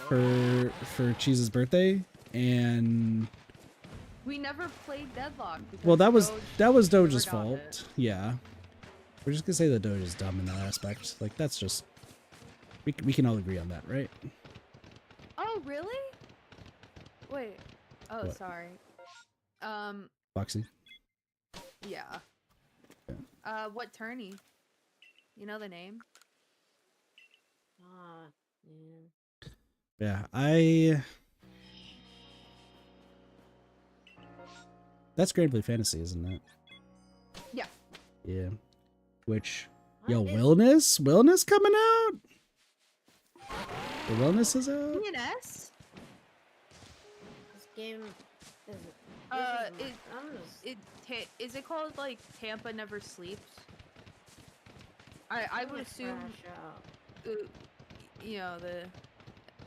for Cheese's birthday, and We never played Deadlock. Because well, that was never Doge's got fault. it. Yeah, we're just gonna say that Doge is dumb in that aspect. Like, that's just we can all agree on that, right? Oh, really? Wait. Oh, What? sorry. Foxy. Yeah. What tourney? You know the name? Yeah. Yeah, that's Grand Blue Fantasy, isn't it? Yeah. Yeah. Which, What yo, is- Wellness coming out. The Wellness is out. DNS? This game is. Is it called like Tampa Never Sleeps? I would assume, you know,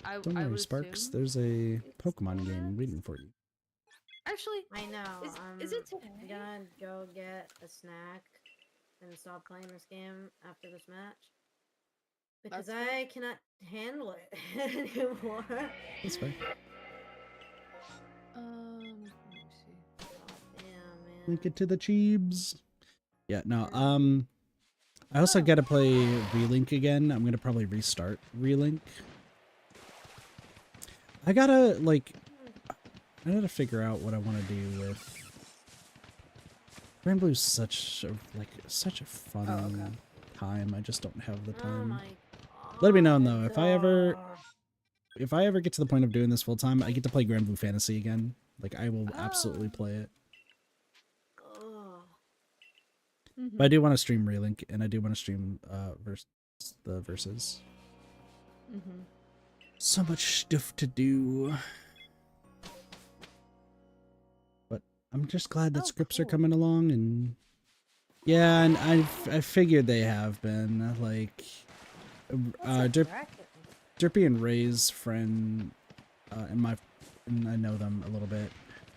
I Don't I worry, would Sparks. assume. There's a it's Pokemon game DNS. waiting for you. Actually, I know. is it I'm today? gonna go get a snack and stop playing this game after this match because That's I cannot handle it anymore. That's fine. Let me see. Oh, damn, man. Link it to the Cheebs. Yeah, no, I also gotta play Relink again. I'm gonna probably restart Relink. I gotta figure out what I want to do with Grand Blue's such a fun okay. time. I just don't have the Oh time. my Let me know God. though, if I ever get to the point of doing this full time, I get to play Grand Blue Fantasy again. Like, I will absolutely play it. Oh. But I do want to stream Relink, and I do want to stream the verses. So much stuff to do. But I'm just glad that Oh, scripts are cool. coming along, and yeah, and I figured they have been, like, Drippy and Ray's friend, and I know them a little bit,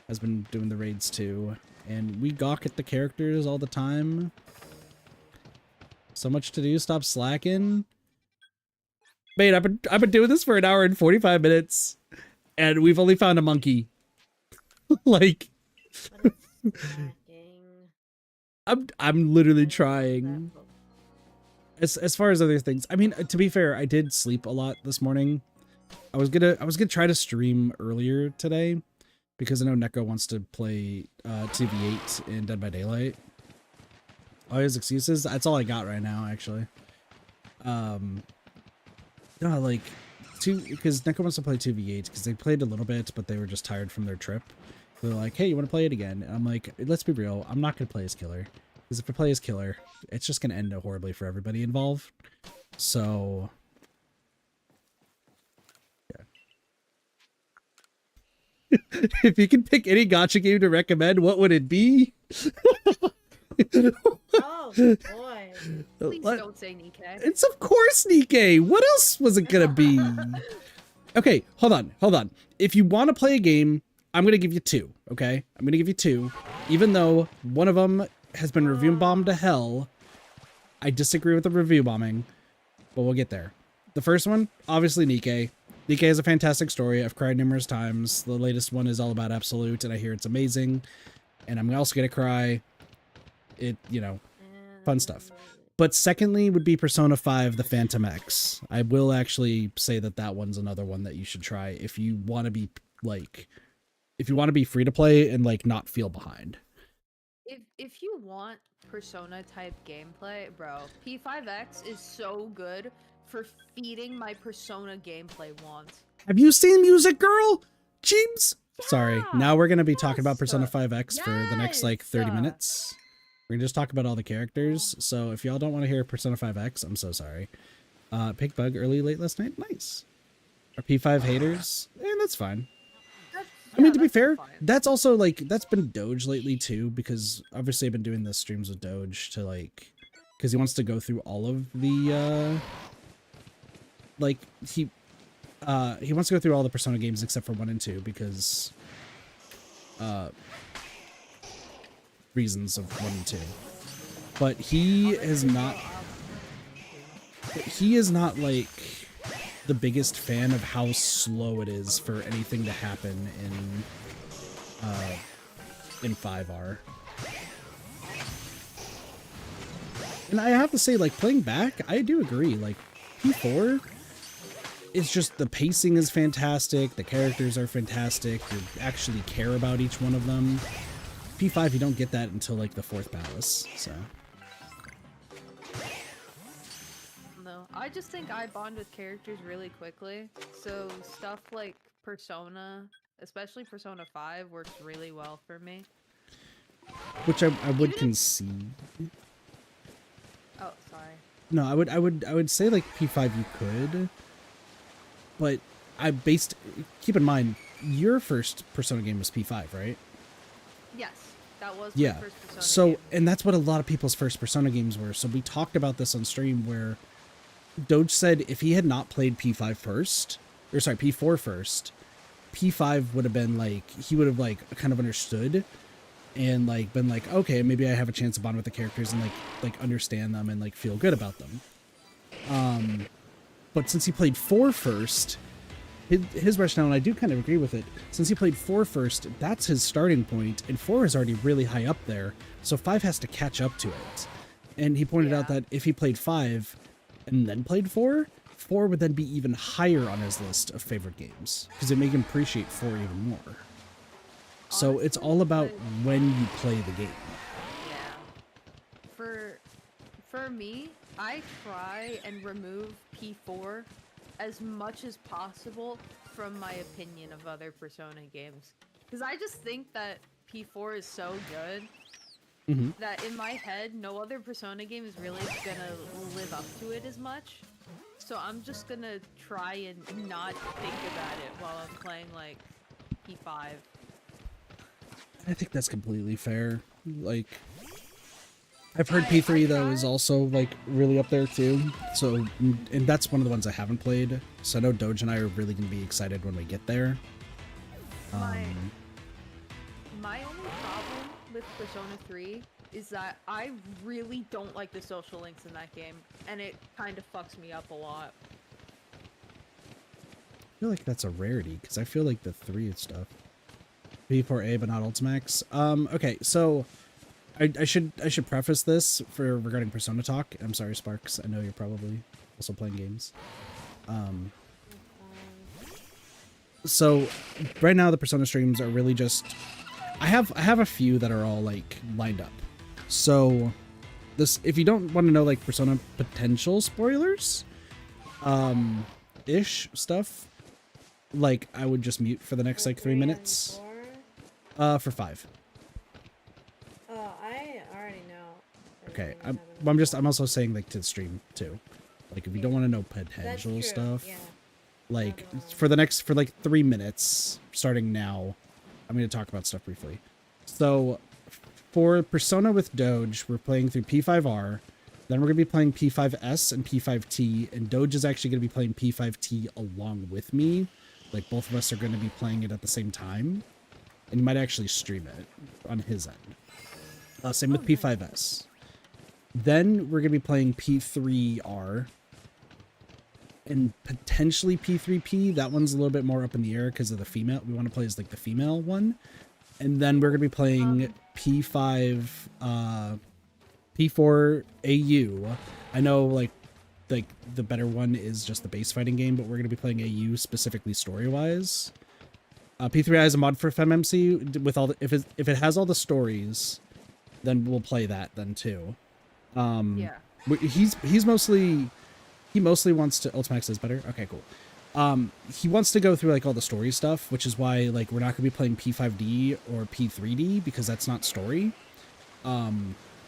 has been doing the raids too, and we gawk at the characters all the time. So much to do, stop slacking. Mate, I've been doing this for 1 hour and 45 minutes, and we've only found a monkey. Like, But it's lacking. I'm literally trying. As far as other things, I mean, to be fair, I did sleep a lot this morning. I was gonna try to stream earlier today because I know Neko wants to play 2v8 in Dead by Daylight. All his excuses. That's all I got right now, actually. No, like, because Neko wants to play 2v8 because they played a little bit, but they were just tired from their trip. They're like, hey, you want to play it again? And I'm like, let's be real. I'm not gonna play as killer. Because if I play as killer, it's just going to end horribly for everybody involved. So, yeah. If you can pick any gacha game to recommend, what would it be? Oh, Oh boy. Please Let- don't say Nikkei. It's of course Nikkei. What else was it gonna be? Okay, hold on. If you want to play a game, I'm gonna give you two. Okay, I'm gonna give you two, even though one of them has been review bombed to hell. I disagree with the review bombing, but we'll get there. The first one, obviously Nikkei. Nikkei is a fantastic story. I've cried numerous times. The latest one is all about Absolute, and I hear it's amazing. And I'm also gonna cry. Fun stuff. But secondly would be Persona 5, the Phantom X. I will actually say that one's another one that you should try if you want to be free to play and like not feel behind. If you want Persona type gameplay, bro, P5X is so good for feeding my Persona gameplay wants. Have you seen Music Girl? Jeeves? Sorry. Yeah, Now we're going to be talking about yes. Persona 5X for the next like 30 Yes. minutes. We're going to just talk about all the characters. So if y'all don't want to hear Persona 5X, I'm so sorry. Pig Bug early late last night. Nice. Are P5 haters? That's fine. I mean, to be fair, that's also like, that's been Doge lately too, because obviously I've been doing the streams with Doge to like, because he wants to go through all of the, he wants to go through all the Persona games except for 1 and 2 because, reasons of 1 and 2. But he is not like the biggest fan of how slow it is for anything to happen in 5R. And I have to say, like, playing back, I do agree. Like, P4 is just, the pacing is fantastic, the characters are fantastic, you actually care about each one of them. P5, you don't get that until, like, the 4th palace, so... No, I just think I bond with characters really quickly. So stuff like Persona, especially Persona 5, works really well for me. Which I would concede. Oh, sorry. No, I would say like P5 you could, but keep in mind your first Persona game was P5, right? Yes, that was Yeah. my first Persona So, game. and that's what a lot of people's first Persona games were. So we talked about this on stream where Doge said if he had not played P4 first, P5 would have been like, he would have like kind of understood and like been like, okay, maybe I have a chance to bond with the characters and like understand them and like feel good about them. But since he played 4 first, his rationale, and I do kind of agree with it, since he played 4 first, that's his starting point, and 4 is already really high up there, so 5 has to catch up to it. And he pointed out that if he played 5 and then played 4, 4 would then be even higher on his list of favorite games, because it made him appreciate 4 even more. So Honestly, it's all about when you play the game. Yeah. For me, I try and remove P4 as much as possible from my opinion of other Persona games. Because I just think that P4 is so good that in my head, no other Persona game is really gonna live up to it as much. So I'm just gonna try and not think about it while I'm playing like P5. I think that's completely fair. Like, I've heard P3 though is also like really up there too. So, and that's one of the ones I haven't played. So I know Doge and I are really gonna be excited when we get there. My only problem with Persona 3 is that I really don't like the social links in that game, and it kind of fucks me up a lot. I feel like that's a rarity because I feel like the 3 stuff. P4A but not Ultimax. Okay, so I should preface this regarding Persona talk. I'm sorry, Sparks. I know you're probably also playing games. So right now the Persona streams are really just, I have a few that are all like lined up. So this, if you don't want to know like Persona potential spoilers, ish stuff, like I would just mute for the next like 3 minutes. For 5. Oh, I already know. Okay, everything I'm that's happening. also saying like to the stream too. Like if you don't want to know That's potential true, stuff, yeah. like But, for like 3 minutes starting now, I'm going to talk about stuff briefly. So for Persona with Doge, we're playing through P5R. Then we're going to be playing P5S and P5T. And Doge is actually going to be playing P5T along with me. Like, both of us are going to be playing it at the same time. And he might actually stream it on his end. Same with P5S. Then we're going to be playing P3R. And potentially P3P. That one's a little bit more up in the air because of the female. We want to play as, like, the female one. And then we're going to be playing P5, P4 AU. I know, like the better one is just the base fighting game, but we're going to be playing AU specifically story-wise. P3I is a mod for FemMC with all the, if it has all the stories, then we'll play that then too. Yeah. He mostly wants to. Ultimax is better. Okay, cool. He wants to go through like all the story stuff, which is why like we're not going to be playing P5D or P3D because that's not story. I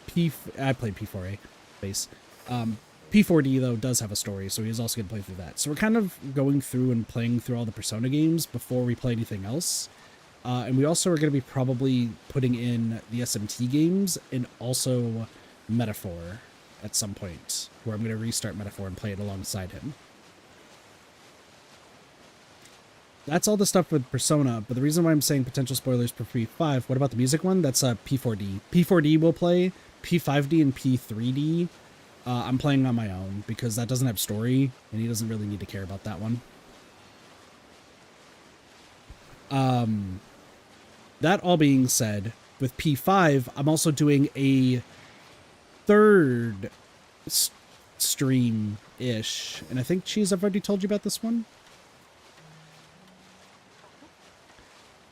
played P4A base. P4D though does have a story, so he's also going to play through that. So we're kind of going through and playing through all the Persona games before we play anything else. And we also are going to be probably putting in the SMT games and also Metaphor at some point, where I'm going to restart Metaphor and play it alongside him. That's all the stuff with Persona, but the reason why I'm saying potential spoilers for P5, what about the music one? That's P4D. P4D will play, P5D and P3D. I'm playing on my own because that doesn't have story, and he doesn't really need to care about that one. That all being said, with P5, I'm also doing a third stream-ish, and I think I've already told you about this one.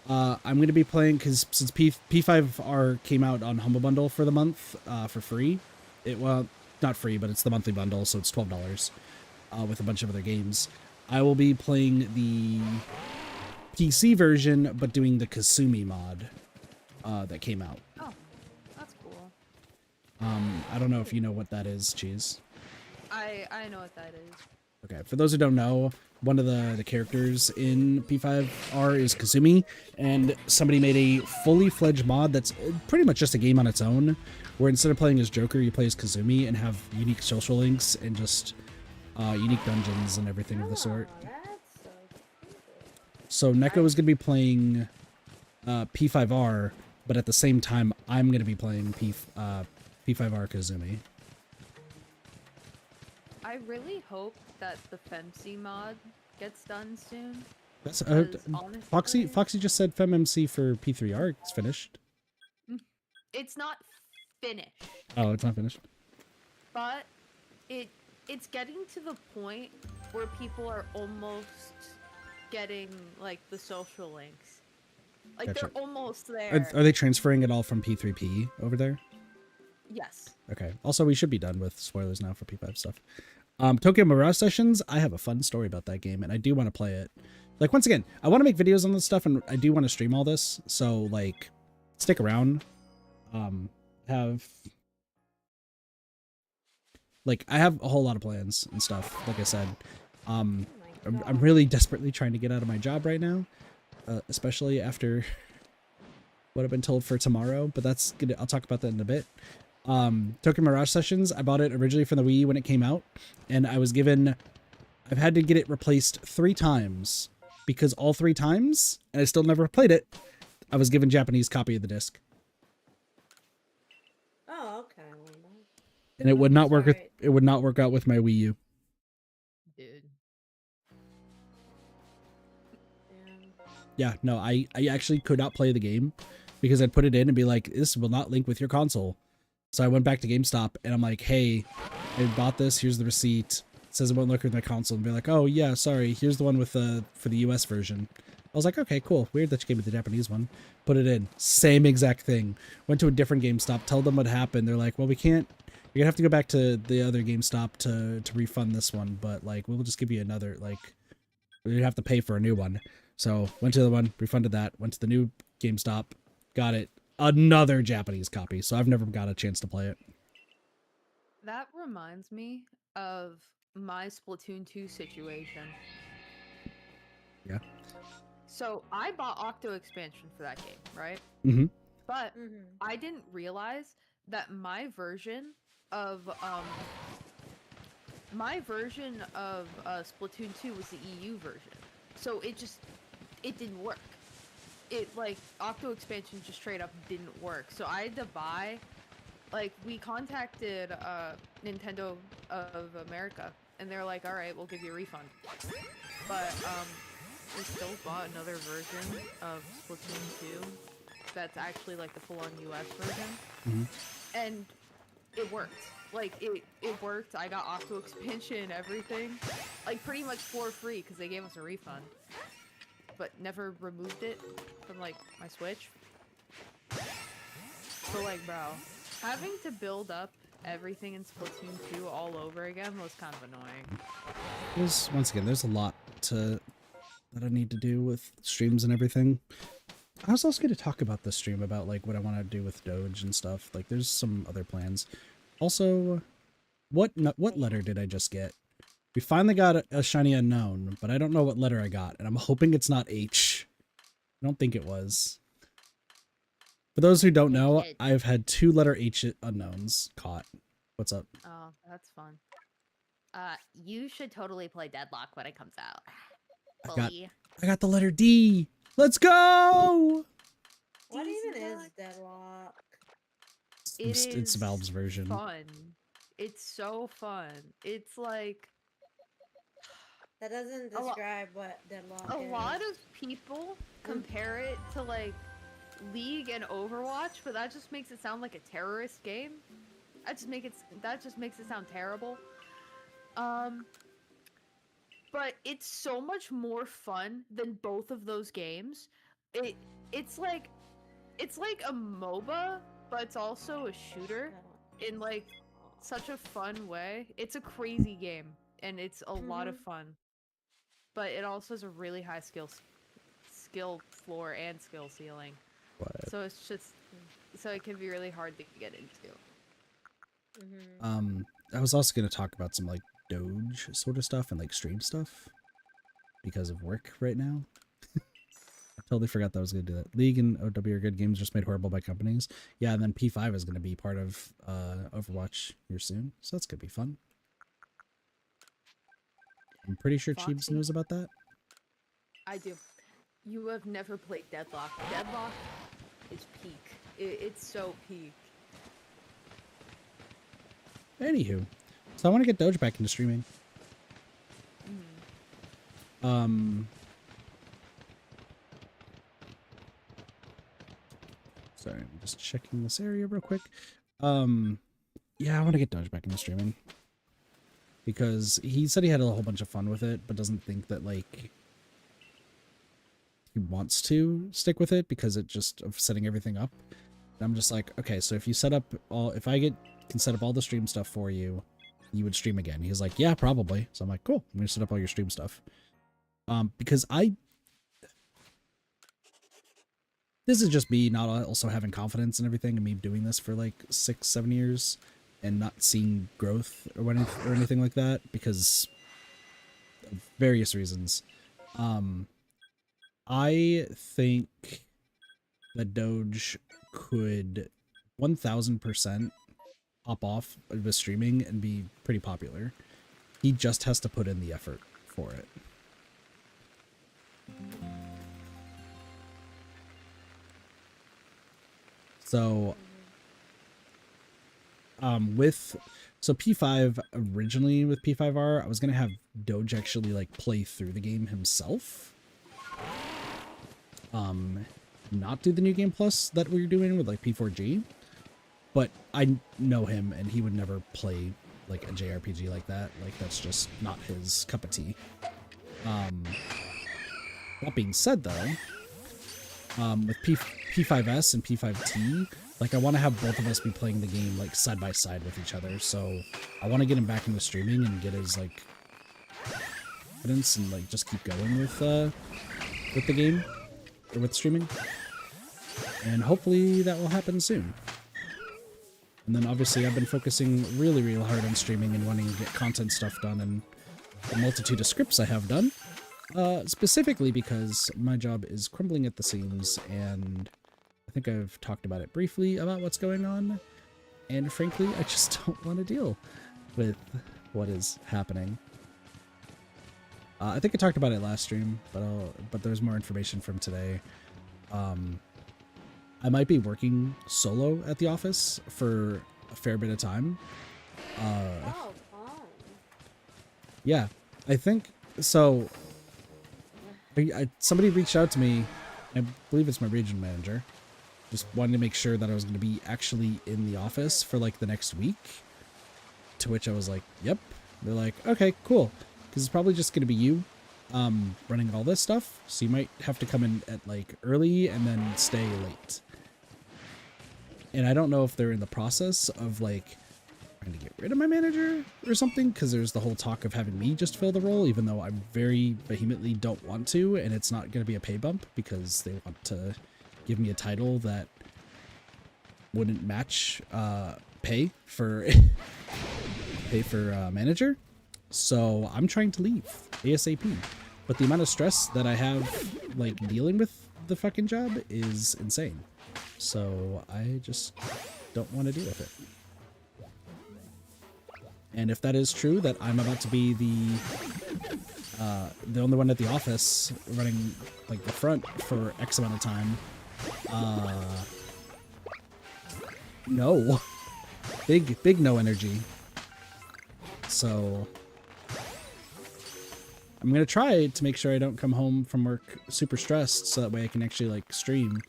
I'm going to be playing, because since P5R came out on Humble Bundle for the month, for free, well, not free, but it's the monthly bundle, so it's $12, with a bunch of other games. I will be playing the PC version, but doing the Kasumi mod, that came out. Oh, that's cool. I don't know if you know what that is, Cheese. I know what that is. Okay, for those who don't know, one of the characters in P5R is Kasumi, and somebody made a fully fledged mod that's pretty much just a game on its own, where instead of playing as Joker, you play as Kasumi and have unique social links and just unique dungeons and everything of the sort. That's so cool. So Neko is going to be playing P5R, but at the same time, I'm going to be playing P5R Kazumi. I really hope that the FemC mod gets done soon. That's honestly, Foxy just said FemMC for P3R. It's finished. it's not finished, Oh, it's not finished. but it's getting to the point where people are almost getting like the social links. Like Gotcha. they're almost there. Are they transferring it all from P3P over there? Yes. Okay. Also, we should be done with spoilers now for P5 stuff. Tokyo Mirage Sessions, I have a fun story about that game, and I do want to play it. Like, once again, I want to make videos on this stuff, and I do want to stream all this, so, like, stick around. I have a whole lot of plans and stuff, like I said. I'm really desperately trying to get out of my job right now, especially after what I've been told for tomorrow, but that's good. I'll talk about that in a bit. Tokyo Mirage Sessions, I bought it originally from the Wii when it came out, and I've had to get it replaced 3 times, because all 3 times, and I still never played it, I was given Japanese copy of the disc. Oh, okay. And it would not work out with my Wii U. Dude. Yeah, no, I actually could not play the game because I'd put it in and be like, this will not link with your console. So I went back to GameStop and I'm like, hey, I bought this. Here's the receipt. It says it won't link with my console. And be like, oh yeah, sorry. Here's the one with for the US version. I was like, okay, cool. Weird that you gave me the Japanese one. Put it in. Same exact thing. Went to a different GameStop. Told them what happened. They're like, well, we can't. You're gonna have to go back to the other GameStop to refund this one. But like, we'll just give you another. Like, you'd have to pay for a new one. So went to the one, refunded that. Went to the new GameStop, got it. Another Japanese copy. So I've never got a chance to play it. That reminds me of my Splatoon 2 situation. Yeah. So I bought Octo expansion for that game, right? Mm-hmm. But Mm-hmm. I didn't realize that my version of Splatoon 2 was the EU version. So it didn't work. It like Octo expansion just straight up didn't work. So I had to buy, like, we contacted Nintendo of America and they're like, all right, we'll give you a refund. But we still bought another version of Splatoon 2 that's actually like the full-on US version. Mm-hmm. And it worked. Like, it worked. I got Octo expansion and everything. Like, pretty much for free, because they gave us a refund. But never removed it from, like, my Switch. So, like, bro, having to build up everything in Splatoon 2 all over again was kind of annoying. Once again, there's a lot that I need to do with streams and everything. I was also going to talk about this stream about like what I want to do with Doge and stuff. Like, there's some other plans. Also, what letter did I just get? We finally got a shiny unknown, but I don't know what letter I got, and I'm hoping it's not H. I don't think it was. For those who don't know, I've had 2 letter H unknowns caught. What's up? Oh, that's fun. You should totally play Deadlock when it comes out. I got the letter D. Let's go! What even is Deadlock? It's Valve's version. Fun. It's so fun. It's like That doesn't describe what Deadlock is. a lot of people compare it to like League and Overwatch, but that just makes it sound like a terrorist game. That just makes it sound terrible. But it's so much more fun than both of those games. It's like a MOBA, but it's also a shooter in like such a fun way. It's a crazy game and it's a lot of fun. But it also has a really high skill floor and skill ceiling. What? So it's just it can be really hard to get into. I was also going to talk about some like Doge sort of stuff and like stream stuff because of work right now. I totally forgot that I was going to do that. League and OW are good games, just made horrible by companies. Yeah, and then P5 is going to be part of Overwatch here soon, so that's going to be fun. I'm pretty sure Cheebs knows about that. I do. You have never played Deadlock. Deadlock is peak. It's so peak. Anywho, so I want to get Doge back into streaming. Sorry, I'm just checking this area real quick. Yeah, I want to get Doge back into streaming. Because he said he had a whole bunch of fun with it, but doesn't think that, like, he wants to stick with it because it just of setting everything up. And I'm just like, okay, so if you set up if I can set up all the stream stuff for you, you would stream again. He's like, yeah, probably. So I'm like, cool, I'm gonna set up all your stream stuff. Because this is just me not also having confidence in everything and me doing this for like 6-7 years and not seeing growth or anything like that because of various reasons. I think that Doge could 1000% pop off of his streaming and be pretty popular. He just has to put in the effort for it. So P5 originally with P5R, I was gonna have Doge actually like play through the game himself. Not do the new game plus that we're doing with like P4G, but I know him and he would never play like a JRPG like that. Like that's just not his cup of tea. That being said though, with P5S and P5T, like I want to have both of us be playing the game like side by side with each other. So I want to get him back into streaming and get his like confidence and like just keep going with the game or with streaming. And hopefully that will happen soon. And then obviously I've been focusing really, really hard on streaming and wanting to get content stuff done and the multitude of scripts I have done. Specifically because my job is crumbling at the seams and I think I've talked about it briefly about what's going on. And frankly, I just don't want to deal with what is happening. I think I talked about it last stream, but there's more information from today. I might be working solo at the office for a fair bit of time. Oh, fun. Yeah, I think so. Somebody reached out to me. I believe it's my region manager. Just wanted to make sure that I was going to be actually in the office for like the next week. To which I was like, yep. They're like, okay, cool. Because it's probably just going to be you running all this stuff. So you might have to come in at like early and then stay late. And I don't know if they're in the process of like trying to get rid of my manager or something, because there's the whole talk of having me just fill the role, even though I very vehemently don't want to, and it's not going to be a pay bump because they want to give me a title that wouldn't match pay for manager. So I'm trying to leave ASAP. But the amount of stress that I have like dealing with the fucking job is insane. So I just don't want to deal with it. And if that is true, that I'm about to be the only one at the office running like the front for X amount of time, no, big no energy. So I'm gonna try to make sure I don't come home from work super stressed, so that way I can actually like stream.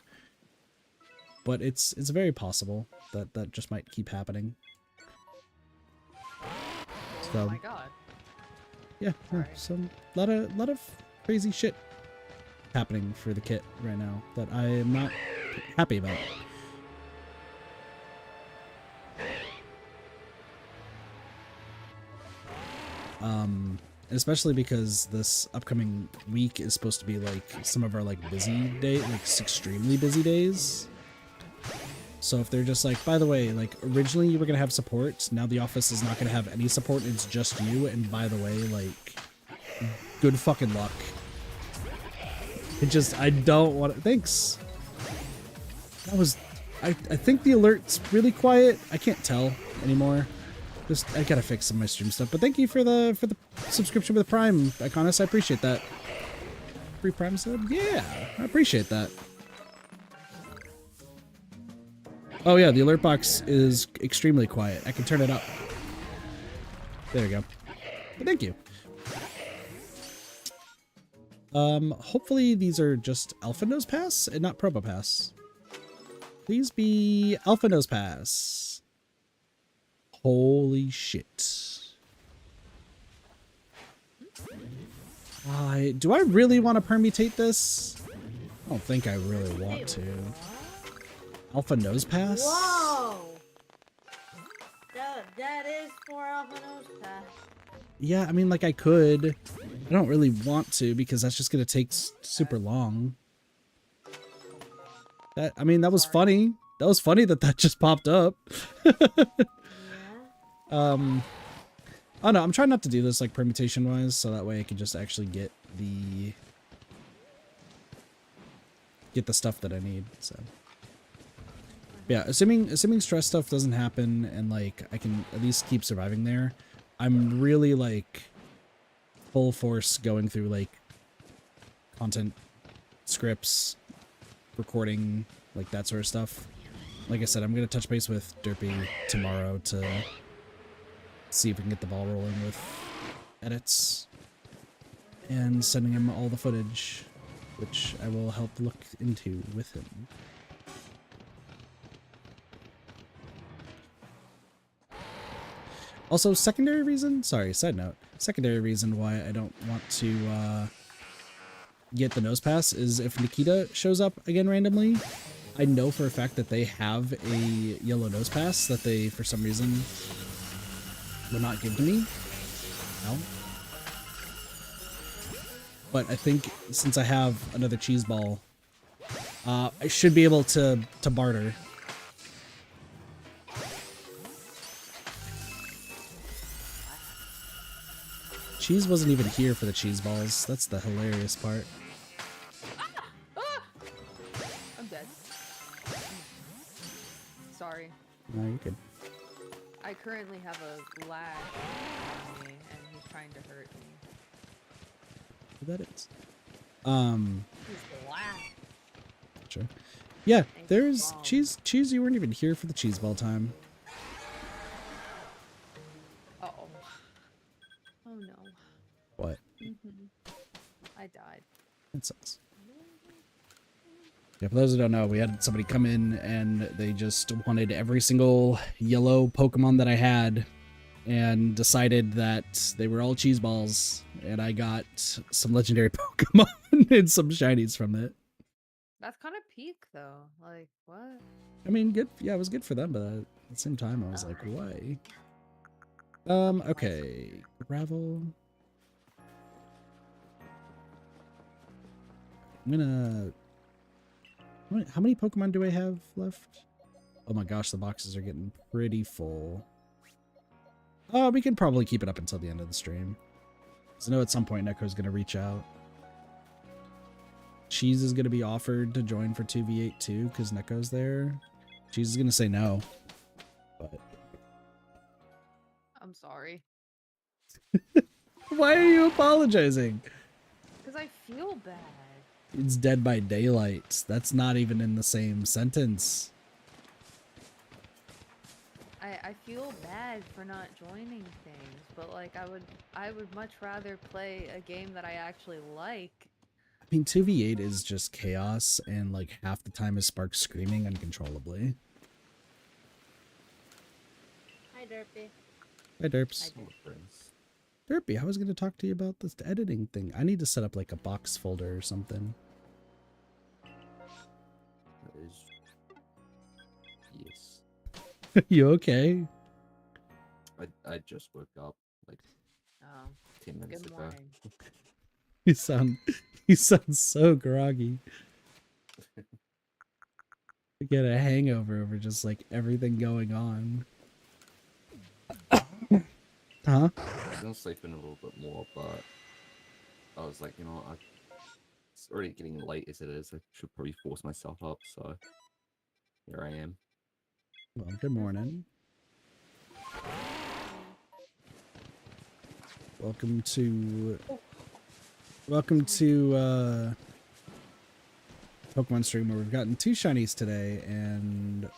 But it's very possible that that just might keep happening. So, Oh my god. yeah, some lot of crazy shit happening for the kit right now that I am not happy about. Especially because this upcoming week is supposed to be like some of our like busy day, like extremely busy days. So if they're just like, by the way, like originally you were gonna have support, now the office is not gonna have any support, it's just you, and by the way, like, good fucking luck. It just, I don't want to, thanks. That was, I think the alert's really quiet. I can't tell anymore. Just, I gotta fix some of my stream stuff, but thank you for the subscription with Prime, Iconis, I appreciate that. Free Prime sub? Yeah, I appreciate that. Oh yeah, the alert box is extremely quiet. I can turn it up. There we go. But thank you. Hopefully these are just Alpha Nose Pass and not Probo Pass. Please be Alpha Nose Pass. Holy shit. Do I really want to permutate this? I don't think I really want to. Alpha Nose Pass? Whoa! That is for Alpha Nose Pass. Yeah, I mean, like, I could. I don't really want to, because that's just gonna take super long. That, I mean, that was funny. That was funny that just popped up. Yeah. Oh no, I'm trying not to do this, like, permutation-wise, so that way I can just actually get the stuff that I need, so. Yeah, assuming stress stuff doesn't happen and like I can at least keep surviving there, I'm really like full force going through like content scripts, recording, like that sort of stuff. Like I said, I'm gonna touch base with Derpy tomorrow to see if we can get the ball rolling with edits and sending him all the footage, which I will help look into with him. Also, secondary reason, sorry, side note, secondary reason why I don't want to get the nose pass is if Nikita shows up again randomly, I know for a fact that they have a yellow nose pass that they, for some reason, will not give to me. No. But I think since I have another cheese ball, I should be able to barter. Cheese wasn't even here for the cheese balls. That's the hilarious part. I'm dead. No, you're good. I currently have a lash on me, and he's trying to hurt me. Who that is? He's black. Sure. Yeah, And there's bomb. cheese. Cheese, you weren't even here for the cheese ball time. Uh-oh. Oh no. What? I died. That sucks. Yeah, for those who don't know, we had somebody come in and they just wanted every single yellow Pokemon that I had and decided that they were all cheese balls. And I got some legendary Pokemon and some shinies from it. That's kind of peak though. Like, what? I mean, good. Yeah, it was good for them, but at the same time, I was like, why? Okay. Gravel. I'm gonna... How many Pokemon do I have left? Oh my gosh, the boxes are getting pretty full. Oh, we can probably keep it up until the end of the stream. Because I know at some point Neko's going to reach out. Cheese is going to be offered to join for 2v8 too, because Neko's there. Cheese is going to say no. But I'm sorry. why are you apologizing? Because I feel bad. It's Dead by Daylight. That's not even in the same sentence. I feel bad for not joining things, but like I would much rather play a game that I actually like. I mean, 2v8 is just chaos, and like half the time is Sparks screaming uncontrollably. Hi, Derpy. Hi, Derps. I do. Derpy, I was going to talk to you about this editing thing. I need to set up like a box folder or something. That is... Yes. You okay? I just woke up like Oh, 10 minutes good ago. morning. You sound so groggy. I get a hangover over just like everything going on. Huh? I was gonna sleep in a little bit more, but I was like, you know, it's already getting late as it is. I should probably force myself up, so here I am. Well, good morning. Welcome to Pokemon stream where we've gotten 2 shinies today, and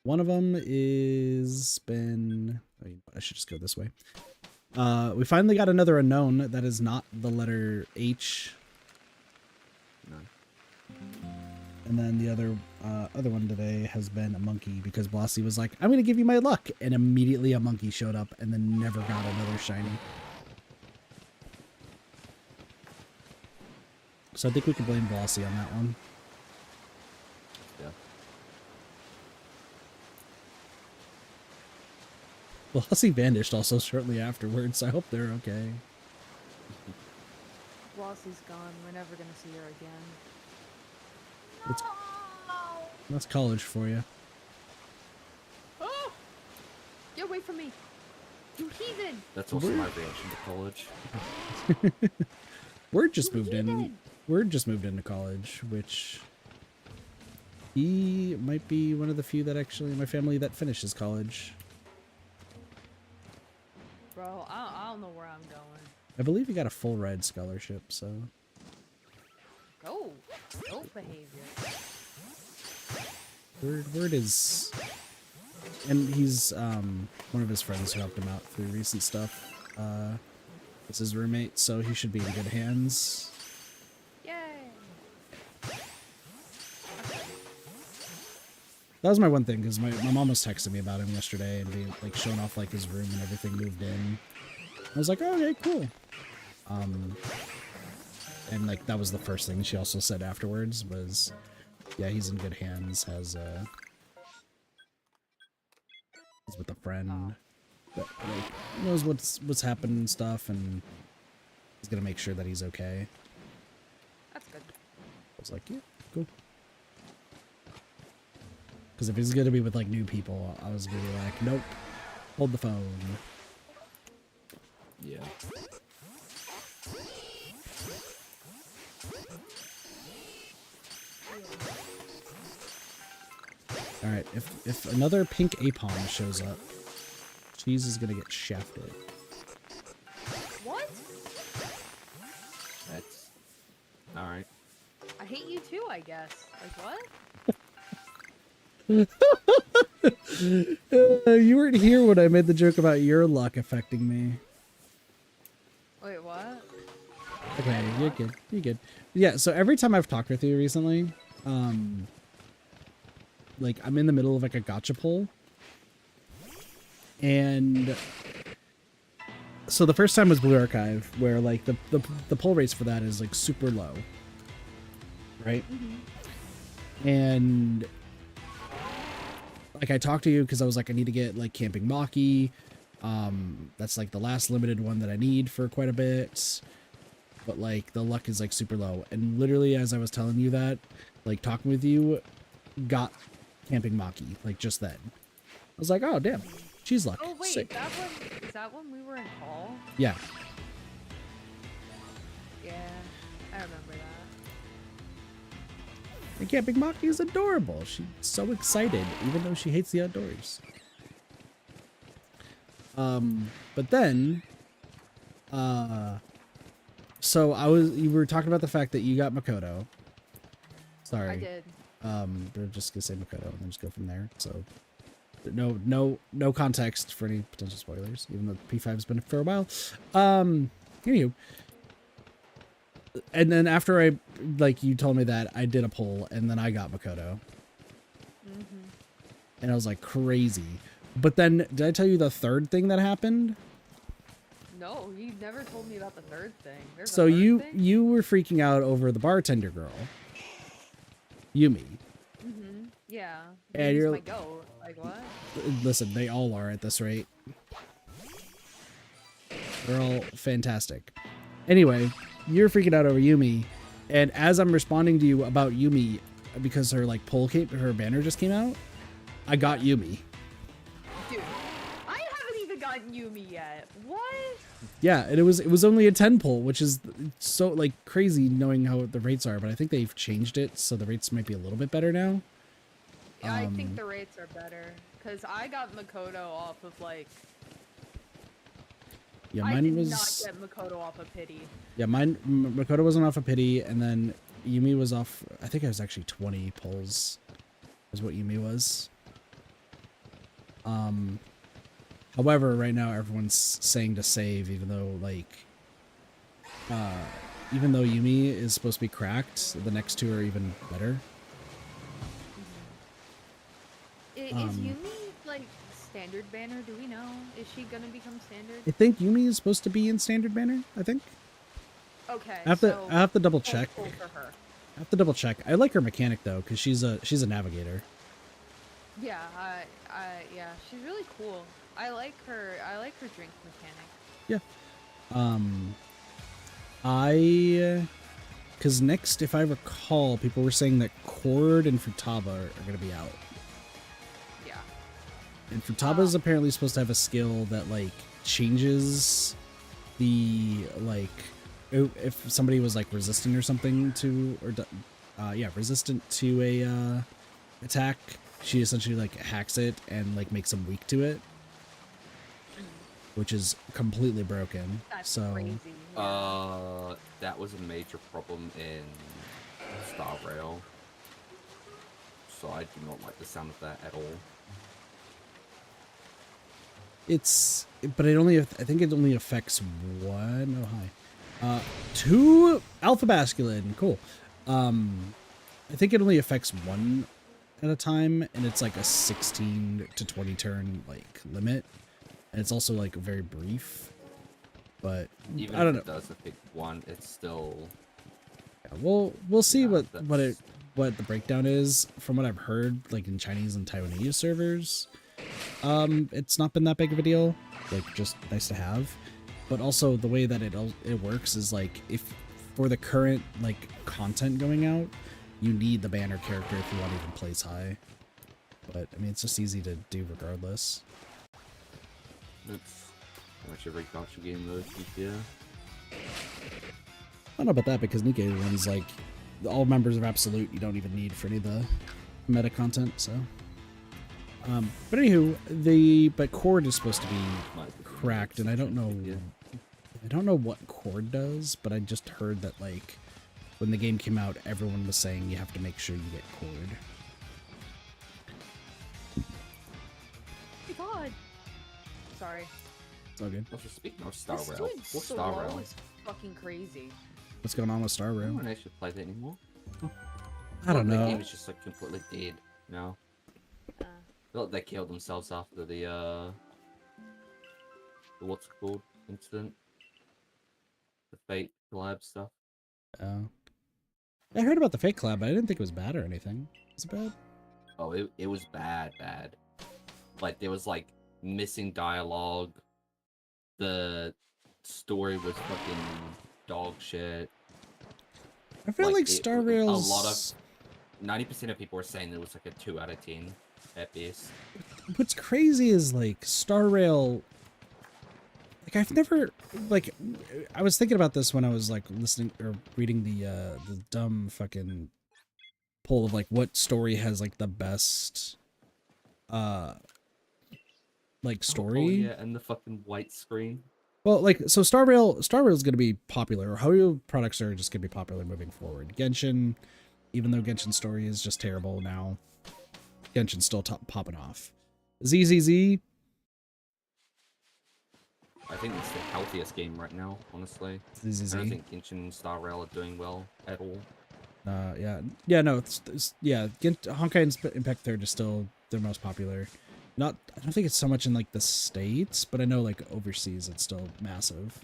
one of them is been... Oh, I should just go this way. We finally got another unknown that is not the letter H. No. And then the other one today has been a monkey, because Blossy was like, I'm going to give you my luck. And immediately a monkey showed up and then never got another shiny. So I think we can blame Blossy on that one. Yeah. Blossy vanished also shortly afterwards, so I hope they're okay. Flossie's gone. We're never gonna see her again. It's, that's college for you. Oh! Get away from me! You heathen! That's also my reaction to college. Word just You moved in. heathen! Word just moved into college, which he might be one of the few that actually in my family that finishes college. Bro, I don't know where I'm going. I believe he got a full ride scholarship, so Go! Go behavior. Word is, and he's one of his friends who helped him out through recent stuff. It's his roommate, so he should be in good hands. Yay! That was my one thing, because my mom was texting me about him yesterday and being like showing off like his room and everything moved in. I was like, oh, okay, cool. And like that was the first thing she also said afterwards was, yeah, he's in good hands. He's with a friend that like knows what's happened and stuff, and he's gonna make sure that he's okay. That's good. I was like, yeah, cool. Because if he's gonna be with like new people, I was gonna be like, nope, hold the phone. Yeah. All right, if another pink Apom shows up, Cheese is gonna get shafted. What? That's all right. I hate you too, I guess. Like what? You weren't here when I made the joke about your luck affecting me. Wait, what? Okay, you're good. You're good. Yeah, so every time I've talked with you recently, like I'm in the middle of like a gotcha poll. And so the first time was Blue Archive, where like the poll rates for that is like super low. Right? And like I talked to you because I was like, I need to get like Camping Maki. That's like the last limited one that I need for quite a bit. But like the luck is like super low. And literally as I was telling you that, like talking with you, got Camping Maki, like just then. I was like, oh damn, cheese luck. Oh wait, Sick. is that when we were in call? Yeah. Yeah, I remember that. And Camping Maki is adorable. She's so excited, even though she hates the outdoors. But then, so you were talking about the fact that you got Makoto. Sorry. I did. We're just gonna say Makoto and then just go from there. So, no context for any potential spoilers, even though P5's been for a while. Anywho. And then after you told me that, I did a poll, and then I got Makoto. And I was like, crazy. But then, did I tell you the third thing that happened? No, you never told me about the third thing. There's So a third thing? you were freaking out over the bartender girl, Yumi. Yeah. And Yumi's you're- my goat. Like what? Listen, they all are at this rate. They're all fantastic. Anyway, you're freaking out over Yumi, and as I'm responding to you about Yumi, because her like her banner just came out, I got Yumi. Dude, I haven't even gotten Yumi yet. What? Yeah, and it was only a 10 pull, which is so like crazy knowing how the rates are, but I think they've changed it, so the rates might be a little bit better now. Yeah, I think the rates are better. Because I got Makoto off of like... Yeah, I mine did was... not get Makoto off of pity. Yeah, Makoto wasn't off of pity, and then Yumi was off, I think it was actually 20 pulls, is what Yumi was. However, right now everyone's saying to save, even though, like, even though Yumi is supposed to be cracked, the next two are even better. Is Yumi, like, standard banner? Do we know? Is she gonna become standard? I think Yumi is supposed to be in standard banner, I think. Okay, I have to double check. Pull for her. I have to double check. I like her mechanic though, because she's a navigator. Yeah, yeah, she's really cool. I like her drink mechanic. Yeah. Because next, if I recall, people were saying that Cord and Futaba are going to be out. Yeah. And Futaba is apparently supposed to have a skill that, like, changes the, like, if somebody was, like, resistant or something to, or, resistant to a, attack, she essentially, like, hacks it and, like, makes them weak to it. Which is completely broken. That's so crazy. Yeah. That was a major problem in Star Rail. So I do not like the sound of that at all. But I think it only affects one. Oh hi, 2 Alpha Basculin. Cool. I think it only affects one at a time, and it's like a 16 to 20 turn like limit, and it's also like very brief. But Even I don't if know. it does affect one, it's still... Yeah, we'll see Yeah, what the breakdown is. From what I've heard, like in Chinese and Taiwanese servers, it's not been that big of a deal. Like just nice to have. But also the way that it works is like if for the current like content going out, you need the banner character if you want to even place high. But I mean, it's just easy to do regardless. It's pretty much every gotcha game though, yeah. I don't know about that because Nikkei one's like all members of Absolute you don't even need for any of the meta content, so But anywho, but Chord is supposed to be cracked, and I don't know. Yeah. I don't know what Chord does, but I just heard that like when the game came out, everyone was saying you have to make sure you get Chord. Oh my god. Sorry. It's all good. Also, speaking of Star This Rail, doing what's slow Star Rail? is fucking crazy. What's going on with Star I Rail? don't actually play that anymore. I don't The know. game is just like completely dead now. I feel like they killed themselves after the what's it called incident, the fake collab stuff. I heard about the fake collab, but I didn't think it was bad or anything. Was it bad? Oh, it was bad. Like there was like missing dialogue. The story was fucking dog shit. I feel like it- Star a Rail's... lot of 90% of people are saying that it was like a 2 out of 10 at best. What's crazy is like Star Rail... Like I've never... Like, I was thinking about this when I was like listening or reading the dumb fucking poll of like what story has like the best like story. Oh, yeah, and the fucking white screen. Well, like, so Star Rail is going to be popular, or Hoyo products are just going to be popular moving forward. Genshin, even though Genshin's story is just terrible now, Genshin's still popping off. ZZZ, I think it's the healthiest game right now, honestly. ZZZ. I don't think Genshin and Star Rail are doing well at all. Yeah, no, Honkai Impact Third is still their most popular. I don't think it's so much in like the States, but I know like overseas it's still massive.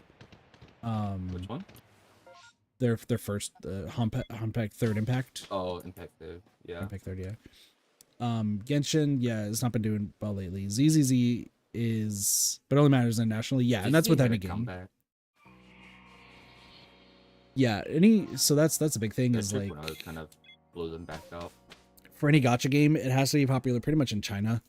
Which one? Their first Honkai Third Impact. Oh, Impact Third, yeah. Impact Third, yeah. Genshin, yeah, it's not been doing well lately. ZZZ is, but only matters internationally. Yeah, and that's with any game. Comeback. Yeah, so that's a big thing. Is like kind of blew them back up. For any gacha game, it has to be popular pretty much in China.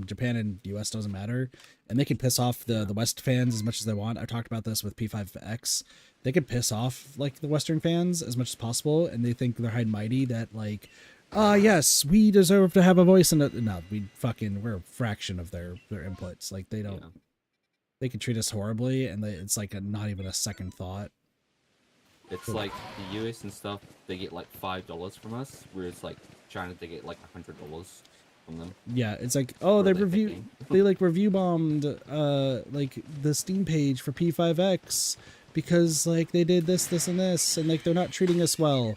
Japan and US doesn't matter, and they can piss off the West fans as much as they want. I talked about this with P5X. They could piss off like the Western fans as much as possible, and they think they're high and mighty that like, yes, we deserve to have a voice in it. No, we're a fraction of their inputs. Like they don't. Yeah. They can treat us horribly, and it's like not even a second thought. It's like the US and stuff, they get like $5 from us, whereas like China, they get like $100 from them. Yeah, it's like, oh, they review bombed like the Steam page for P5X because like they did this and this, and like they're not treating us well.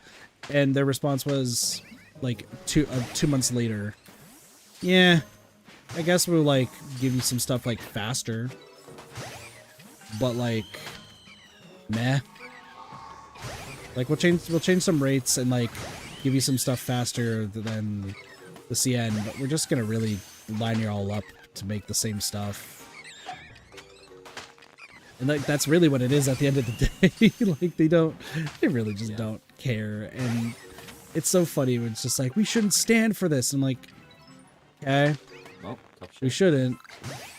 And their response was like 2 months later, yeah, I guess we'll like give you some stuff like faster, but like meh. Like we'll change some rates and like give you some stuff faster than the CN, but we're just gonna really line you all up to make the same stuff. And like that's really what it is at the end of the day. Like they really just don't care. And it's so funny when it's just like, we shouldn't stand for this. I'm like, okay, well, tough shit. We shouldn't,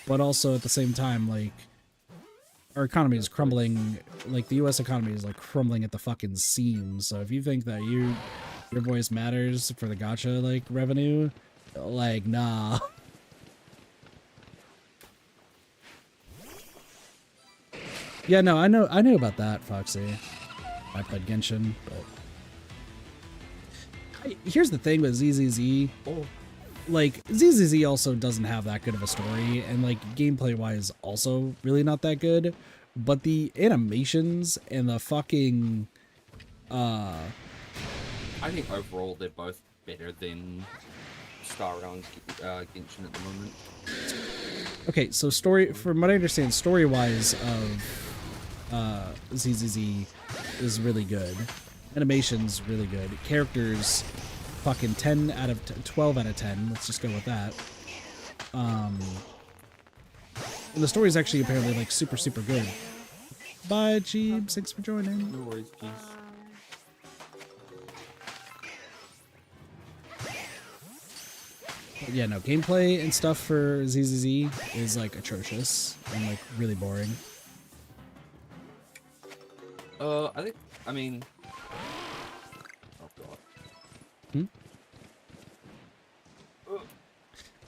but also at the same time, like, our economy is crumbling. Like the U.S. economy is like crumbling at the fucking seams. So if you think that your voice matters for the gacha like revenue, like nah. Yeah, no, I knew about that, Foxy. I played Genshin, but here's the thing with ZZZ. Like ZZZ also doesn't have that good of a story, and like gameplay wise also really not that good, but the animations and the fucking I think overall they're both better than Star Rail and Genshin at the moment. Okay, so from what I understand, story wise of ZZZ is really good. Animation's really good. Characters, fucking 10 out of 12 out of 10. Let's just go with that. And the story is actually apparently like super good. Bye, Jeebs. Thanks for joining. No worries, peace. But yeah, no, gameplay and stuff for ZZZ is like atrocious and like really boring. I mean, oh god.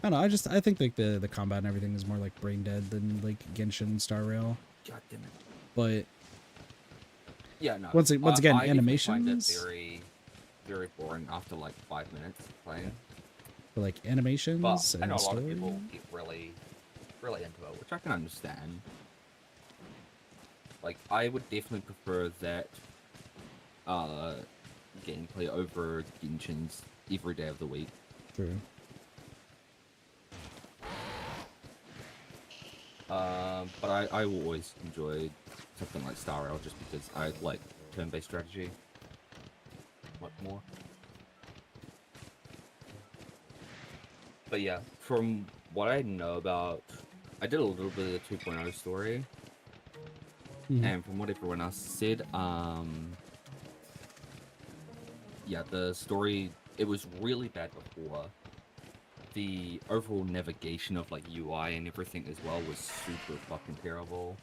I don't know. I think like the combat and everything is more like brain dead than like Genshin and Star Rail. God damn it. But Yeah, no. once again, I definitely find it animations. very, very boring after like 5 minutes of playing. For like But animations I know and a lot of story. people get really, really into it, which I can understand. Like, I would definitely prefer that gameplay over Genshin's every day of the week. True. But I will always enjoy something like Star Rail just because I like turn-based strategy much more. But yeah, from what I know about, I did a little bit of the 2.0 story, and from what everyone else said, yeah, the story, it was really bad before. The overall navigation of like UI and everything as well was super fucking terrible.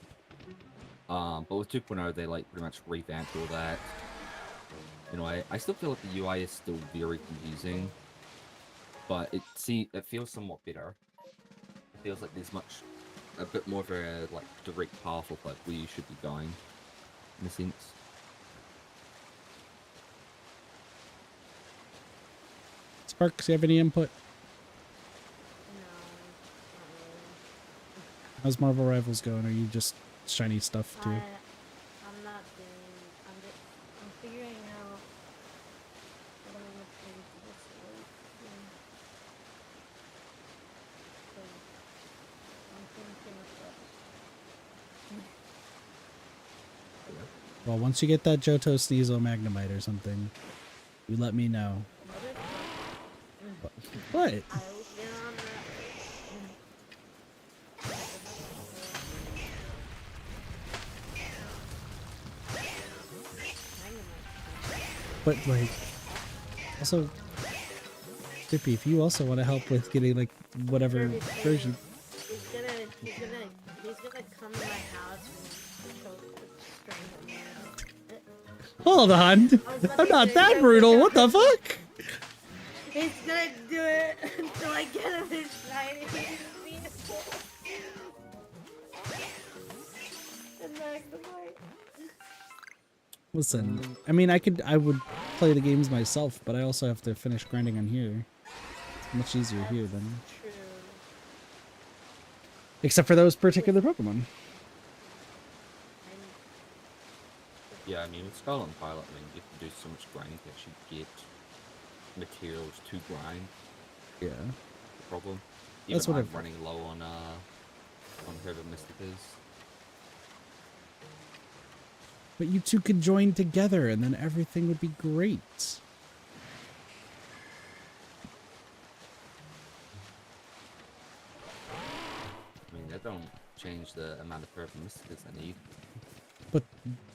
But with 2.0 they like pretty much revamped all that. You know, I still feel like the UI is still very confusing, but it feels somewhat better. It feels like there's a bit more of a like direct path of like where you should be going, in a sense. Sparks, you have any input? No, not really. How's Marvel Rivals going? Are you just shiny stuff too? I'm not doing. I'm figuring out what I'm gonna do to this week. So I'm thinking of that. Well, once you get that Johto Sneasel Magnemite or something, you let me know. What? I will get on that. But like, also, Dippy, if you also want to help with getting like whatever version. He's gonna come to my house and choke strangle me. Hold on, I'm not that brutal. What the fuck? He's gonna do it until I get him his shiny. And Magnemite. Listen, I mean, I would play the games myself, but I also have to finish grinding on here. It's much easier here than, True. except for those particular Pokemon. Yeah, I mean, with Scarlet and Violet, I mean, you have to do so much grinding to actually get materials to grind. Yeah. The problem. That's Even what I'm I've- running low on Herba Mysticas. But you two could join together, and then everything would be great. I mean, that don't change the amount of Herba Mysticas I need.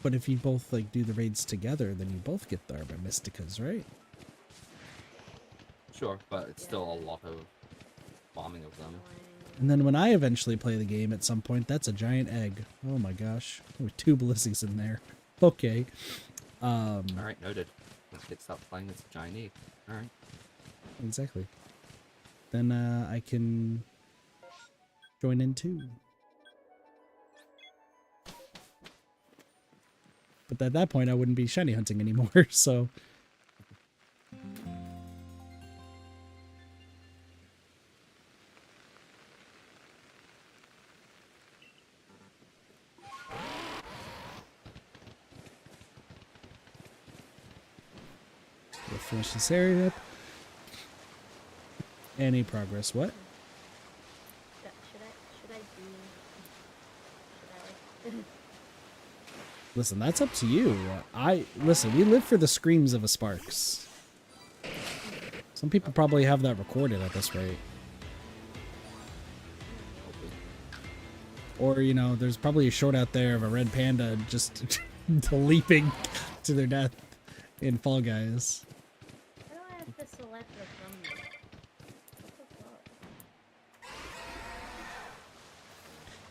But if you both like do the raids together, then you both get the Arba Mysticas, right? Sure, but it's still a lot of farming of them. And then when I eventually play the game at some point, that's a giant egg. Oh my gosh. There were 2 Blissey's in there. Okay. Alright, noted. Let's get stop playing this giant egg. Alright. Exactly. Then I can join in too. But at that point, I wouldn't be shiny hunting anymore, so... We'll finish this area up. Any progress? What? Should I Listen, that's up to you. Listen, we live for the screams of a Sparks. Some people probably have that recorded at this rate. Or, you know, there's probably a short out there of a red panda just leaping to their death in Fall Guys. How do I have to select the thumbnail? What the fuck?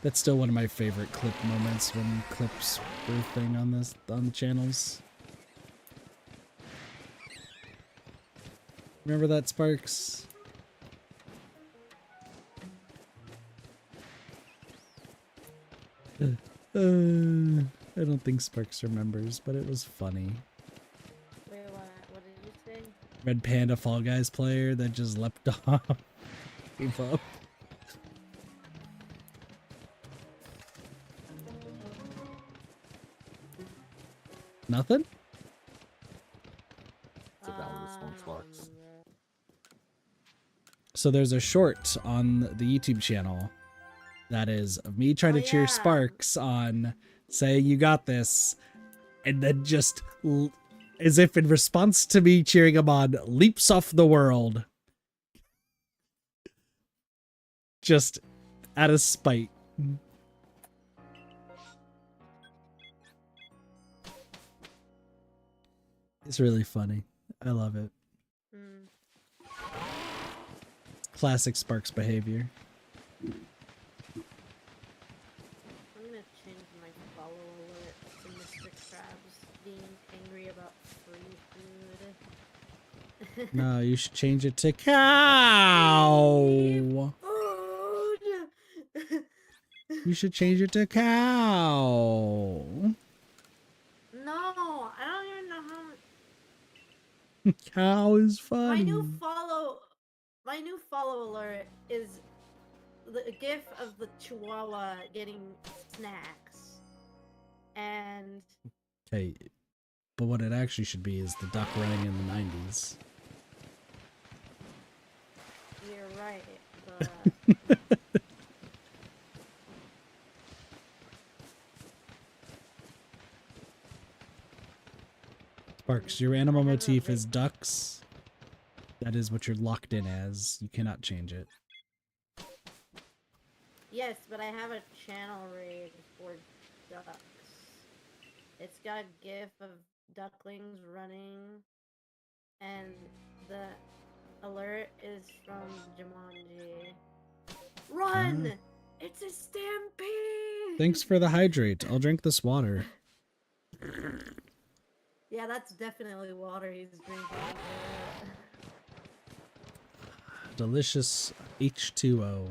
That's still one of my favorite clip moments when clips were a thing on the channels. Remember that, Sparks? I don't think Sparks remembers, but it was funny. Wait, what did you say? Red Panda Fall Guys player that just leapt off. Gave up. Nothing? It's a valid response, Sparks. So there's a short on the YouTube channel that is of me trying Oh, to cheer yeah. Sparks on saying you got this, and then just as if in response to me cheering him on, leaps off the world. Just out of spite. It's really funny. I love it. Hmm. Classic Sparks behavior. I'm gonna change my follow alert to Mr. Krabs being angry about free food. No, you should change it to cow. Food! You should change it to cow. No, I don't even know how. Cow is My funny. new follow alert is the gif of the Chihuahua getting snacks, and Okay, but what it actually should be is the duck running in the 90s. you're right. But Sparks, your animal I have a motif is rate- ducks. That is what you're locked in as. You cannot change it. yes, but I have a channel raid for ducks. It's got a gif of ducklings running, and the alert is from Jumanji. Run! It's a stampede! Thanks for the hydrate. I'll drink this water. Yeah, that's definitely water he's drinking. Delicious H2O.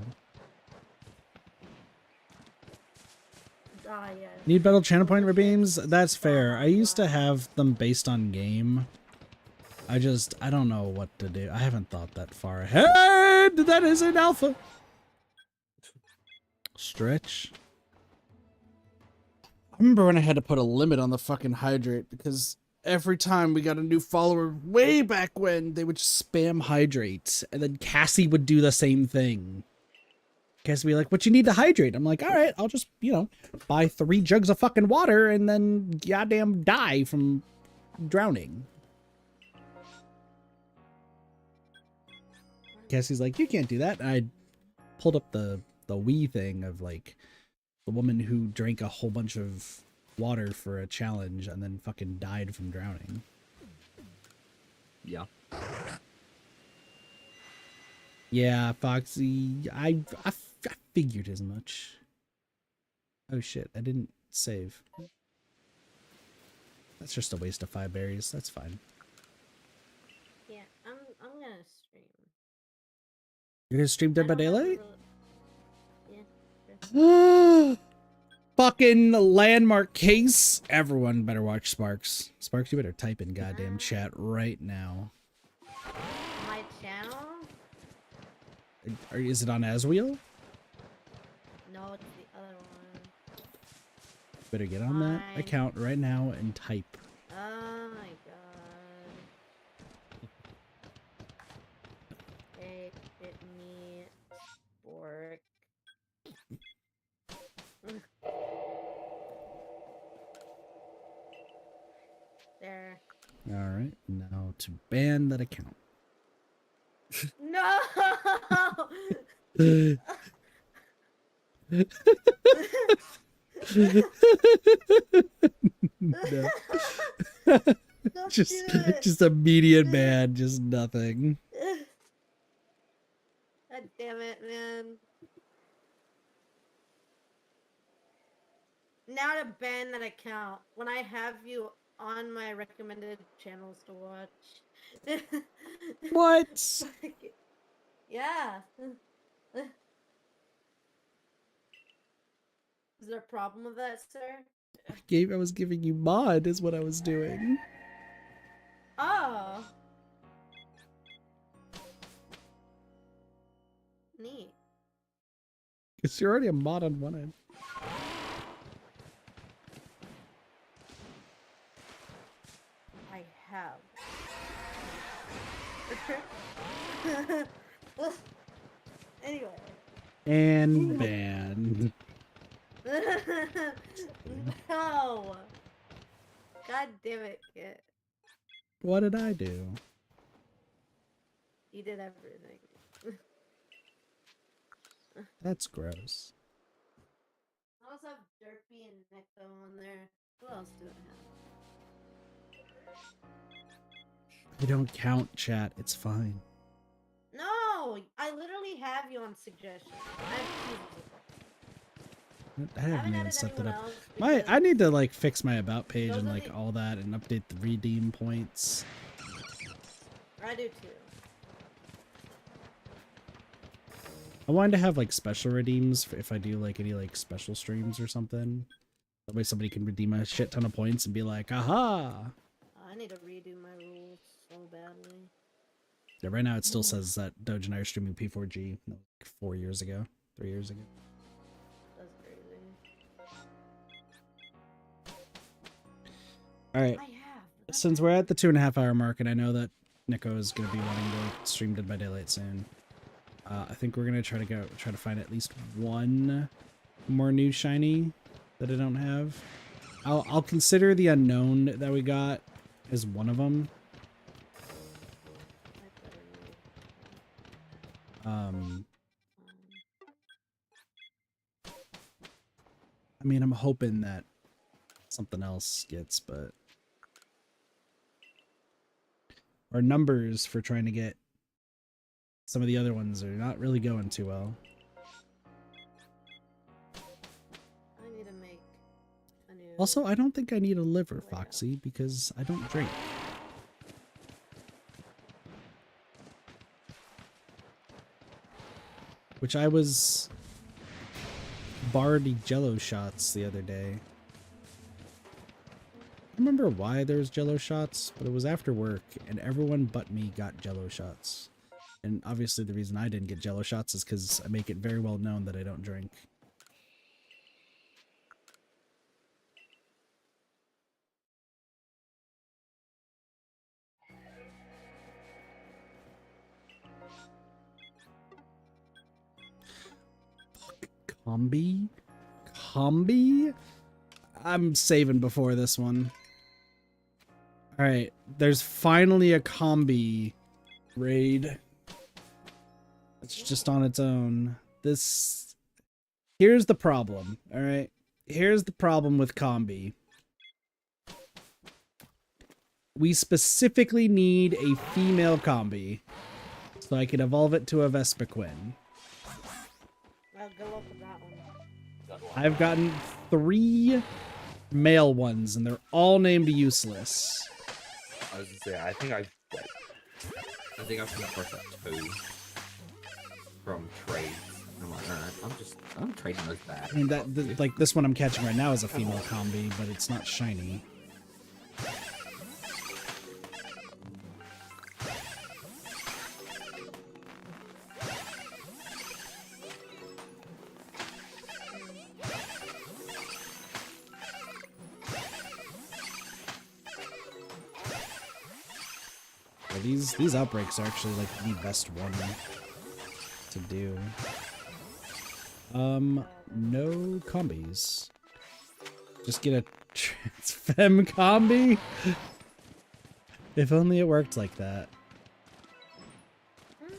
Ah, yes. Need battle channel point redeems? That's fair. I used to have them based on game. I don't know what to do. I haven't thought that far ahead. That is an alpha. Stretch. I remember when I had to put a limit on the fucking hydrate because every time we got a new follower way back when, they would just spam hydrate, and then Cassie would do the same thing. Cassie would be like, "What you need to hydrate?" I'm like, "All right, I'll just, buy 3 jugs of fucking water and then goddamn die from drowning." Cassie's like, "You can't do that." And I pulled up the Wii thing of like the woman who drank a whole bunch of water for a challenge and then fucking died from drowning. Yeah. Yeah, Foxy, I figured as much. Oh shit, I didn't save. That's just a waste of 5 berries. That's fine. Yeah, I'm gonna stream. You're gonna stream I Dead by don't have a Daylight? Yeah. Fucking landmark case. Everyone better watch Sparks. Sparks, you better type in goddamn chat right now. My channel? Is it on Aswheel? No, it's the other one. Better get on that Fine. account right now and type. Oh my god. Hey, hit me, spork. There. Alright, now to ban that account. No! No. Don't just do it. just immediate ban, just nothing. God damn it, man. Now to ban that account when I have you on my recommended channels to watch. What? Yeah. Is there a problem with that, sir? I was giving you mod is what I was doing. Oh. Neat. Because you're already a mod on one end. I have. Anyway. And banned. No. God damn it, Kit. What did I do? You did everything. That's gross. I also have Derpy and Necto on there. Who else do I have? I don't count, chat. It's fine. No! I literally have you on suggestions. I haven't haven't even added set that anyone up. else I because need to like fix my about page those and are like the- all that and update the redeem points. I do too. I wanted to have like special redeems for if I do like any like special streams or something. That way somebody can redeem a shit ton of points and be like, aha! I need to redo my rules so badly. Yeah, right now it still says that Doge and I are streaming P4G like 4 years ago, 3 years ago. That's crazy. Alright, I have. since we're at the 2.5 hour mark and I know that Nico is going to be wanting to stream Dead by Daylight soon, I think we're going to try to find at least one more new shiny that I don't have. I'll consider the unknown that we got as one of them. I mean, I'm hoping that something else gets, but our numbers for trying to get some of the other ones are not really going too well. I need to make a new. Also, I don't think I need a liver, Foxy, because I don't drink. Which I was barred Jello shots the other day. I don't remember why there was Jello shots, but it was after work, and everyone but me got Jello shots. And obviously the reason I didn't get Jello shots is because I make it very well known that I don't drink. Combi? Combi? I'm saving before this one. Alright, there's finally a combi raid. It's just on its own. Here's the problem, alright? Here's the problem with combi. We specifically need a female combi so I can evolve it to a Vespiquen. I'll go up with that one. I've gotten 3 male ones, and they're all named useless. I was gonna say, I think I've come across like 2 from trades. I'm like, I'm trading those back. I mean, like this one I'm catching right now is a female combi, but it's not shiny. These outbreaks are actually like the best one to do. No combis. Just get a transfem combi. If only it worked like that. If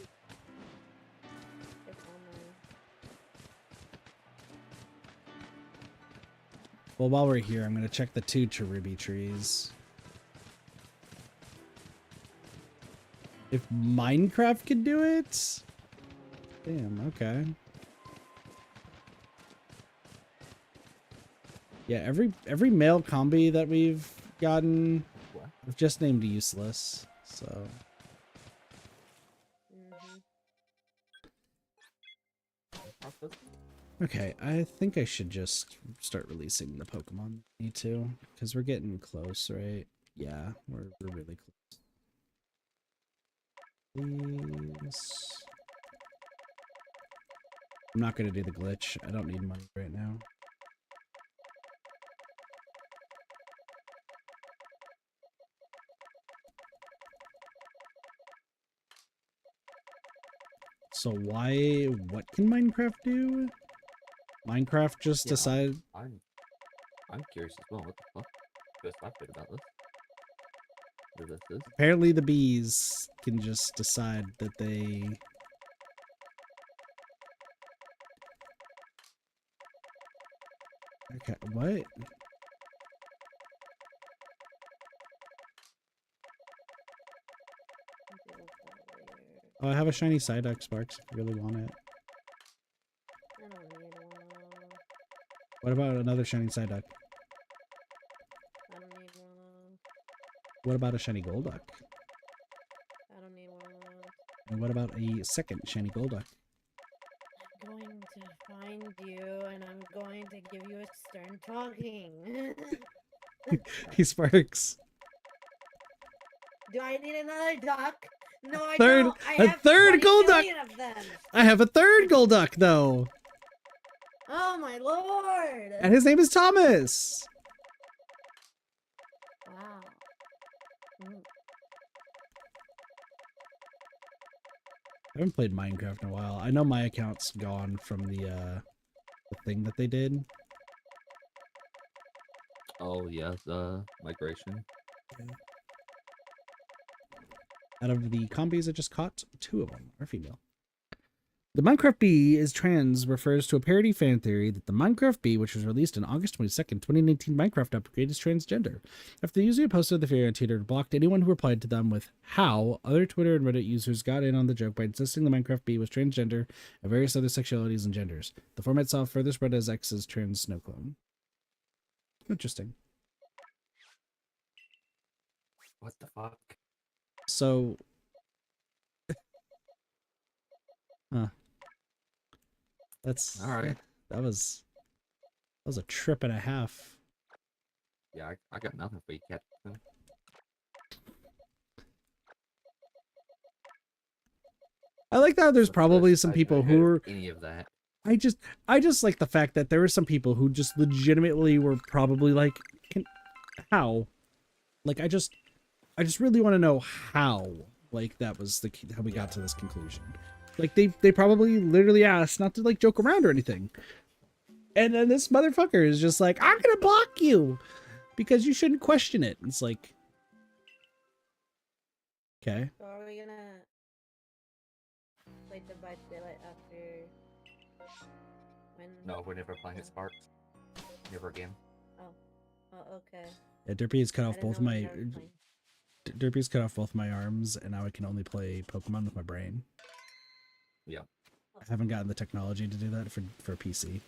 only. Well, while we're here, I'm gonna check the 2 cherubi trees. If Minecraft could do it? Damn, okay. Yeah, every male combi that we've gotten, I've just named useless, so. Okay, I think I should just start releasing the Pokemon. Need to, because we're getting close, right? Yeah, we're really close. Please. I'm not gonna do the glitch. I don't need money right now. So why? What can Minecraft do? Minecraft just Yeah, decide. I'm curious as well. What the fuck? First I've heard about this. What this is? Apparently, the bees can just decide that they. Okay, what? Oh, I have a shiny Psyduck, Sparks, if you really want it. I don't need one. What about another shiny Psyduck? I don't need one. What about a shiny Golduck? I don't need one. And what about a second shiny Golduck? I'm going to find you and I'm going to give you a stern talking. He Sparks. Do I need another duck? No, I Third- don't. I a have third 20 Golduck! million of them. I have a third Golduck, though! Oh my lord! And his name is Thomas! Wow. Mm. I haven't played Minecraft in a while. I know my account's gone from the thing that they did. Oh yeah, the migration. Out of the combies I just caught, 2 of them are female. The Minecraft Bee is trans refers to a parody fan theory that the Minecraft Bee, which was released on August 22nd, 2019 Minecraft upgrade, is transgender. After the user who posted the theory on Twitter blocked anyone who replied to them with how, other Twitter and Reddit users got in on the joke by insisting the Minecraft Bee was transgender and various other sexualities and genders. The format itself further spread as X's trans snow clone. Interesting. What the fuck? So, that's All right. That was a trip and a half. Yeah, I got nothing for you, Captain. I like that there's So probably first, some I've people never who heard are. of any of that. I just like the fact that there were some people who just legitimately were probably like, how? Like I just really want to know how. Like that was how we got to this conclusion. Like they probably literally asked not to like joke around or anything. And then this motherfucker is just like, I'm gonna block you because you shouldn't question it. It's like, okay. So are we gonna play Dead by Daylight after when? No, we're never playing at Sparks. Never again. Oh, okay. Yeah, Derpy's cut I off didn't both know my we started playing. Derpy's cut off both my arms, and now I can only play Pokemon with my brain. Yeah. I haven't gotten the technology to do that for PC.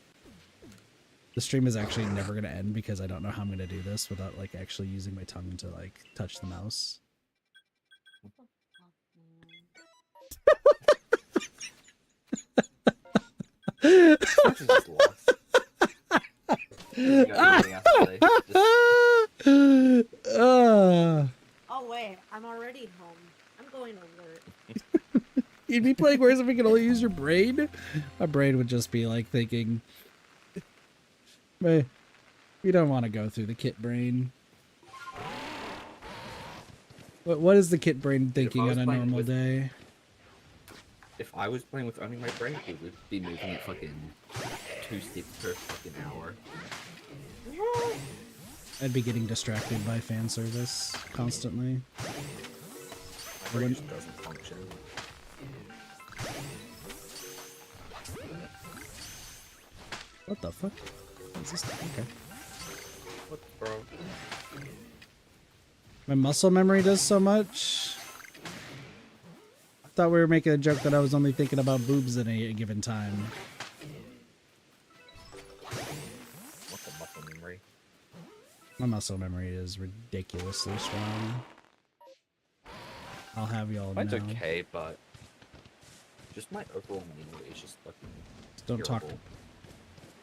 The stream is actually never going to end because I don't know how I'm going to do this without like actually using my tongue to like touch the mouse. Sparks is just lost. You got anything else to say? Just- Oh wait, I'm already home. I'm going to work. You'd be playing Whereas if we can only use your brain? My brain would just be like thinking, "Meh, we don't want to go through the kit brain." What is the kit brain thinking was on a playing normal with- day? If I was playing with only my brain, it would be moving at fucking 2 steps per fucking hour. I'd be getting distracted by fan service constantly. My brain just doesn't function. What the fuck? What is this? Okay. What, bro? My muscle memory does so much. I thought we were making a joke that I was only thinking about boobs at a given time. What's a muscle memory? My muscle memory is ridiculously strong. I'll have y'all know. Mine's okay, but just my overall memory is just fucking Don't talk. terrible.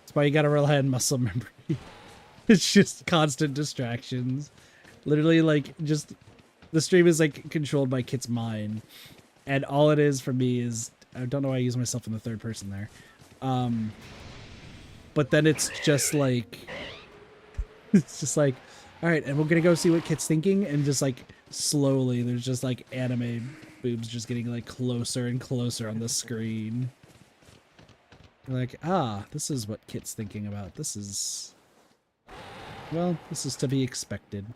That's why you gotta rely on muscle memory. It's just constant distractions. Literally, like, just the stream is like controlled by Kit's mind, and all it is for me is I don't know why I use myself in the third person there, but then it's just like all right, and we're gonna go see what Kit's thinking, and just like slowly there's just like anime boobs just getting like closer and closer on the screen. Like, ah, this is what Kit's thinking about. This is, well, this is to be expected.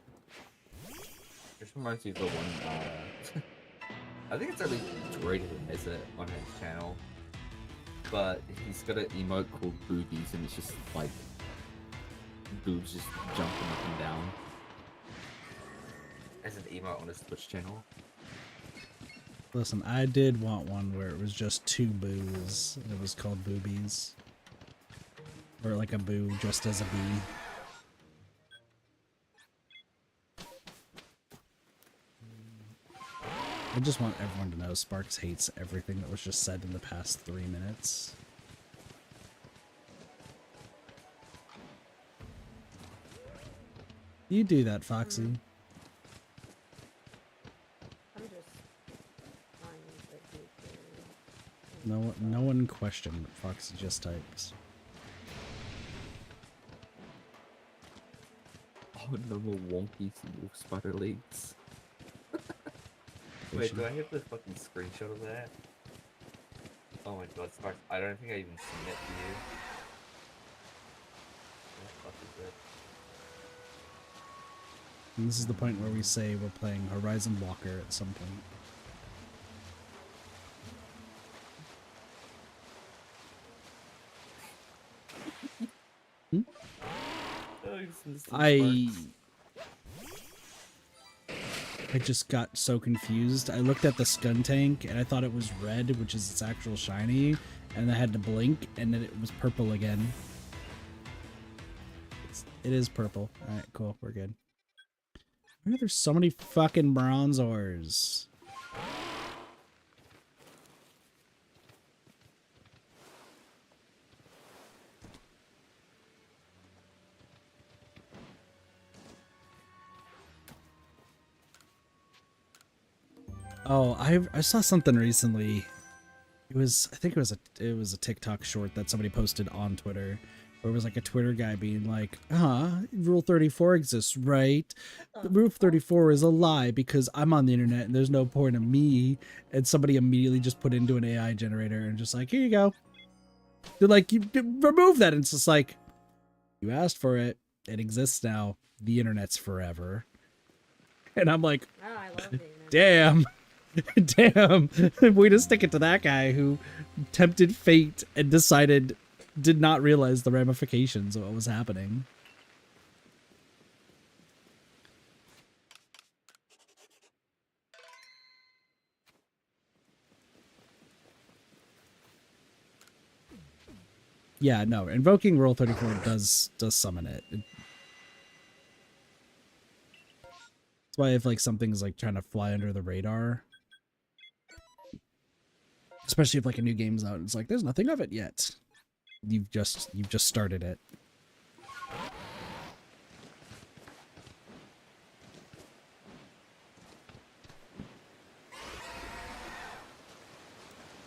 This reminds me of the one, I think it's only Droid who has it on his channel. But he's got an emote called Boobies, and it's just like boobs just jumping up and down. As an emote on his Twitch channel. Listen, I did want one where it was just two boos, and it was called Boobies. Or like a boo just as a bee. I just want everyone to know Sparks hates everything that was just said in the past 3 minutes. You do that, Foxy. I'm just fine with it. No one questioned what Foxy just typed. Oh no, more wonky wolf spider legs. Wait, do I have the fucking screenshot of that? Oh my god, Sparks, I don't think I even sent it to you. What the fuck is it? And this is the point where we say we're playing Horizon Walker at some point. Oh, you sent this to Sparks. I just got so confused. I looked at the Skun Tank and I thought it was red, which is its actual shiny, and I had to blink and then it was purple again. It is purple. Alright, cool. We're good. Why are there so many fucking Bronzors? Oh, I saw something recently. It was, I think it was a TikTok short that somebody posted on Twitter, where it was like a Twitter guy being like, Rule 34 exists, right? But Rule 34 is a lie because I'm on the internet and there's no point of me. And somebody immediately just put into an AI generator and just like, here you go. They're like, you remove that. And it's just like, you asked for it. It exists now. The internet's forever. And I'm like, Oh, I love the internet. damn. Damn. Way to stick it to that guy who tempted fate and did not realize the ramifications of what was happening. Yeah, no, invoking Rule 34 does summon it. That's why if like something's like trying to fly under the radar, especially if like a new game's out, it's like there's nothing of it yet. You've just started it.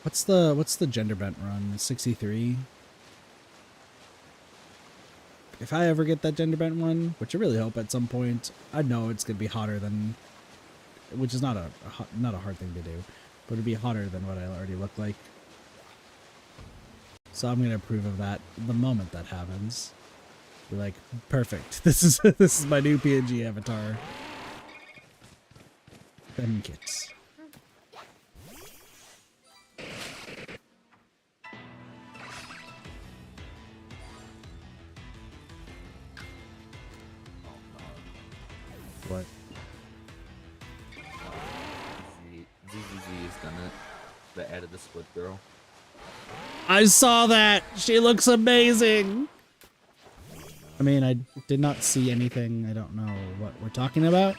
What's the gender bent run? 63. If I ever get that gender bent one, which I really hope at some point, I know it's gonna be hotter than, which is not a hard thing to do, but it'd be hotter than what I already look like. So I'm gonna approve of that the moment that happens. Be like, perfect. This is my new PNG avatar. Fem kits. What? ZZZ has done it. They added the split girl. I saw that! She looks amazing! I mean, I did not see anything. I don't know what we're talking about.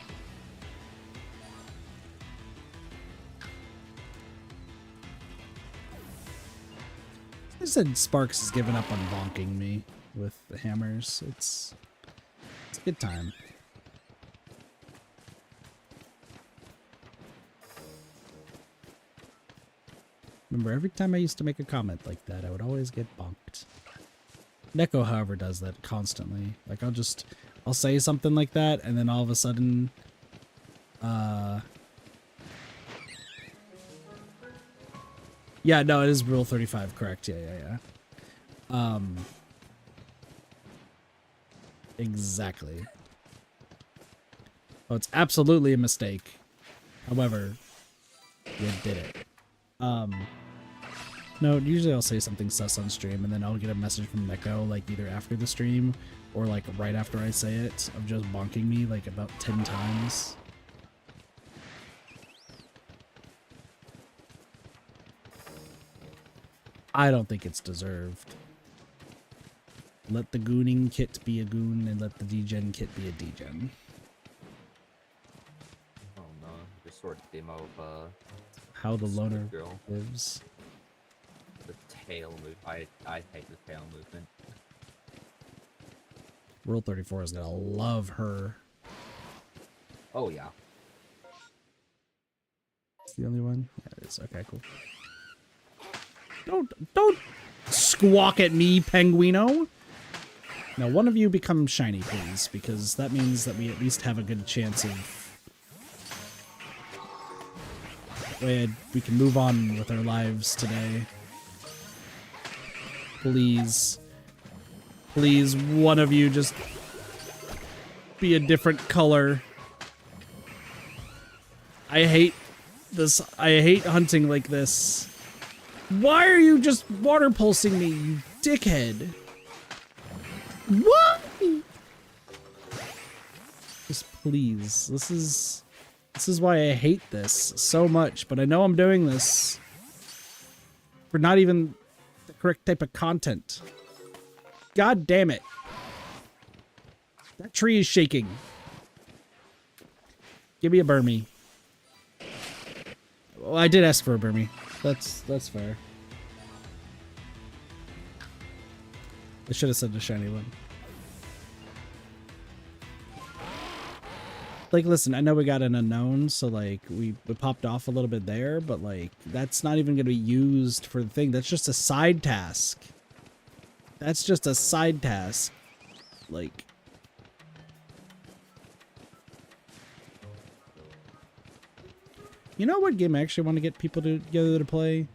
I said Sparks has given up on bonking me with the hammers. It's a good time. Remember, every time I used to make a comment like that, I would always get bonked. Neko, however, does that constantly. Like, I'll say something like that, and then all of a sudden, yeah, no, it is Rule 35, correct. Yeah. Exactly. Oh, it's absolutely a mistake. However, you did it. No, usually I'll say something sus on stream, and then I'll get a message from Neko, like, either after the stream, or, like, right after I say it, of just bonking me, like, about 10 times. I don't think it's deserved. Let the gooning kit be a goon, and let the degen kit be a degen. Oh no, just sort of demo of How the loner girl. lives. The tail move. I hate the tail movement. Rule 34 is gonna love her. Oh yeah. It's the only one? Yeah, it is. Okay, cool. Don't squawk at me, Penguino. Now, one of you become shiny, please, because that means that we at least have a good chance of... we can move on with our lives today. Please. Please, one of you just be a different color. I hate this. I hate hunting like this. Why are you just water pulsing me, you dickhead? What? Just please. This is why I hate this so much, but I know I'm doing this for not even the correct type of content. God damn it. That tree is shaking. Give me a Burmy. Well, I did ask for a Burmy. That's fair. I should have said the shiny one. Like, listen, I know we got an unknown, so, like, we popped off a little bit there, but, like, that's not even going to be used for the thing. That's just a side task. That's just a side task. Like... You know what game I actually want to get people together to play?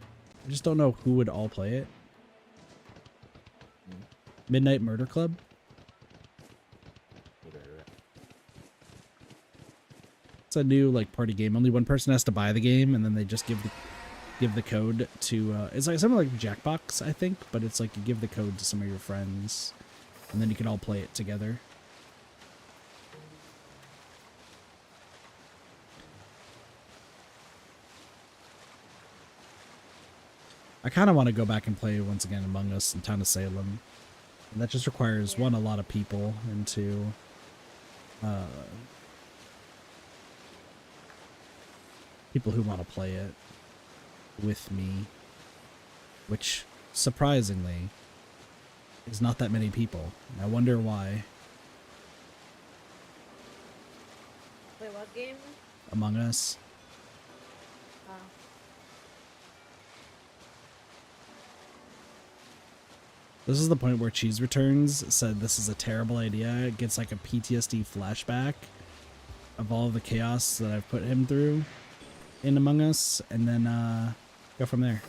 I just don't know who would all play it. Midnight Murder Club? It's a new, like, party game. Only one person has to buy the game, and then they just give the code to, it's like something like Jackbox, I think, but it's like you give the code to some of your friends, and then you can all play it together. I kind of want to go back and play once again Among Us in Town of Salem. And that just requires, one, a lot of people, and two, people who want to play it with me, which, surprisingly, is not that many people. I wonder why. Wait, what game? Among Us. Oh. This is the point where Cheese Returns said this is a terrible idea. It gets like a PTSD flashback of all the chaos that I've put him through in Among Us, and then go from there.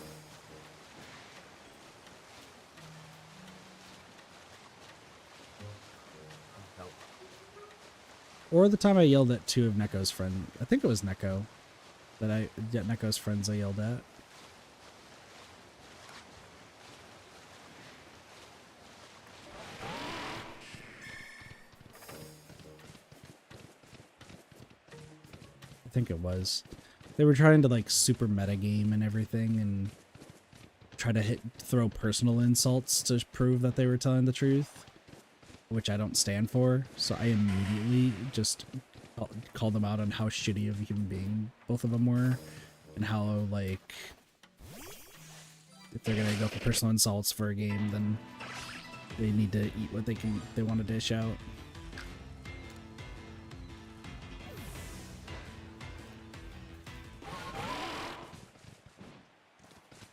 Or the time I yelled at two of Neko's friends. I think it was Neko. Neko's friends I yelled at. I think it was. They were trying to like super meta game and everything and try to throw personal insults to prove that they were telling the truth, which I don't stand for. So I immediately just called them out on how shitty of a human being both of them were, and how like if they're gonna go for personal insults for a game, then they need to eat what they want to dish out.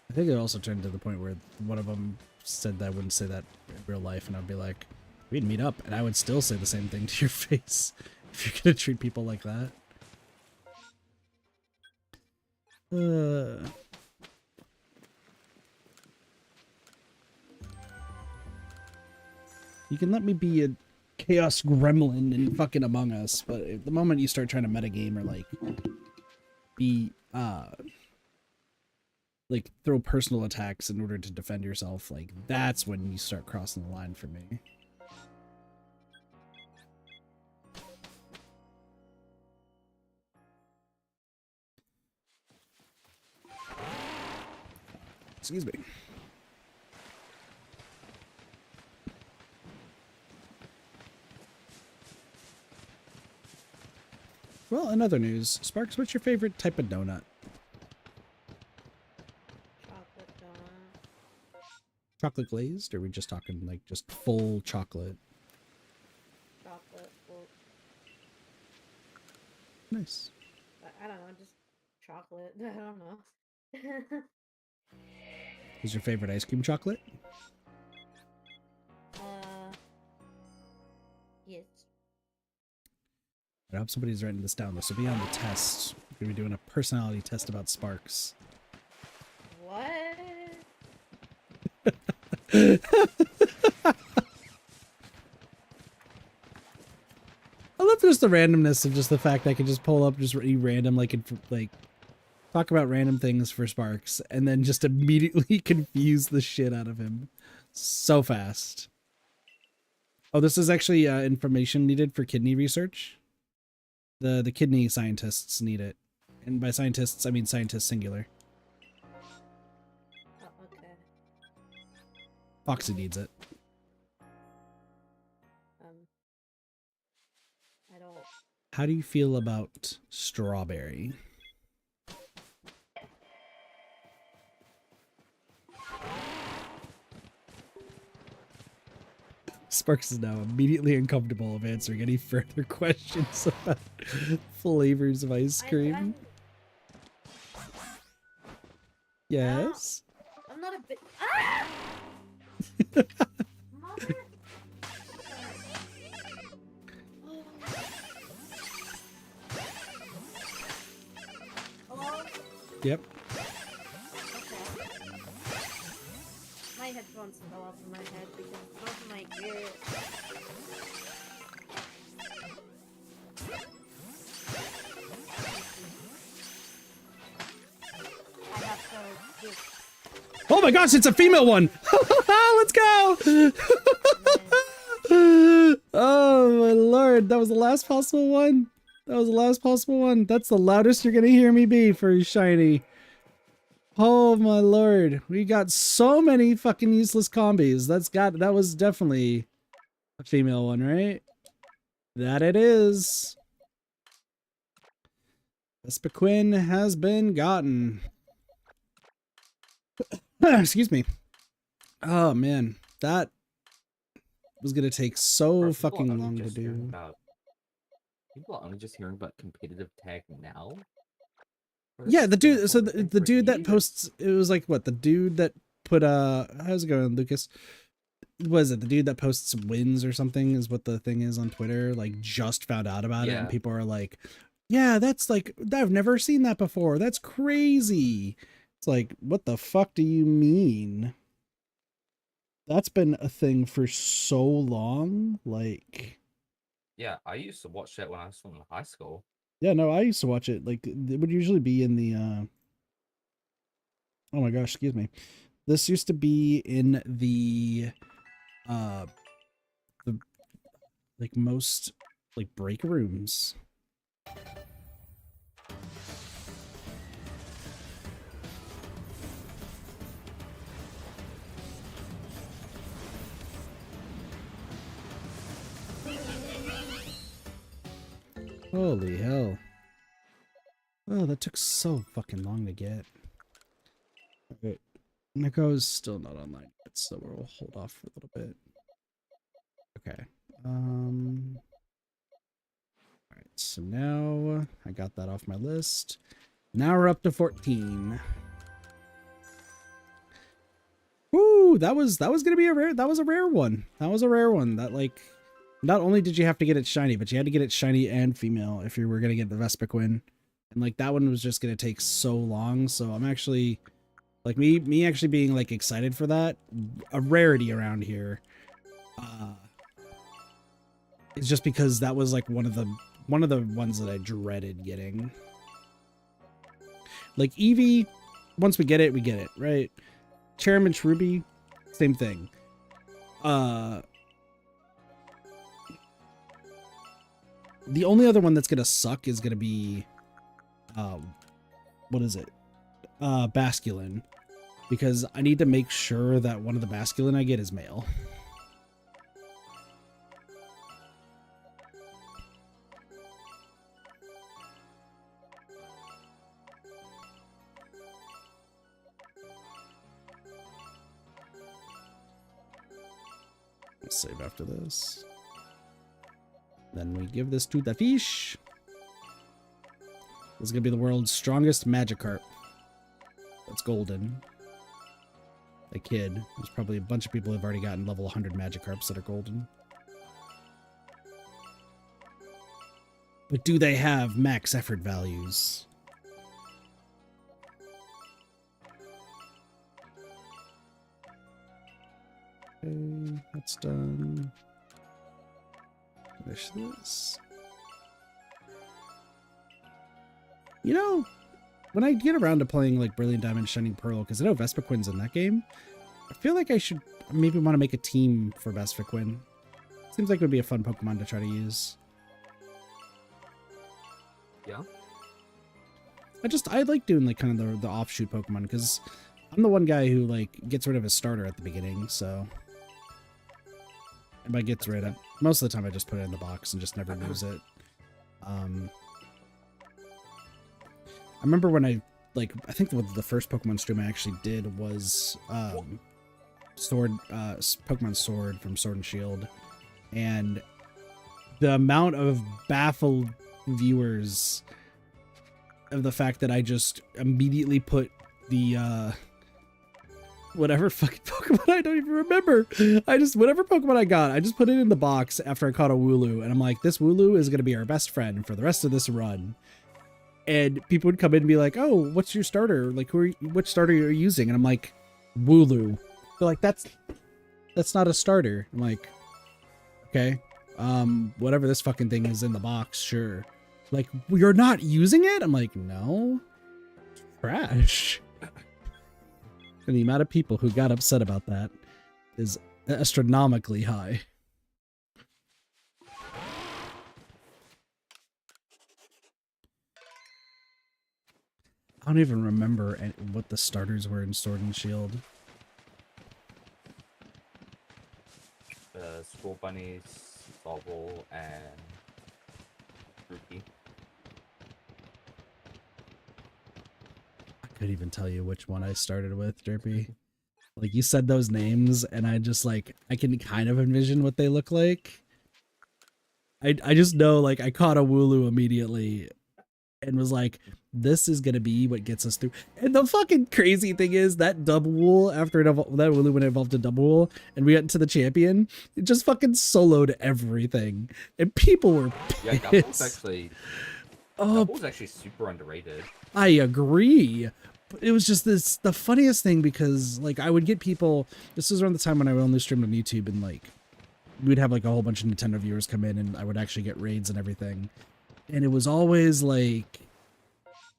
I think it also turned to the point where one of them said that I wouldn't say that in real life, and I'd be like, we'd meet up, and I would still say the same thing to your face if you're gonna treat people like that. You can let me be a chaos gremlin in fucking Among Us, but at the moment you start trying to metagame or like be like throw personal attacks in order to defend yourself, like that's when you start crossing the line for me. Excuse me. Well, in other news, Sparks, what's your favorite type of donut? Chocolate donut. Chocolate glazed, or are we just talking like just full chocolate? Chocolate. Well, Nice. I don't know, just chocolate. I don't know. Is your favorite ice cream chocolate? Yes. I hope somebody's writing this down. This will be on the test. We're gonna be doing a personality test about Sparks. What? I love just the randomness of just the fact I can just pull up just random like talk about random things for Sparks and then just immediately confuse the shit out of him so fast. Oh, this is actually information needed for kidney research. The kidney scientists need it, and by scientists I mean scientists singular. Oh, okay. Foxy needs it. I don't. How do you feel about strawberry? Sparks is now immediately uncomfortable of answering any further questions about flavors of ice cream. Yes? I'm not a bit. Ah! Mother. Hello? Yep. Okay. My headphones fell off of my head because both of my ears. I have to just. Oh my gosh, it's a female one! Let's go! Oh my lord, that was the last possible one. That was the last possible one. That's the loudest you're gonna hear me be for shiny. Oh my lord, we got so many fucking useless combis. That was definitely a female one, right? That it is. Vespiquen has been gotten. Excuse me. Oh man, that was gonna take so Bro, fucking long to do. People are only just hearing about competitive tag now. Bro, Yeah, this the has been a dude. So fucking thing the for dude that years. posts. It was like what the dude that put how's it going, Lucas? Was it the dude that posts wins or something? Is what the thing is on Twitter. Like just found out about it, and Yeah. people are like, "Yeah, that's like I've never seen that before. That's crazy." It's like, what the fuck do you mean? That's been a thing for so long. Like, Yeah, I used to watch that when I was still in high school. yeah, no, I used to watch it. Like, it would usually be in the. Oh my gosh, excuse me. This used to be in the like most like break rooms. Holy hell. Oh, that took so fucking long to get. Okay. Nico's still not online yet, so we'll hold off for a little bit. Okay. Alright, so now I got that off my list. Now we're up to 14. Ooh, that was gonna be a rare one. That was a rare one. That like not only did you have to get it shiny, but you had to get it shiny and female if you were gonna get the Vespiquen. And like that one was just gonna take so long. So I'm actually like me actually being like excited for that. A rarity around here. It's just because that was like one of the ones that I dreaded getting. Like Eevee, once we get it, right? Cherrim and Ruby, same thing. The only other one that's gonna suck is gonna be what is it? Basculin. Because I need to make sure that one of the Basculin I get is male. Let's save after this. Then we give this to the fish. This is gonna be the world's strongest Magikarp. That's golden. A kid. There's probably a bunch of people who've already gotten level 100 Magikarps that are golden. But do they have max effort values? Okay, that's done. Finish this. You know, when I get around to playing like Brilliant Diamond, Shining Pearl, because I know Vespiquen's in that game, I feel like I should maybe want to make a team for Vespiquen. Seems like it would be a fun Pokemon to try to use. Yeah. I like doing like kind of the offshoot Pokemon because I'm the one guy who like gets rid of his starter at the beginning, so. And by gets rid of, most of the time I just put it in the box and just never lose it. I remember when I think the first Pokemon stream I actually did was Pokemon Sword from Sword and Shield, and the amount of baffled viewers of the fact that I just immediately put the whatever fucking Pokemon, I don't even remember. Whatever Pokemon I got, I just put it in the box after I caught a Wooloo, and I'm like, this Wooloo is gonna be our best friend for the rest of this run. And people would come in and be like, oh, what's your starter? Like, which starter are you using? And I'm like, Wooloo. They're like, that's not a starter. I'm like, okay, whatever this fucking thing is in the box, sure. Like, you're not using it? I'm like, no. Trash. And the amount of people who got upset about that is astronomically high. I don't even remember what the starters were in Sword and Shield. School Bunnies, Bobble, and Rookie. I couldn't even tell you which one I started with, Derpy. Like, you said those names, and I just, like, I can kind of envision what they look like. I just know, like, I caught a Wooloo immediately and was like, this is gonna be what gets us through. And the fucking crazy thing is that double wool, after that Wooloo when it evolved to double wool and we got into the champion, it just fucking soloed everything. And people were pissed. Yeah, Double's actually super underrated. I agree. But it was just the funniest thing because like I would get people, this was around the time when I would only stream on YouTube, and like we'd have like a whole bunch of Nintendo viewers come in and I would actually get raids and everything. And it was always like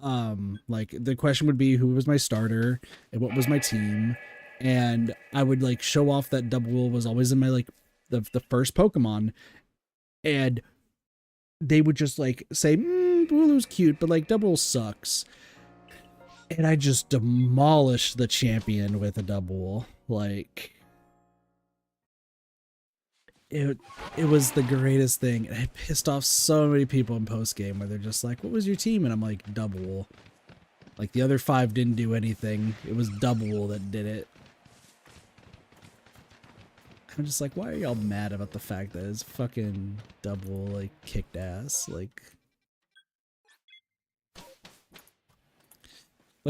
the question would be who was my starter and what was my team, and I would like show off that double was always in my like the first Pokemon, and they would just like say Wooloo's cute but like double sucks, and I just demolished the champion with a double. Like it was the greatest thing, and it pissed off so many people in post game where they're just like, what was your team? And I'm like, double. Like the other 5 didn't do anything. It was double that did it. I'm just like, why are y'all mad about the fact that it's fucking double, like, kicked ass? Like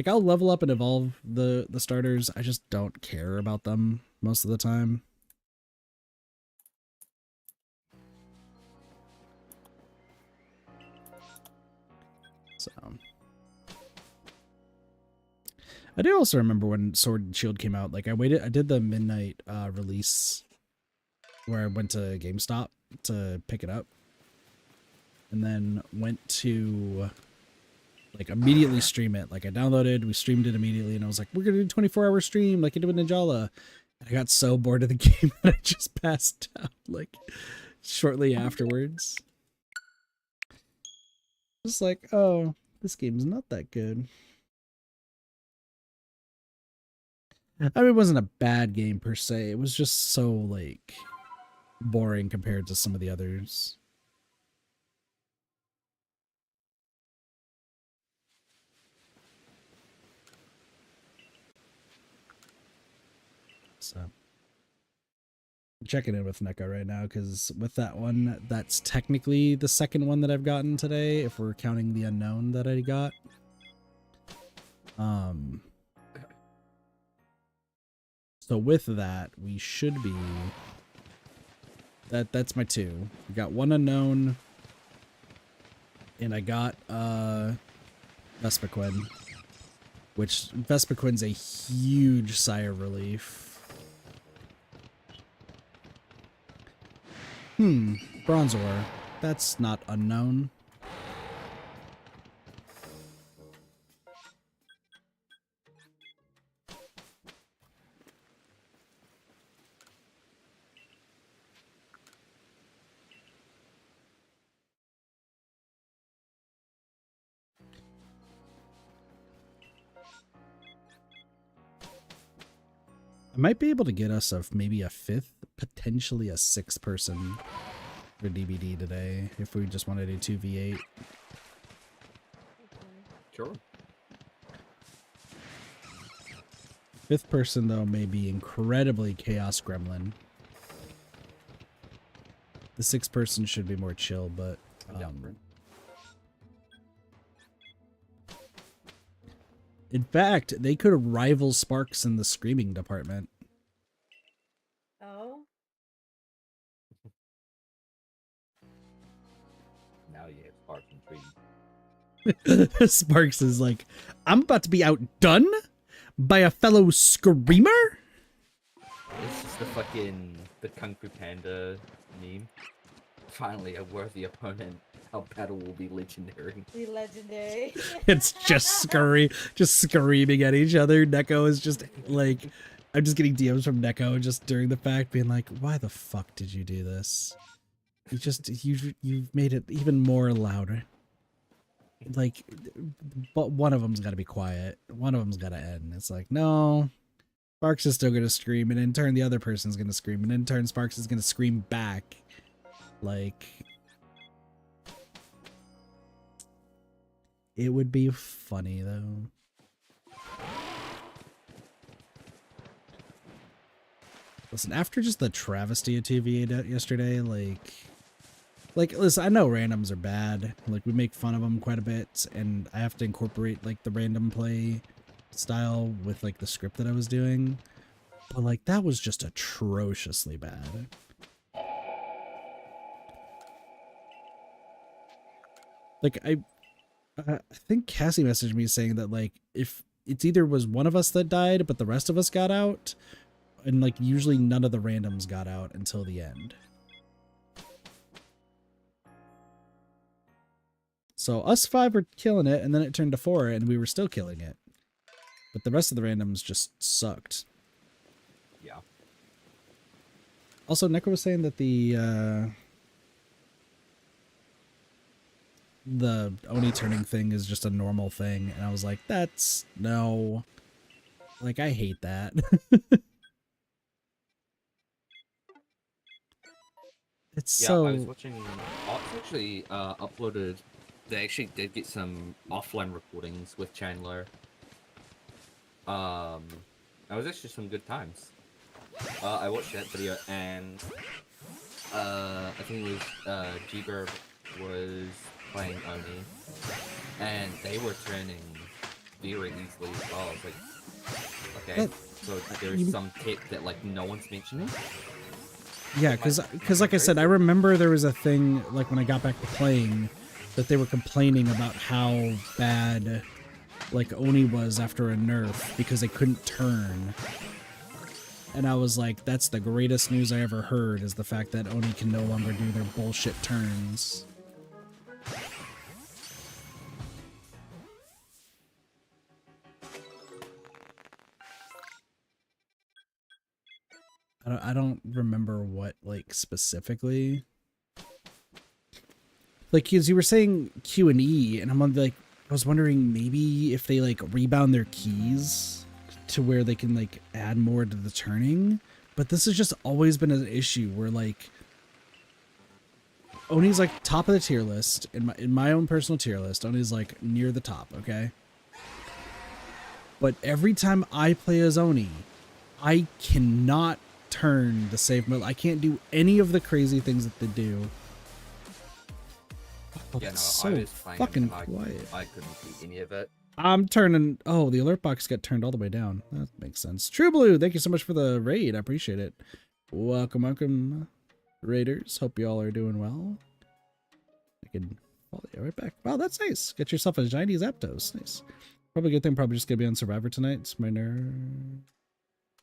I'll level up and evolve the starters. I just don't care about them most of the time. So I do also remember when Sword and Shield came out. Like I did the midnight release where I went to GameStop to pick it up, and then went to like immediately stream it. Like I downloaded, we streamed it immediately, and I was like, we're gonna do 24-hour stream like I did with Ninjala. And I got so bored of the game that I just passed out like shortly afterwards. Just like, oh, this game's not that good. I mean, it wasn't a bad game per se. It was just so like boring compared to some of the others. So I'm checking in with NECA right now because with that one, that's technically the second one that I've gotten today, if we're counting the unknown that I got. So with that, we should be that's my 2. We got 1 unknown, and I got Vespiquen, which Vespiquen's a huge sigh of relief. Bronzor. That's not unknown. I might be able to get us maybe a 5th, potentially a 6th person for DBD today if we just want to do 2v8. Sure. 5th person though may be incredibly Chaos Gremlin. The 6th person should be more chill, but in fact, they could rival Sparks in the screaming department. Oh? Now you have Sparks intrigued. Sparks is like, I'm about to be outdone by a fellow screamer? This is the Kung Fu Panda meme. Finally, a worthy opponent. Our battle will be legendary. The legendary. It's just screaming at each other. Neko is just like, I'm just getting DMs from Neko just during the fact being like, why the fuck did you do this? You've made it even more louder. Like, but one of them's got to be quiet. One of them's got to end. It's like, no, Sparks is still going to scream, and in turn the other person's going to scream, and in turn Sparks is going to scream back. Like, it would be funny though. Listen, after just the travesty of 2v8 yesterday, like, listen, I know randoms are bad. Like, we make fun of them quite a bit, and I have to incorporate, like, the random play style with, like, the script that I was doing. But, like, that was just atrociously bad. Like, I think Cassie messaged me saying that, like, if it's either was one of us that died, but the rest of us got out, and, like, usually none of the randoms got out until the end. So us 5 were killing it, and then it turned to 4, and we were still killing it. But the rest of the randoms just sucked. Yeah. Also, Neko was saying that the Oni turning thing is just a normal thing, and I was like, that's no. Like, I hate that. It's Yeah, so... I was watching. Ox actually uploaded they actually did get some offline recordings with Chandler. That was actually some good times. I watched that video, and I think it was G-Burb was playing Oni, and they were turning very easily as well. I was like, okay, so there's some tech that like no one's mentioning. Yeah, because like I said, I remember there was a thing like when I got back to playing that they were complaining about how bad like Oni was after a nerf because they couldn't turn. And I was like, that's the greatest news I ever heard, is the fact that Oni can no longer do their bullshit turns. I don't remember what, like, specifically. Like, as you were saying Q and E, and I'm on, like, I was wondering maybe if they, like, rebound their keys to where they can, like, add more to the turning. But this has just always been an issue where, like, Oni's, like, top of the tier list. In my own personal tier list, Oni's, like, near the top, okay? But every time I play as Oni, I cannot turn the save mode. I can't do any of the crazy things that they do. Oh, Yeah, no, that's I so was playing fucking and quiet. I couldn't do any of it. I'm turning. Oh, the alert box got turned all the way down. That makes sense. True Blue, thank you so much for the raid. I appreciate it. Welcome, raiders. Hope you all are doing well. I can follow you right back. Wow, that's nice. Get yourself a shiny Zapdos. Nice. Probably a good thing. Probably just gonna be on Survivor tonight. It's my nerve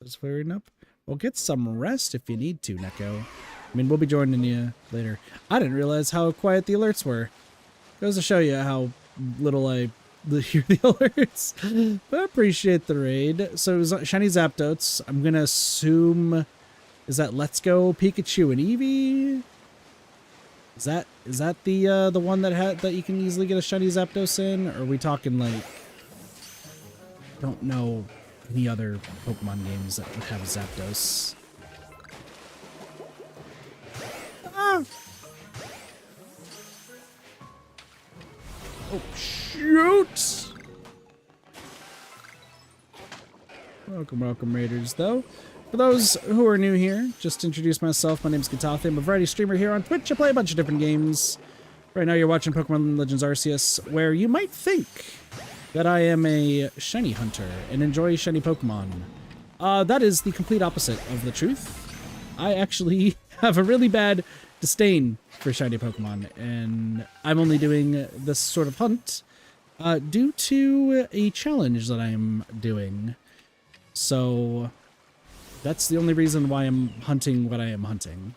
is flaring up. Well, get some rest if you need to, Neko. I mean, we'll be joining you later. I didn't realize how quiet the alerts were. Goes to show you how little I hear the alerts. But I appreciate the raid. So it was shiny Zapdos. I'm gonna assume, is that Let's Go Pikachu and Eevee? Is that the one that you can easily get a shiny Zapdos in? Or are we talking like, don't know any other Pokemon games that would have Zapdos? Ah! Oh, shoot! Welcome, Raiders, though. For those who are new here, just to introduce myself, my name's Gatathi. I'm a variety streamer here on Twitch. I play a bunch of different games. Right now you're watching Pokemon Legends Arceus, where you might think that I am a shiny hunter and enjoy shiny Pokemon. That is the complete opposite of the truth. I actually have a really bad disdain for shiny Pokemon, and I'm only doing this sort of hunt due to a challenge that I am doing. So that's the only reason why I'm hunting what I am hunting.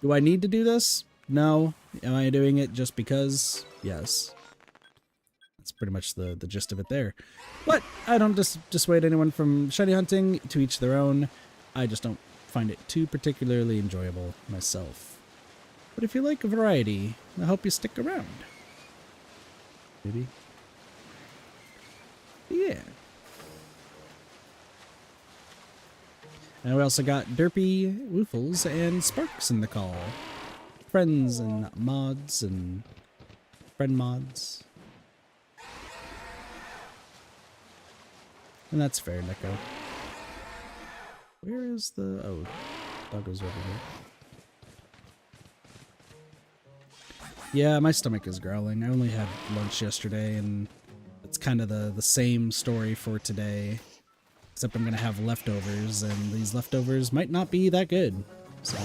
Do I need to do this? No. Am I doing it just because? Yes. That's pretty much the gist of it there. But I don't dissuade anyone from shiny hunting. To each their own. I just don't find it too particularly enjoyable myself. But if you like a variety, I hope you stick around. Maybe. Yeah. And we also got Derpy, Woofles, and Sparks in the call. Friends and mods and friend mods. And that's fair, Neko. Where is the... Oh, Doggo's over here. Yeah, my stomach is growling. I only had lunch yesterday, and it's kind of the same story for today. Except I'm going to have leftovers, and these leftovers might not be that good. So,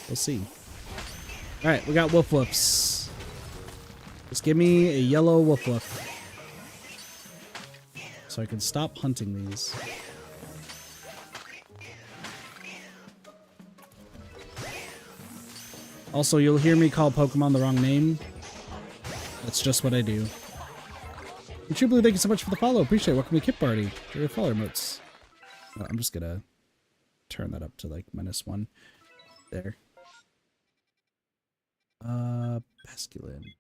we'll see. Alright, we got Woof Woofs. Just give me a yellow Woof Woof. So I can stop hunting these. Also, you'll hear me call Pokemon the wrong name. That's just what I do. And True Blue, thank you so much for the follow. Appreciate it. Welcome to Kip Party. For your follower emotes. Oh, I'm just gonna turn that up to like -1. There. Basculin.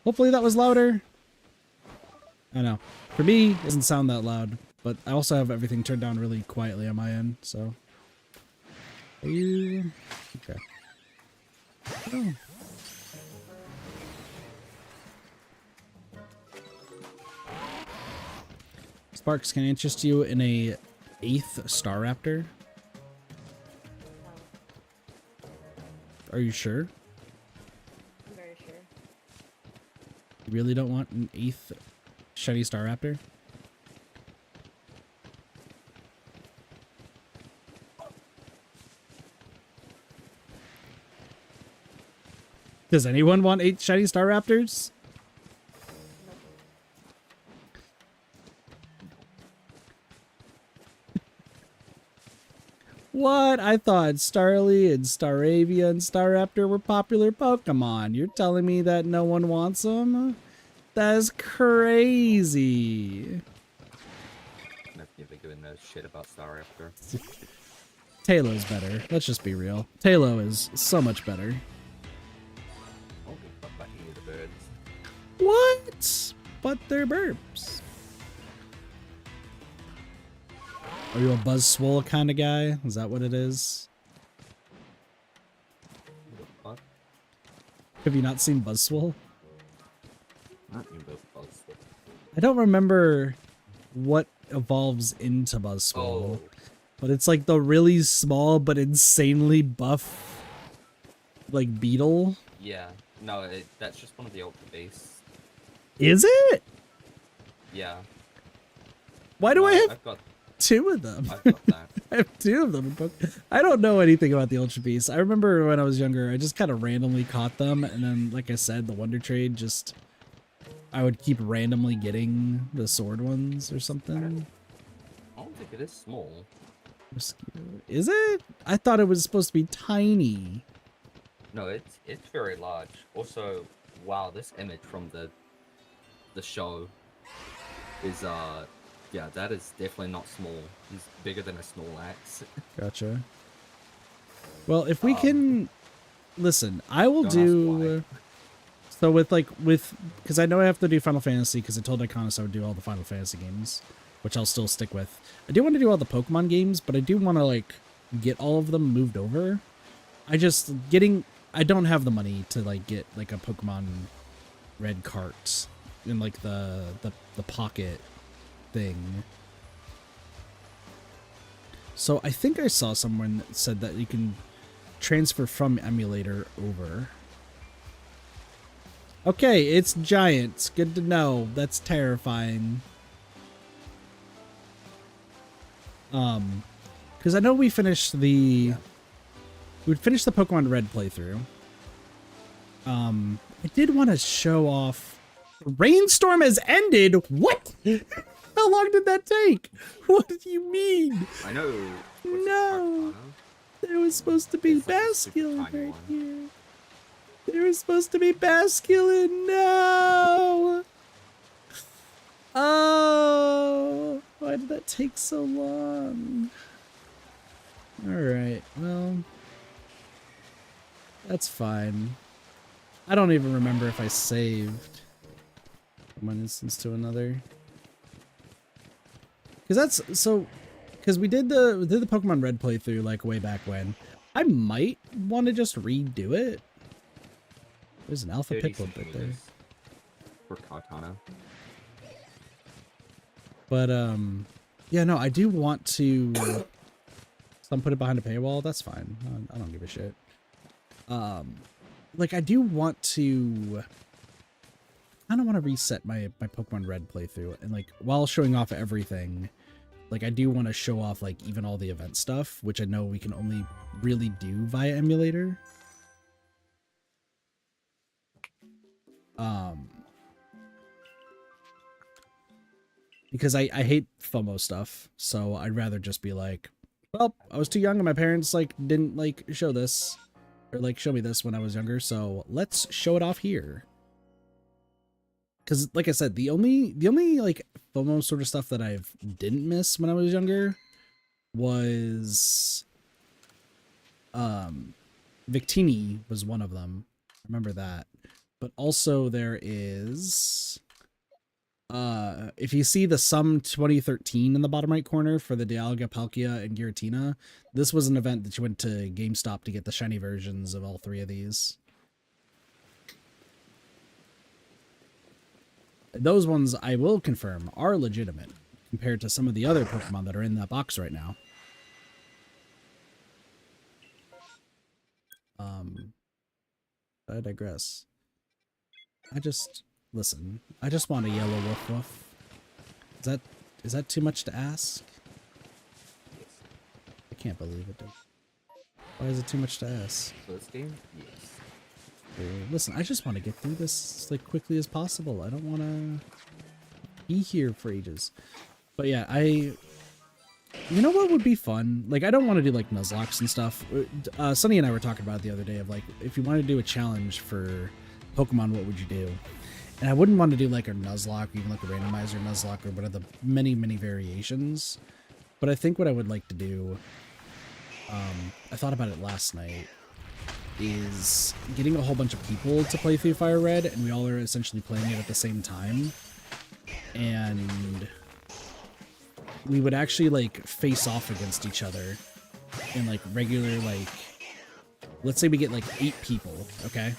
Hopefully that was louder. I know. For me, it doesn't sound that loud. But I also have everything turned down really quietly on my end, so... Are you... Okay. Oh. Sparks, can I interest you in a 8th Star Raptor? Are you sure? I'm very sure. You really don't want an 8th shiny Star Raptor? Does anyone want 8 shiny Star Raptors? What? I thought Starly and Staravia and Staraptor were popular Pokemon. You're telling me that no one wants them? That's crazy. I've never given a shit about Star Raptor. Tailow's better. Let's just be real. Taillow is so much better. I don't give a fuck about any of the birds. What? But they're burps. Are you a Buzzswole kind of guy? Is that what it is? What the fuck? Have you not seen Buzzswole? Not even the bugs. I don't remember what evolves into Buzzswole. Oh, But it's like the really small but insanely buff, like, beetle. yeah. No, that's just one of the Ultra Beasts. Is it? Yeah. Why do I have I've got 2 of them? I've got that. I have 2 of them in Pokemon. I don't know anything about the Ultra Beasts. I remember when I was younger, I just kind of randomly caught them, and then, like I said, the Wonder Trade just... I would keep randomly getting the sword ones or something. I don't think it is small. Is it? I thought it was supposed to be tiny. No, it's very large. Also, wow, this image from the show is yeah, that is definitely not small. He's bigger than a Snorlax. Gotcha. Well, if we can... Listen, I will Don't ask do... So because I know I have to do Final Fantasy, because I told Iconis I would do all the Final Fantasy games, which I'll still stick with. I do want to do all the Pokemon games, but I do want to, like, get all of them moved over. I don't have the money to, like, get, like, a Pokemon Red cart in, like, the pocket thing. So I think I saw someone that said that you can transfer from emulator over. Okay, it's giants. Good to know. That's terrifying. Because I know we finished the Pokemon Red playthrough. I did want to show off. Rainstorm has ended. What? How long did that take? What do you mean? I know. No. There was supposed to be It's like a super Basculin tiny right one. here. There was supposed to be Basculin. No. Oh, why did that take so long? All right, well, that's fine. I don't even remember if I saved from one instance to another. Because we did the Pokemon Red playthrough like way back when. I might want to just redo it. There's an alpha 30 Piplup right there. centimeters for Kartana. But yeah, no, I do want to. Some put it behind a paywall. That's fine. I don't give a shit. Like I do want to. I don't want to reset my Pokemon Red playthrough, and like while showing off everything, like I do want to show off like even all the event stuff, which I know we can only really do via emulator. Because I hate FOMO stuff, so I'd rather just be like, well, I was too young and my parents like didn't like show this or like show me this when I was younger, so let's show it off here. Because like I said, the only like FOMO sort of stuff that I didn't miss when I was younger was Victini was one of them. I remember that. But also there is if you see the Sum 2013 in the bottom right corner for the Dialga, Palkia, and Giratina, this was an event that you went to GameStop to get the shiny versions of all three of these. Those ones, I will confirm, are legitimate compared to some of the other Pokemon that are in that box right now. I digress. Listen, I just want a yellow woof woof. Is that too much to ask? I can't believe it. Why is it too much to ask? For this game, yes. Listen, I just want to get through this like quickly as possible. I don't want to be here for ages. But yeah, you know what would be fun? Like, I don't want to do like Nuzlocks and stuff. Sunny and I were talking about it the other day of like, if you want to do a challenge for Pokemon, what would you do? And I wouldn't want to do like a Nuzlocke, even like a randomizer Nuzlocke, or one of the many, many variations. But I think what I would like to do, I thought about it last night, is getting a whole bunch of people to play through Fire Red, and we all are essentially playing it at the same time. And we would actually like face off against each other in like regular, like, let's say we get like 8 people, okay?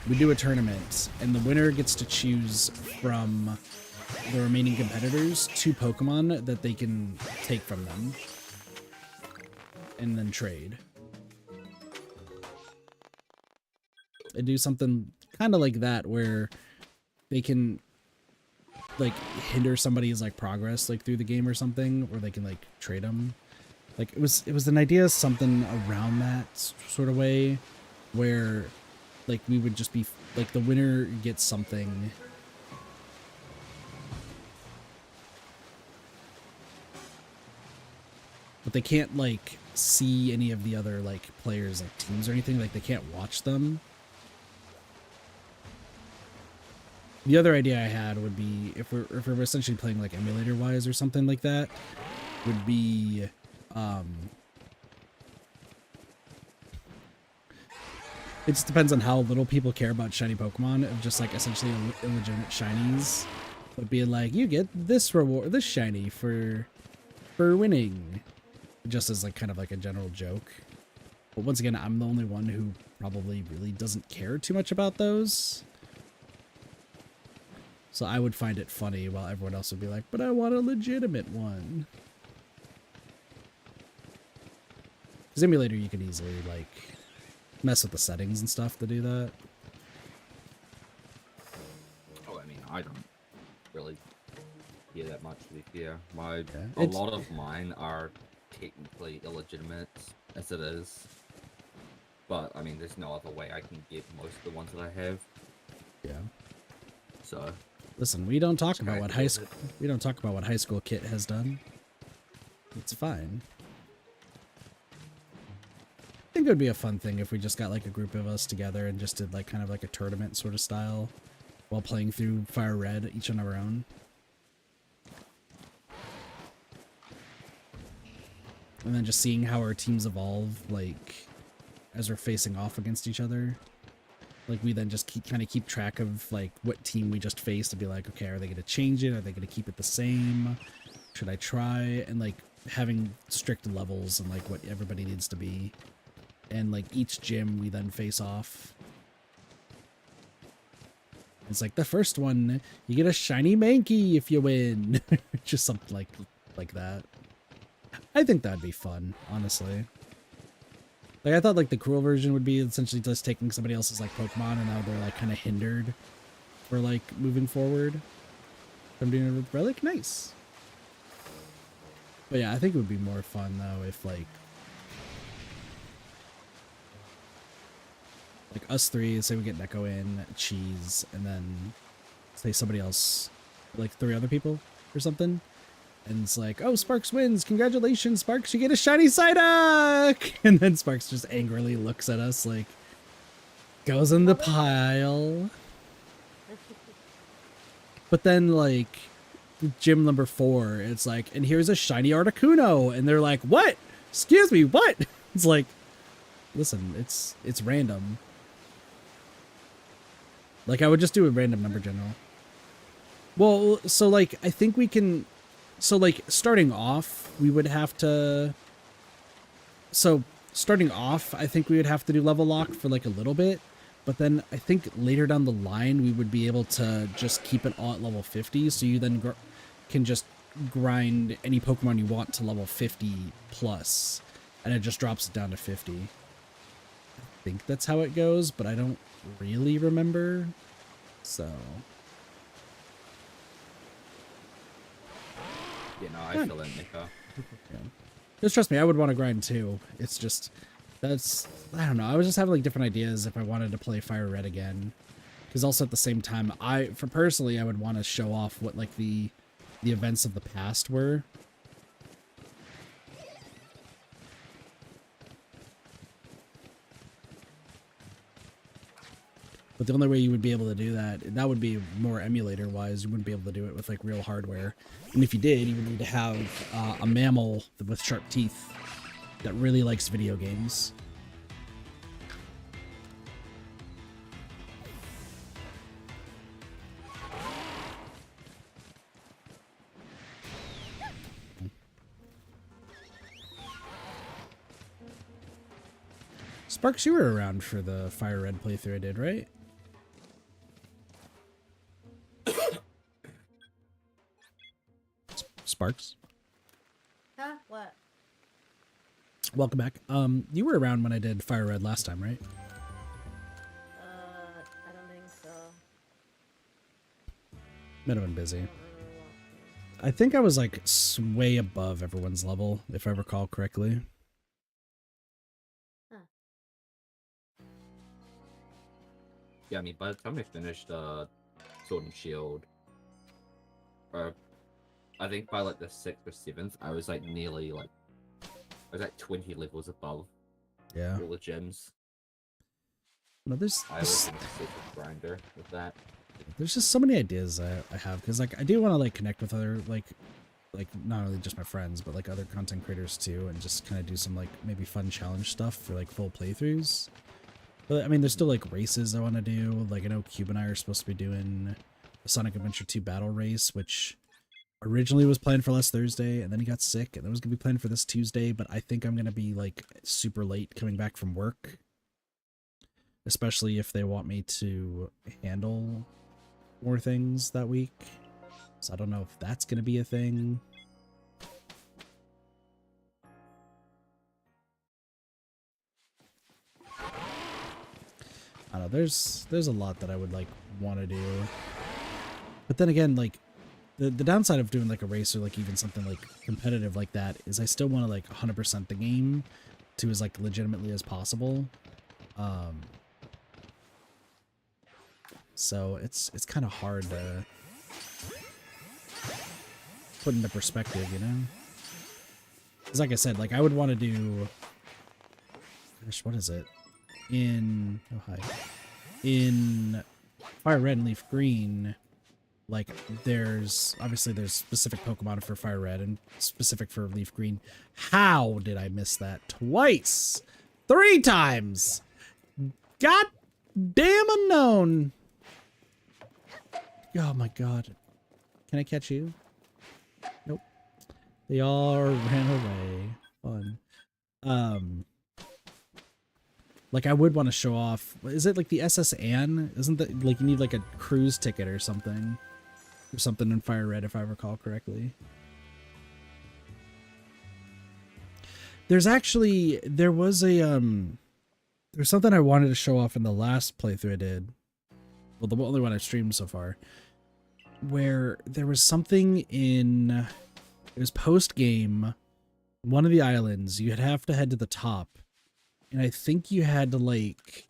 We do a tournament, and the winner gets to choose from the remaining competitors 2 Pokemon that they can take from them and then trade. And do something kind of like that where they can like hinder somebody's like progress like through the game or something, or they can like trade them. Like it was an idea, something around that sort of way, where like we would just be like the winner gets something. But they can't like see any of the other like players like teams or anything, like they can't watch them. The other idea I had would be if we're essentially playing like emulator wise or something like that, would be it just depends on how little people care about shiny Pokemon, of just like essentially illegitimate shinies, but being like, you get this reward, this shiny for winning, just as like kind of like a general joke. But once again, I'm the only one who probably really doesn't care too much about those. So I would find it funny while everyone else would be like, but I want a legitimate one. Because emulator, you could easily like mess with the settings and stuff to do that. Oh, I mean, I don't really hear that much, to be fair. Yeah, a lot of mine are technically illegitimate as it is. But, I mean, there's no other way I can get most of the ones that I have. Yeah. So... Listen, we don't talk about what high school Kit has done. It's fine. I think it would be a fun thing if we just got like a group of us together and just did like kind of like a tournament sort of style while playing through Fire Red, each on our own. And then just seeing how our teams evolve, like as we're facing off against each other. Like, we then just keep track of, like, what team we just faced and be like, okay, are they going to change it? Are they going to keep it the same? Should I try? And, like, having strict levels and, like, what everybody needs to be. And, like, each gym we then face off. It's like, the first one, you get a shiny Mankey if you win. Just something like that. I think that'd be fun, honestly. Like, I thought, like, the cruel version would be essentially just taking somebody else's, like, Pokemon, and now they're, like, kind of hindered for, like, moving forward. I'm doing it with Relic. Nice. But, yeah, I think it would be more fun, though, if, like, us three, say we get Neko in, Cheese, and then, say somebody else, like, 3 other people or something. And it's like, oh, Sparks wins. Congratulations, Sparks. You get a shiny Psyduck. And then Sparks just angrily looks at us like, goes in the pile. But then, like, gym number 4, it's like, and here's a shiny Articuno. And they're like, what? Excuse me, what? It's like, listen, it's random. Like, I would just do a random number general. Well, so like I think we can. So like starting off, we would have to. So starting off, I think we would have to do level lock for like a little bit, but then I think later down the line we would be able to just keep it all at level 50. So you then can just grind any Pokemon you want to level 50 plus, and it just drops it down to 50. I think that's how it goes, but I don't really remember. So. Yeah, no, I feel it, Nico. Yeah. Just trust me, I would want to grind too. It's just, that's, I don't know. I was just having like different ideas if I wanted to play Fire Red again. Because also at the same time, personally, I would want to show off what like the events of the past were. But the only way you would be able to do that would be more emulator-wise. You wouldn't be able to do it with, like, real hardware. And if you did, you would need to have a mammal with sharp teeth that really likes video games. Sparks, you were around for the Fire Red playthrough I did, right? Sparks, Huh? What? welcome back. You were around when I did Fire Red last time, right? I don't think so. Might have been busy. I don't remember what. I think I was like way above everyone's level, if I recall correctly. Yeah, I mean, by the time I finished Sword and Shield, or I think by like the 6th or 7th, I was like nearly like, I was like 20 levels above Yeah. all the gems. No, I was an super grinder with that. there's just so many ideas I have, because like I do want to like connect with other like not only just my friends but like other content creators too, and just kind of do some like maybe fun challenge stuff for like full playthroughs. But I mean, there's still like races I want to do. Like I know Cube and I are supposed to be doing a Sonic Adventure 2 battle race, which originally was planned for last Thursday, and then he got sick, and then it was gonna be planned for this Tuesday. But I think I'm gonna be like super late coming back from work, especially if they want me to handle more things that week. So I don't know if that's gonna be a thing. I don't know, there's a lot that I would like want to do. But then again, like the downside of doing like a race or like even something like competitive like that is I still want to like 100% the game to as like legitimately as possible. So it's kind of hard to put into perspective, you know? Because like I said, like I would want to do, gosh, what is it? In Fire Red and Leaf Green, like there's specific Pokemon for Fire Red and specific for Leaf Green. How did I miss that twice? 3 times! God damn unknown! Oh my god. Can I catch you? Nope. They all ran away. Fun. Like I would want to show off. Is it like the SS Anne? Isn't that like you need like a cruise ticket or something? Or something in Fire Red, if I recall correctly. There's actually there's something I wanted to show off in the last playthrough I did. Well, the only one I've streamed so far. Where there was something it was post-game, one of the islands, you'd have to head to the top, and I think you had to like,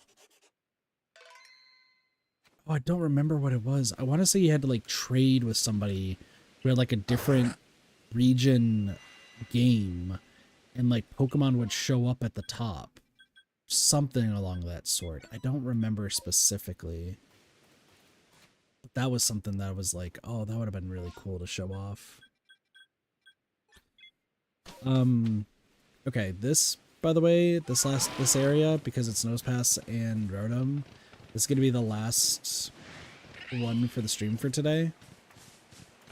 oh, I don't remember what it was. I want to say you had to like trade with somebody who had like a different region game, and like Pokemon would show up at the top. Something along that sort. I don't remember specifically. That was something that I was like, oh, that would have been really cool to show off. Okay, this, by the way, this area, because it's Nosepass and Rotom, this is going to be the last one for the stream for today.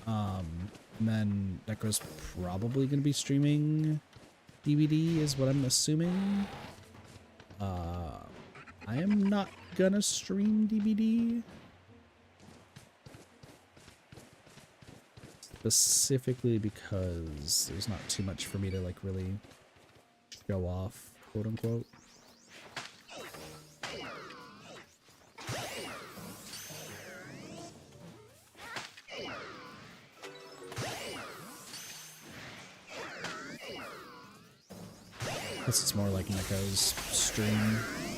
And then Deco's probably going to be streaming DVD is what I'm assuming. I am not gonna stream DVD. Specifically because there's not too much for me to like really show off, quote unquote. This is more like Neko's stream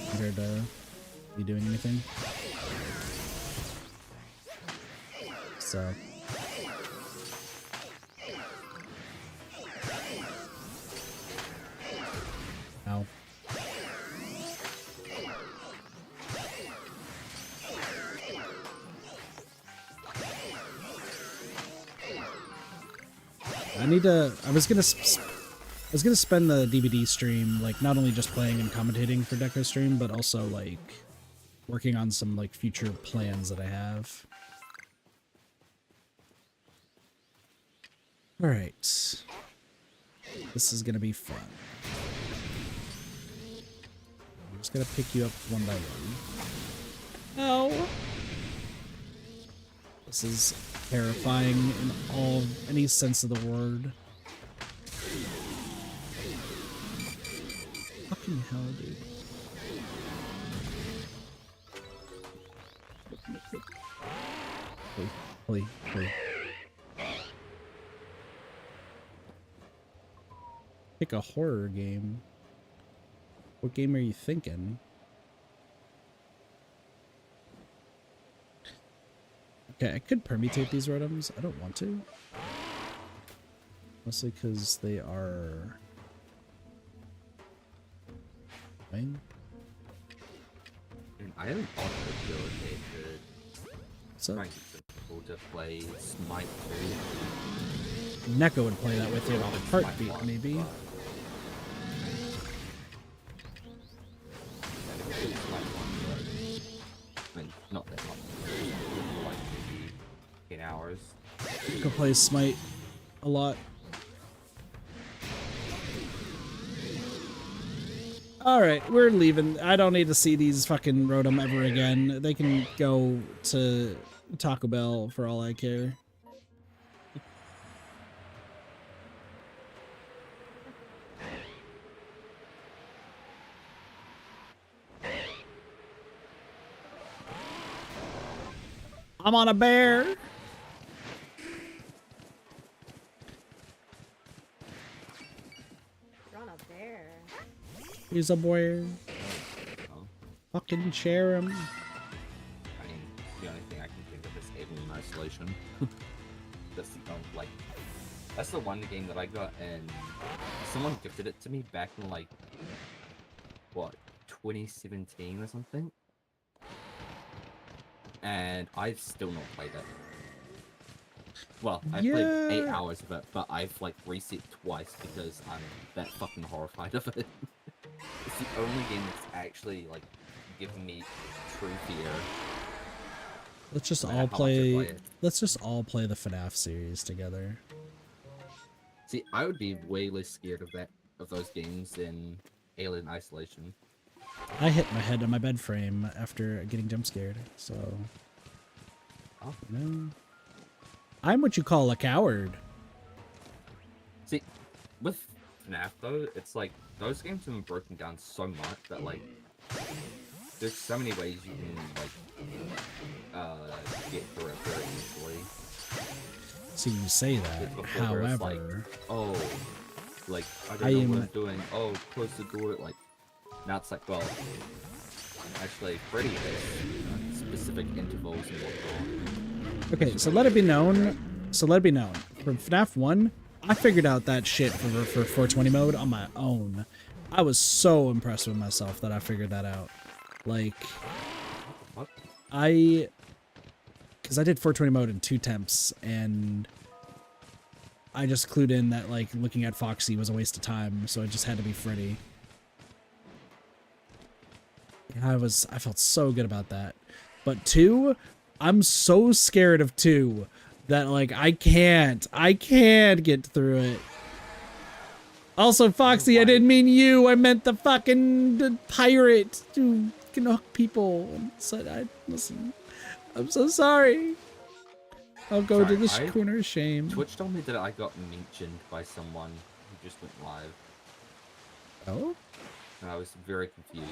compared to me doing anything. So. Ow. I was gonna spend the DVD stream like not only just playing and commentating for Deco stream, but also like working on some like future plans that I have. All right, this is gonna be fun. I'm just gonna pick you up one by one. No. This is terrifying in any sense of the word. Fucking hell, dude. Please. Pick a horror game. What game are you thinking? Okay, I could permutate these rotoms. I don't want to. Mostly because they are... And I don't also feel okay What's up? trying to get people to play Smite 2. Neko would play that with you in a heartbeat, Smite 1, maybe. but- Yeah, they could do Smite 1, but I mean, not that much. Like maybe 10 hours. Neko plays Smite a lot. Alright, we're leaving. I don't need to see these fucking Rotom ever again. They can go to Taco Bell for all I care. I'm on a bear! You're on a bear. He's a bear. Oh. Fucking share him. I mean, the only thing I can think of is Alien Isolation. That's the only, like, that's the one game that I got, and someone gifted it to me back in, like, what, 2017 or something? And I've still not played it. Well, I played 8 Yeah. hours of it, but I've, like, reset twice because I'm that fucking horrified of it. It's the only game that's actually, like, giving me true fear. Let's just No matter all how much I play. play it. Let's just all play the FNAF series together. See, I would be way less scared of those games than Alien Isolation. I hit my head on my bed frame after getting jump scared, so. Oh. No. I'm what you call a coward. See, with FNAF though, it's like those games have been broken down so much that like there's so many ways you can like get through it very easily. So you say that, Before there was, however, Oh, like I I don't know what am- I'm doing. Oh, close the door. Like now it's like, well, actually, Freddy has specific intervals and whatnot. okay. So let it be known. From FNAF 1, I figured out that shit for 420 mode on my own. I was so impressed with myself that I figured that out. Like, What? because I did 420 mode in 2 temps, and I just clued in that like looking at Foxy was a waste of time, so it just had to be Freddy. I felt so good about that. But 2, I'm so scared of 2 that like I can't get through it. Also, Foxy, I Why? didn't mean you. I meant the fucking pirate who can hook people. So listen. I'm so sorry. I'll go to the Sorry, corner of shame. Twitch told me that I got mentioned by someone who just went live, Oh? and I was very confused.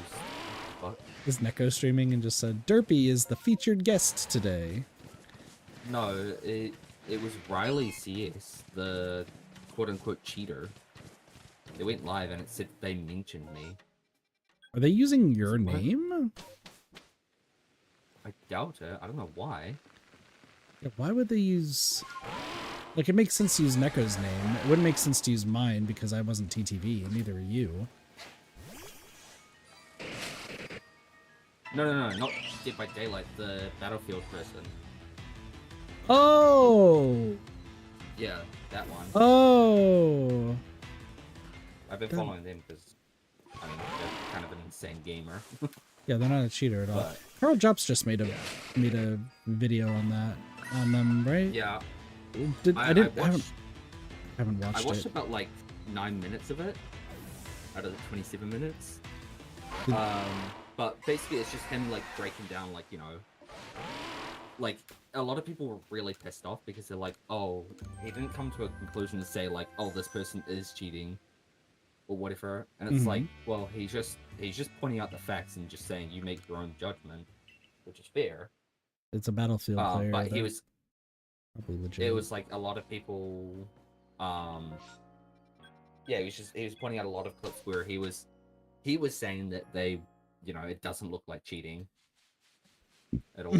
But Is Neko streaming and just said, Derpy is the featured guest today? no, it was Riley CS, the quote-unquote cheater. They went live and it said they mentioned me. Are they using your What? name? I doubt it. I don't know why. Yeah, why would they use... Like, it makes sense to use Neko's name. It wouldn't make sense to use mine because I wasn't TTV, and neither are you. No, not Dead by Daylight, the Battlefield person. Oh! Yeah, that one. Oh! I've been that- following them because, I mean, they're kind of an insane gamer. Yeah, they're not a cheater at all. But, Carl Drops just made a video on that, on them, right? yeah, I haven't watched I watched it. about like 9 minutes of it out of the 27 minutes. Did- But basically, it's just him like breaking down, like, you know, like a lot of people were really pissed off because they're like, oh, he didn't come to a conclusion to say like, oh, this person is cheating or whatever, and it's Mhm. like, well, he's just pointing out the facts and just saying you make your own judgment, which is fair. It's a Battlefield player. But he they're was probably legit. it was like a lot of people yeah, he was pointing out a lot of clips where he was saying that they, you know, it doesn't look like cheating at all.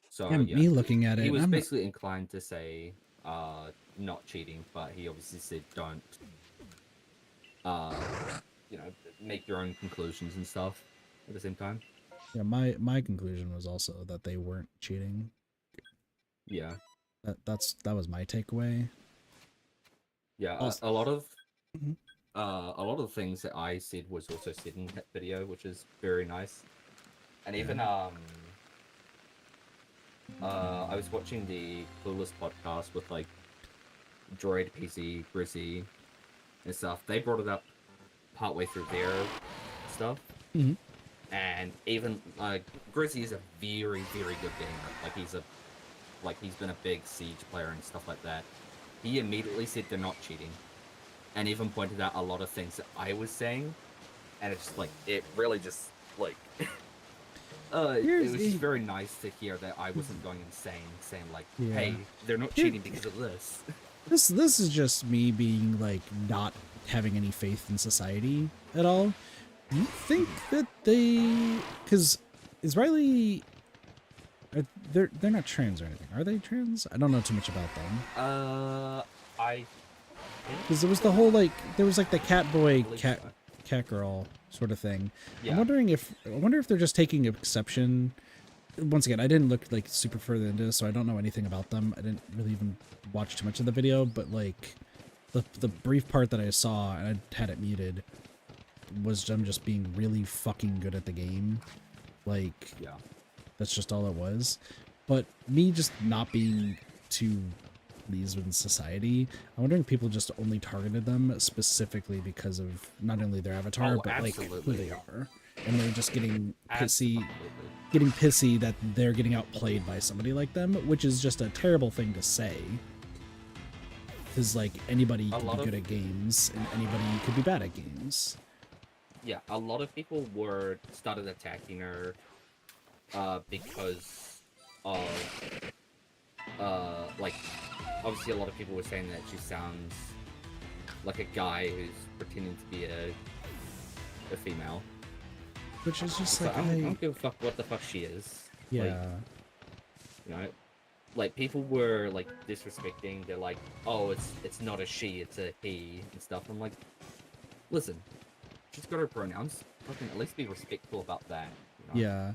So Yeah, yeah, me looking at it, he was I'm not- basically inclined to say not cheating, but he obviously said don't you know, make your own conclusions and stuff at the same time. yeah, my conclusion was also that they weren't cheating. Yeah. That was my takeaway. Yeah, Also- a lot of Mhm. a lot of the things that I said was also said in that video, which is very nice. And even I was watching the Clueless podcast with like Droid, PC, Grizzy, and stuff. They brought it up partway through their stuff, Mhm. and even Grizzy is a very, very good gamer. Like he's been a big Siege player and stuff like that. He immediately said they're not cheating, and even pointed out a lot of things that I was saying, and it's just like it really just like it Here's was the- just very nice to hear that I wasn't going insane, saying like, Yeah. hey, they're not Here- cheating because of this. This is just me being like not having any faith in society at all. Do you think that because is Riley they're not trans or anything, are they trans? I don't know too much about them. I Because there was the whole like there was like the cat boy believe cat so. cat girl sort of thing. Yeah. I wonder if they're just taking exception. Once again, I didn't look like super further into this, so I don't know anything about them. I didn't really even watch too much of the video, but like the brief part that I saw, and I had it muted, was them just being really fucking good at the game. Like Yeah. that's just all it was. But me just not being too pleased with society, I'm wondering if people just only targeted them specifically because of not only their avatar, Oh, but like who absolutely. they are. And they're just getting Absolutely. pissy that they're getting outplayed by somebody like them, which is just a terrible thing to say. Because like anybody A can lot be of- good at games, and anybody could be bad at games. Yeah, a lot of people started attacking her because of like obviously a lot of people were saying that she sounds like a guy who's pretending to be a female. Which is just So like I don't give a fuck what the fuck she is. yeah. Like, you know, like people were like disrespecting. They're like, "Oh, it's not a she, it's a he," and stuff. I'm like, listen, she's got her pronouns. Fucking at least be respectful about that. You know? Yeah.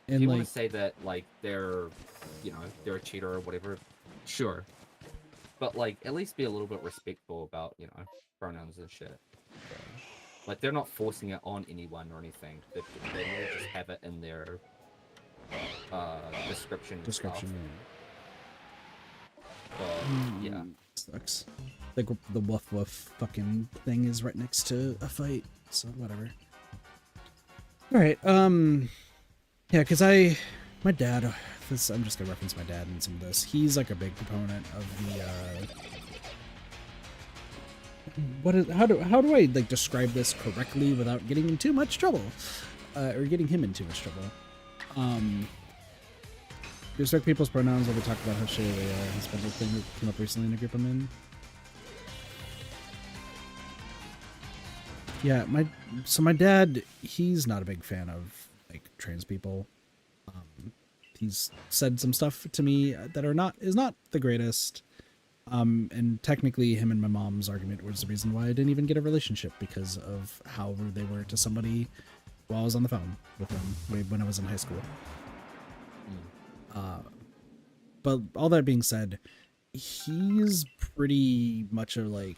If And you like want to say that like they're, you know, they're a cheater or whatever, sure. But like, at least be a little bit respectful about, you know, pronouns and shit. Like they're not forcing it on anyone or anything. They just have it in their description. And description. Stuff. But yeah, Sucks. Like the woof woof fucking thing is right next to a fight, so whatever. All right. Yeah, because my dad. I'm just gonna reference my dad in some of this. He's like a big proponent of the. How do I like describe this correctly without getting in too much trouble, or getting him in too much trouble? Respect people's pronouns while we talk about how shitty they are. Has been a thing that came up recently in a group I'm in. Yeah, my dad, he's not a big fan of like trans people. He's said some stuff to me that is not the greatest. And technically him and my mom's argument was the reason why I didn't even get a relationship, because of how rude they were to somebody while I was on the phone with them when I was in high school. But all that being said, he's pretty much he's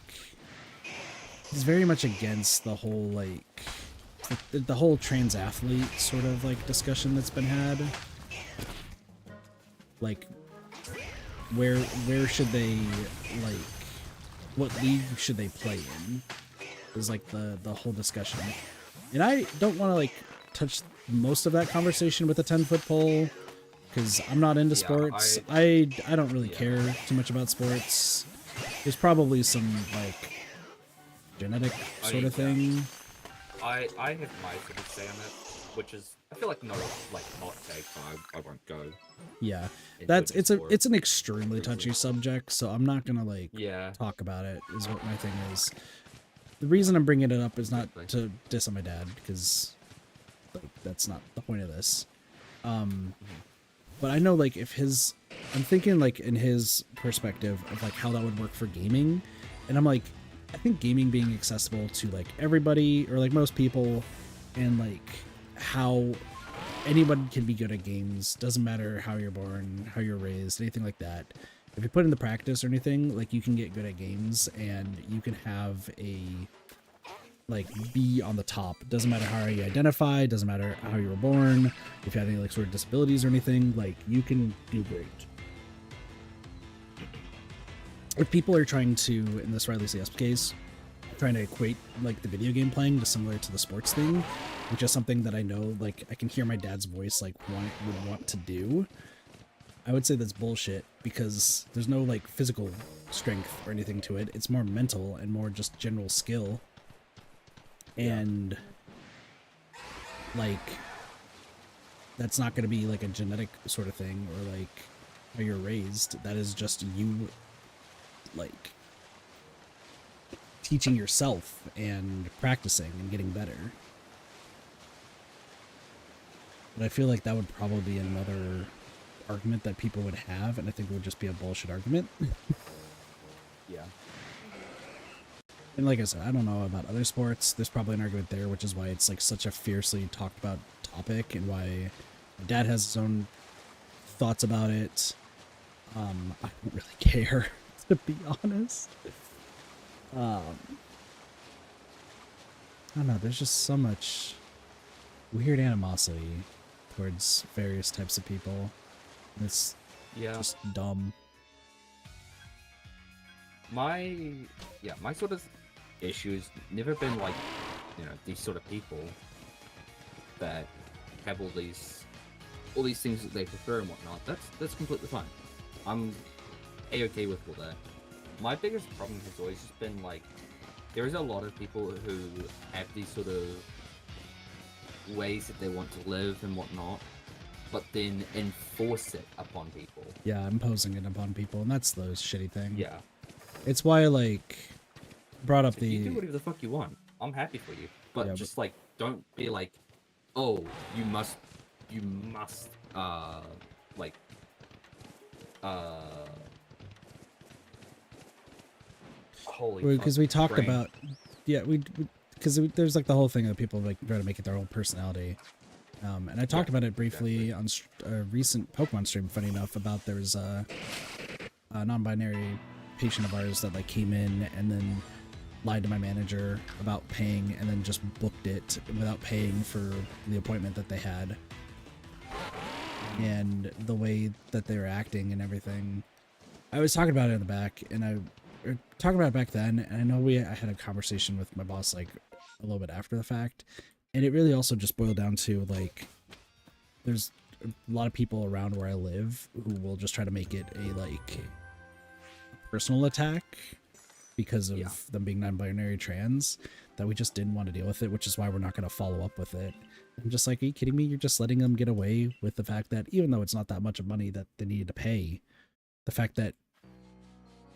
very much against the whole the whole trans athlete sort of like discussion that's been had. Like, where should they, like, what league should they play in is like the whole discussion. And I don't want to like touch most of that conversation with a 10-foot pole, because I'm not into sports. I don't really care too much about sports. There's probably some like genetic sort of thing. I have my sort of say on it, which is, I feel like no like hot take, but I won't go. Yeah, into it's an extremely touchy subject, so I'm not gonna like talk about it. Is what my thing is. The reason I'm bringing it up is not to diss on my dad, because like that's not the point of this. But I know like I'm thinking like in his perspective of like how that would work for gaming, and I'm like, I think gaming being accessible to like everybody or like most people, and like how anyone can be good at games, doesn't matter how you're born, how you're raised, anything like that. If you put in the practice or anything, like you can get good at games and you can have be on the top. Doesn't matter how you identify, doesn't matter how you were born, if you have any like sort of disabilities or anything, like you can do great. If people are trying to, in this Riley CS case, trying to equate like the video game playing to similar to the sports thing, which is something that I know like I can hear my dad's voice like would want to do, I would say that's bullshit, because there's no like physical strength or anything to it. It's more mental and more just general skill. And like that's not going to be like a genetic sort of thing or like how you're raised. That is just you like teaching yourself and practicing and getting better. But I feel like that would probably be another argument that people would have, and I think it would just be a bullshit argument. Yeah. And like I said, I don't know about other sports. There's probably an argument there, which is why it's like such a fiercely talked about topic, and why my dad has his own thoughts about it. I don't really care, to be honest. I don't know, there's just so much weird animosity towards various types of people. It's just dumb. My sort of issue's never been like, these sort of people that have all these things that they prefer and whatnot. That's completely fine. I'm A-okay with all that. My biggest problem has always just been like, there is a lot of people who have these sort of ways that they want to live and whatnot, but then enforce it upon people. Yeah, imposing it upon people, and that's the shitty thing. Yeah. It's why, like, brought up You do whatever the fuck you want. I'm happy for you. But just, like, don't be like, oh, you must, holy fuck. Because we talked brain. about, because there's, like, the whole thing of people, like, try to make it their own personality. And I talked about it briefly on a recent Pokemon stream, funny enough, about there was a non-binary patient of ours that like came in and then lied to my manager about paying, and then just booked it without paying for the appointment that they had. And the way that they were acting and everything, I was talking about it in the back, and or talking about it back then, and I know I had a conversation with my boss like a little bit after the fact, and it really also just boiled down to like, there's a lot of people around where I live who will just try to make it a like personal attack because of them being non-binary trans, that we just didn't want to deal with it, which is why we're not going to follow up with it. I'm just like, are you kidding me? You're just letting them get away with the fact that even though it's not that much of money that they needed to pay, the fact that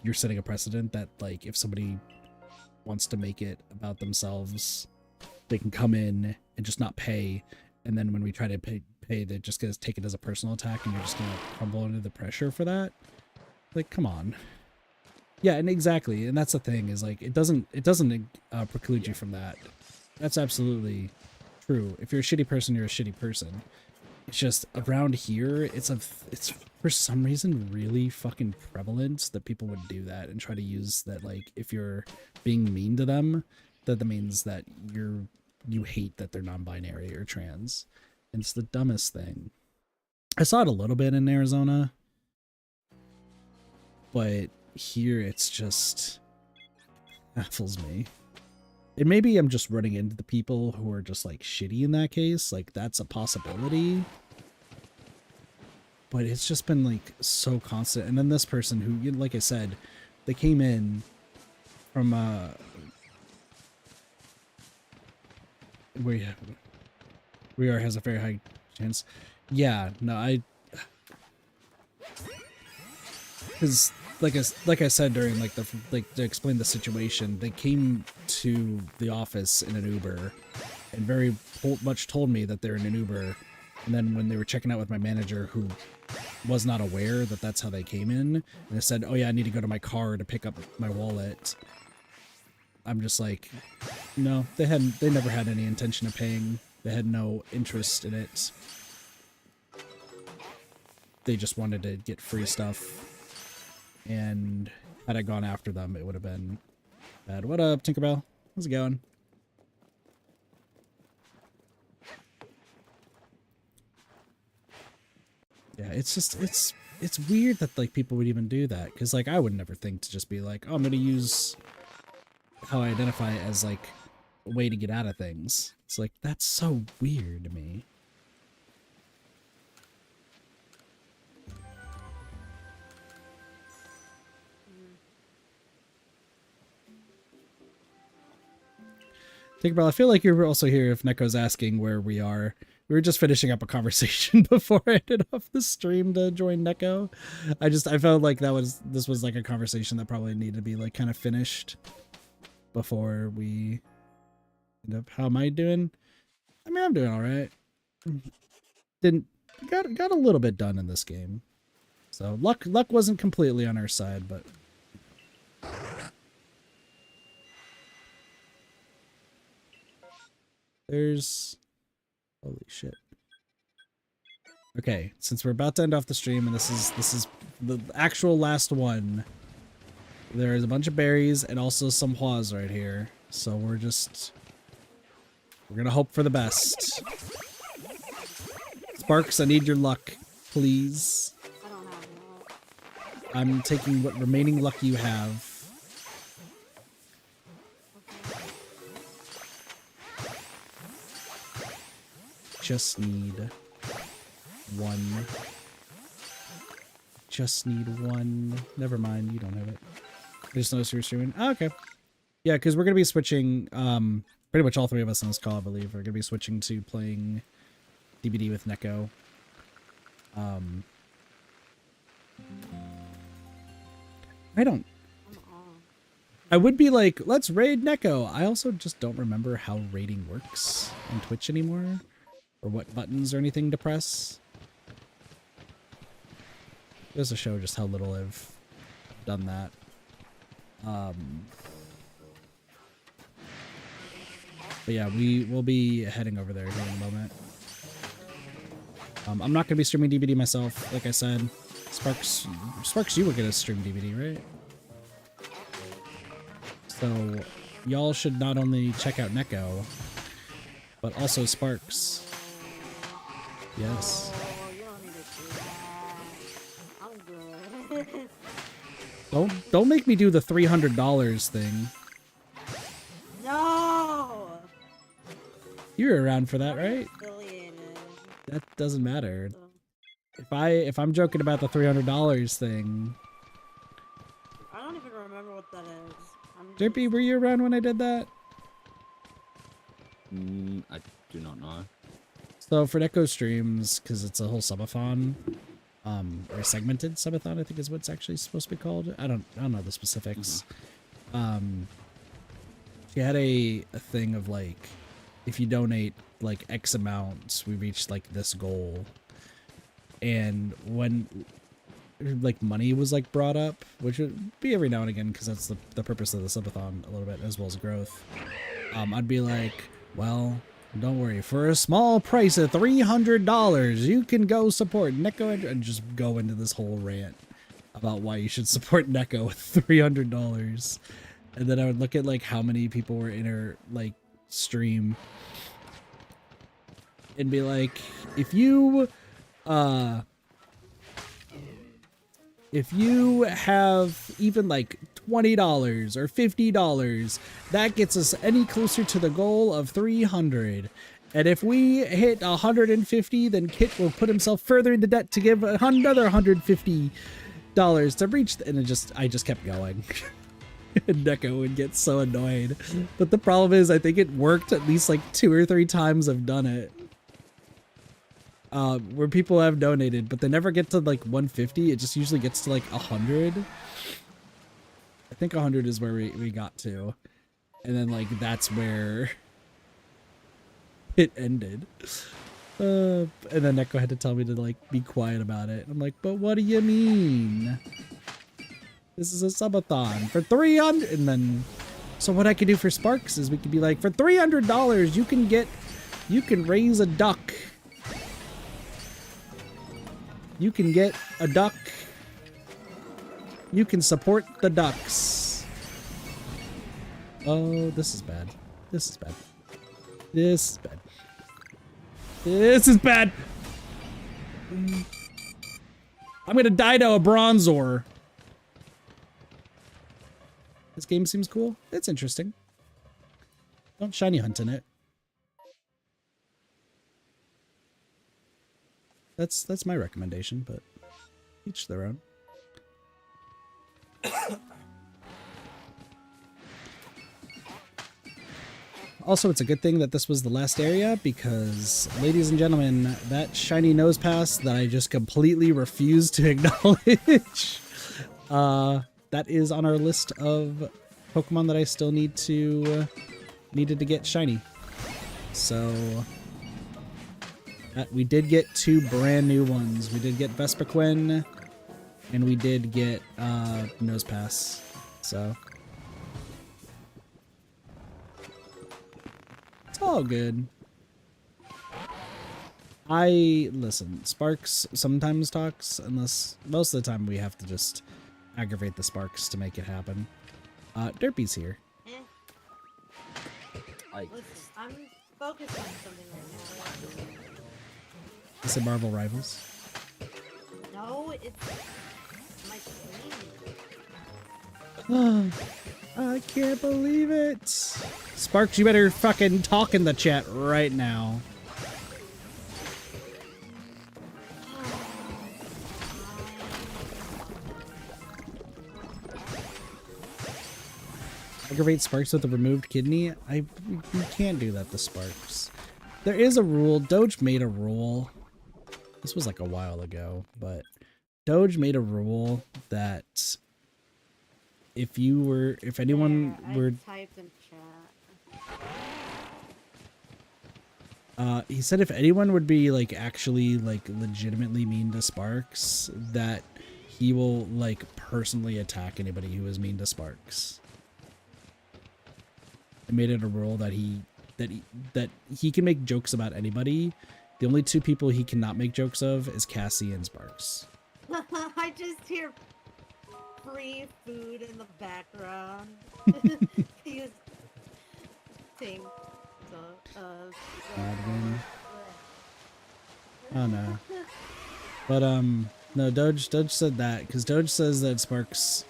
you're setting a precedent that like if somebody wants to make it about themselves, they can come in and just not pay, and then when we try to pay they just get take it as a personal attack, and you're just gonna crumble under the pressure for that. Like, come on. Yeah, and exactly, and that's the thing, is like it doesn't preclude you from that. That's absolutely true. If you're a shitty person, you're a shitty person. It's just around here, it's for some reason really fucking prevalent that people would do that and try to use that, like if you're being mean to them, that means that you hate that they're non-binary or trans. It's the dumbest thing. I saw it a little bit in Arizona, but here it's just baffles me. And maybe I'm just running into the people who are just like shitty in that case, like that's a possibility, but it's just been like so constant. And then this person who, like I said, they came in from we are has a very high chance. Yeah, no, because like I said during like to explain the situation, they came to the office in an Uber, and very much told me that they're in an Uber, and then when they were checking out with my manager, who was not aware that that's how they came in, and they said, "Oh yeah, I need to go to my car to pick up my wallet." I'm just like, no, they never had any intention of paying. They had no interest in it. They just wanted to get free stuff. And had I gone after them, it would have been bad. What up, Tinkerbell? How's it going? Yeah, it's just, it's weird that like people would even do that. Because like I would never think to just be like, oh, I'm going to use how I identify as like a way to get out of things. It's like, that's so weird to me. Tinkerbell, I feel like you're also here if Neko's asking where we are. We were just finishing up a conversation before I ended off the stream to join Neko. I felt like this was like a conversation that probably needed to be like kind of finished before we end up. How am I doing? I mean, I'm doing all right. Got a little bit done in this game. So luck wasn't completely on our side, but there's, holy shit. Okay, since we're about to end off the stream, and this is the actual last one, there is a bunch of berries and also some huas right here. So we're gonna hope for the best. Sparks, I need your luck, please. I don't have luck. I'm taking what remaining luck you have. Just need one. Just need one. Never mind, you don't have it. I just noticed you were streaming. Oh, okay. Yeah, because we're going to be switching, pretty much all three of us on this call, I believe. We're going to be switching to playing DBD with Neko. I would be like, let's raid Neko. I also just don't remember how raiding works on Twitch anymore. Or what buttons or anything to press. Just to show just how little I've done that. But yeah, we will be heading over there here in a moment. I'm not going to be streaming DBD myself, like I said. Sparks, you were going to stream DBD, right? So, y'all should not only check out Neko, but also Sparks. Yes. Oh, you don't need to do that. I'm good. Don't make me do the $300 thing. No. You were around for that, right? Affiliated. That doesn't matter. So, If I'm joking about the $300 thing, I don't even remember what that is. I'm Derpy, just- were you around when I did that? I do not know. So for Neko streams, because it's a whole subathon, or segmented subathon, I think is what it's actually supposed to be called. I don't know the specifics. She had a thing of like, if you donate like X amount, we reached like this goal. And when like money was like brought up, which would be every now and again, because that's the purpose of the subathon a little bit, as well as growth. I'd be like, well, don't worry, for a small price of $300, you can go support Neko, and just go into this whole rant about why you should support Neko with $300. And then I would look at like how many people were in her like stream and be like, if you have even like $20 or $50, that gets us any closer to the goal of 300. And if we hit 150, then Kit will put himself further into debt to give another $150 to reach. And I just kept going. And Neko would get so annoyed. But the problem is, I think it worked at least like 2 or 3 times I've done it. Where people have donated, but they never get to like 150. It just usually gets to like 100. I think 100 is where we got to. And then like that's where it ended. And then Neko had to tell me to like be quiet about it. I'm like, but what do you mean? This is a subathon for 300. And then, so what I could do for Sparks is we could be like, for $300, you can raise a duck. You can get a duck. You can support the ducks. Oh, this is bad. This is bad. This is bad. This is bad. I'm gonna dino a Bronzor. This game seems cool. It's interesting. Don't shiny hunt in it. That's my recommendation, but each their own. Also, it's a good thing that this was the last area because, ladies and gentlemen, that shiny nose pass that I just completely refused to acknowledge, that is on our list of Pokemon that I still needed to get shiny. So we did get 2 brand new ones. We did get Vespiquen, and we did get Nose Pass. So it's all good. Listen, Sparks sometimes talks, unless most of the time we have to just aggravate the Sparks to make it happen. Derpy's here. Listen, I'm focused on something right now. Is it Marvel Rivals? No, it's my stream. I can't believe it. Sparks, you better fucking talk in the chat right now. Aggravate Sparks with a removed kidney? You can't do that to Sparks. There is a rule. Doge made a rule. This was like a while ago, but Doge made a rule that if anyone were typed in chat. he said if anyone would be like actually like legitimately mean to Sparks, that he will like personally attack anybody who is mean to Sparks. I made it a rule that he can make jokes about anybody. The only 2 people he cannot make jokes of is Cassie and Sparks. I just hear free food in the background. He was saying, Godwin. Oh no. But no, Doge said that because Doge says that Sparks